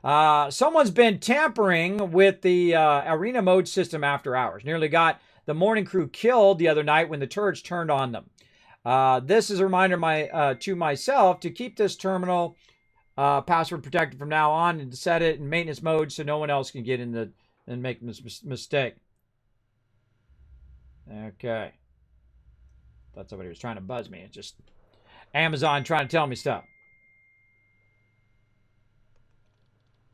Someone's been tampering with the arena mode system after hours. Nearly got the morning crew killed the other night when the turrets turned on them. This is a reminder to myself to keep this terminal password protected from now on and to set it in maintenance mode so no one else can get in and make this mistake. Okay. Thought somebody was trying to buzz me. It's just Amazon trying to tell me stuff.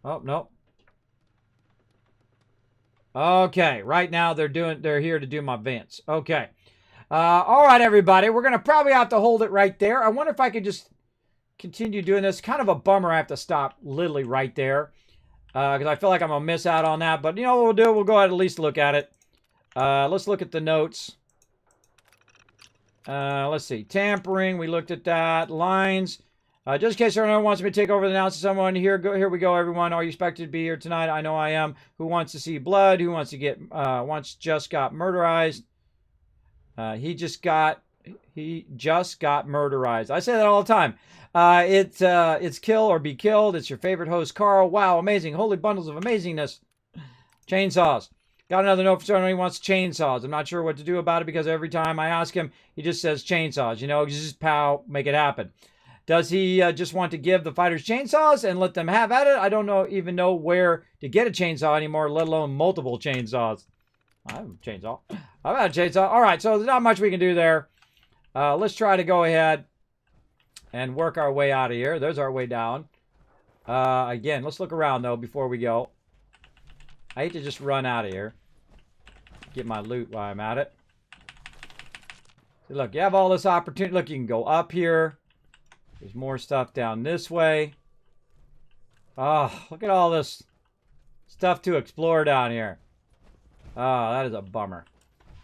Oh, no. Okay, right now they're here to do my vents. Okay. All right, everybody. We're going to probably have to hold it right there. I wonder if I could just continue doing this. Kind of a bummer I have to stop literally right there. Because I feel like I'm going to miss out on that. But you know what we'll do? We'll go ahead and at least look at it. Let's look at the notes. Let's see. Tampering. We looked at that. Lines. Just in case anyone wants me to take over the announce to someone, here we go, everyone. Are you expected to be here tonight? I know I am. Who wants to see blood? Who wants to get, just got murderized? He just got murderized. I say that all the time. It's kill or be killed. It's your favorite host, Carl. Wow, amazing. Holy bundles of amazingness. Chainsaws. Got another note for someone who wants chainsaws. I'm not sure what to do about it because every time I ask him, he just says chainsaws. You know, just pow, make it happen. Does he just want to give the fighters chainsaws and let them have at it? I don't even know where to get a chainsaw anymore, let alone multiple chainsaws. I have a chainsaw. I've had a chainsaw. All right, so there's not much we can do there. Let's try to go ahead and work our way out of here. There's our way down. Again, let's look around, though, before we go. I hate to just run out of here. Get my loot while I'm at it. See, look, you have all this opportunity. Look, you can go up here. There's more stuff down this way. Oh, look at all this stuff to explore down here. Oh, that is a bummer.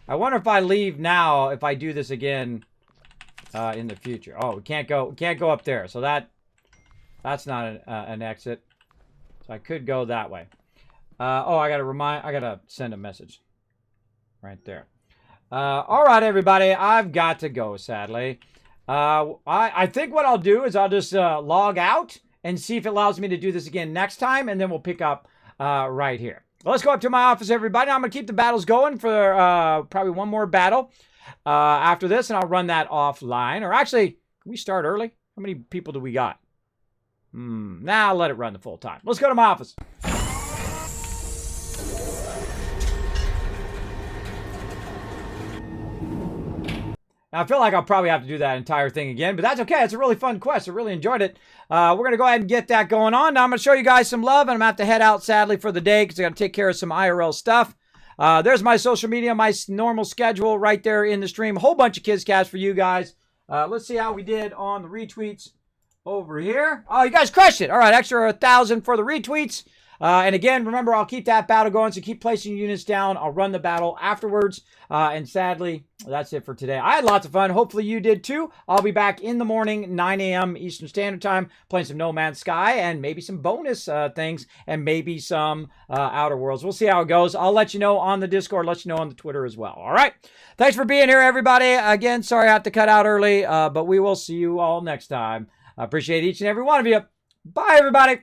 I wonder if I leave now, if I do this again in the future. Oh, we can't go up there. So that's not an exit. So I could go that way. I gotta send a message. Right there. All right, everybody. I've got to go, sadly. I think what I'll do is I'll just log out and see if it allows me to do this again next time, and then we'll pick up right here. Well, let's go up to my office, everybody. I'm going to keep the battles going for probably one more battle after this, and I'll run that offline. Or actually, can we start early? How many people do we got? I'll let it run the full time. Let's go to my office. Now, I feel like I'll probably have to do that entire thing again, but that's okay. It's a really fun quest. I really enjoyed it. We're going to go ahead and get that going on. Now, I'm going to show you guys some love, and I'm going to have to head out, sadly, for the day because I got to take care of some IRL stuff. There's my social media, my normal schedule right there in the stream. A whole bunch of KidsCast for you guys. Let's see how we did on the retweets over here. Oh, you guys crushed it. All right, extra 1,000 for the retweets. And again, remember, I'll keep that battle going, so keep placing units down. I'll run the battle afterwards. And sadly, that's it for today. I had lots of fun. Hopefully you did too. I'll be back in the morning, 9 a.m. Eastern Standard Time, playing some No Man's Sky and maybe some bonus things and maybe some Outer Worlds. We'll see how it goes. I'll let you know on the Discord, let you know on the Twitter as well. All right. Thanks for being here, everybody. Again, sorry I have to cut out early, but we will see you all next time. I appreciate each and every one of you. Bye, everybody.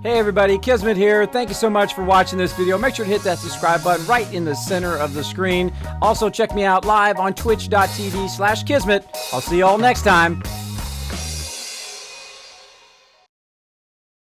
Hey everybody, Kismet here. Thank you so much for watching this video. Make sure to hit that subscribe button right in the center of the screen. Also check me out live on twitch.tv/Kismet. I'll see you all next time.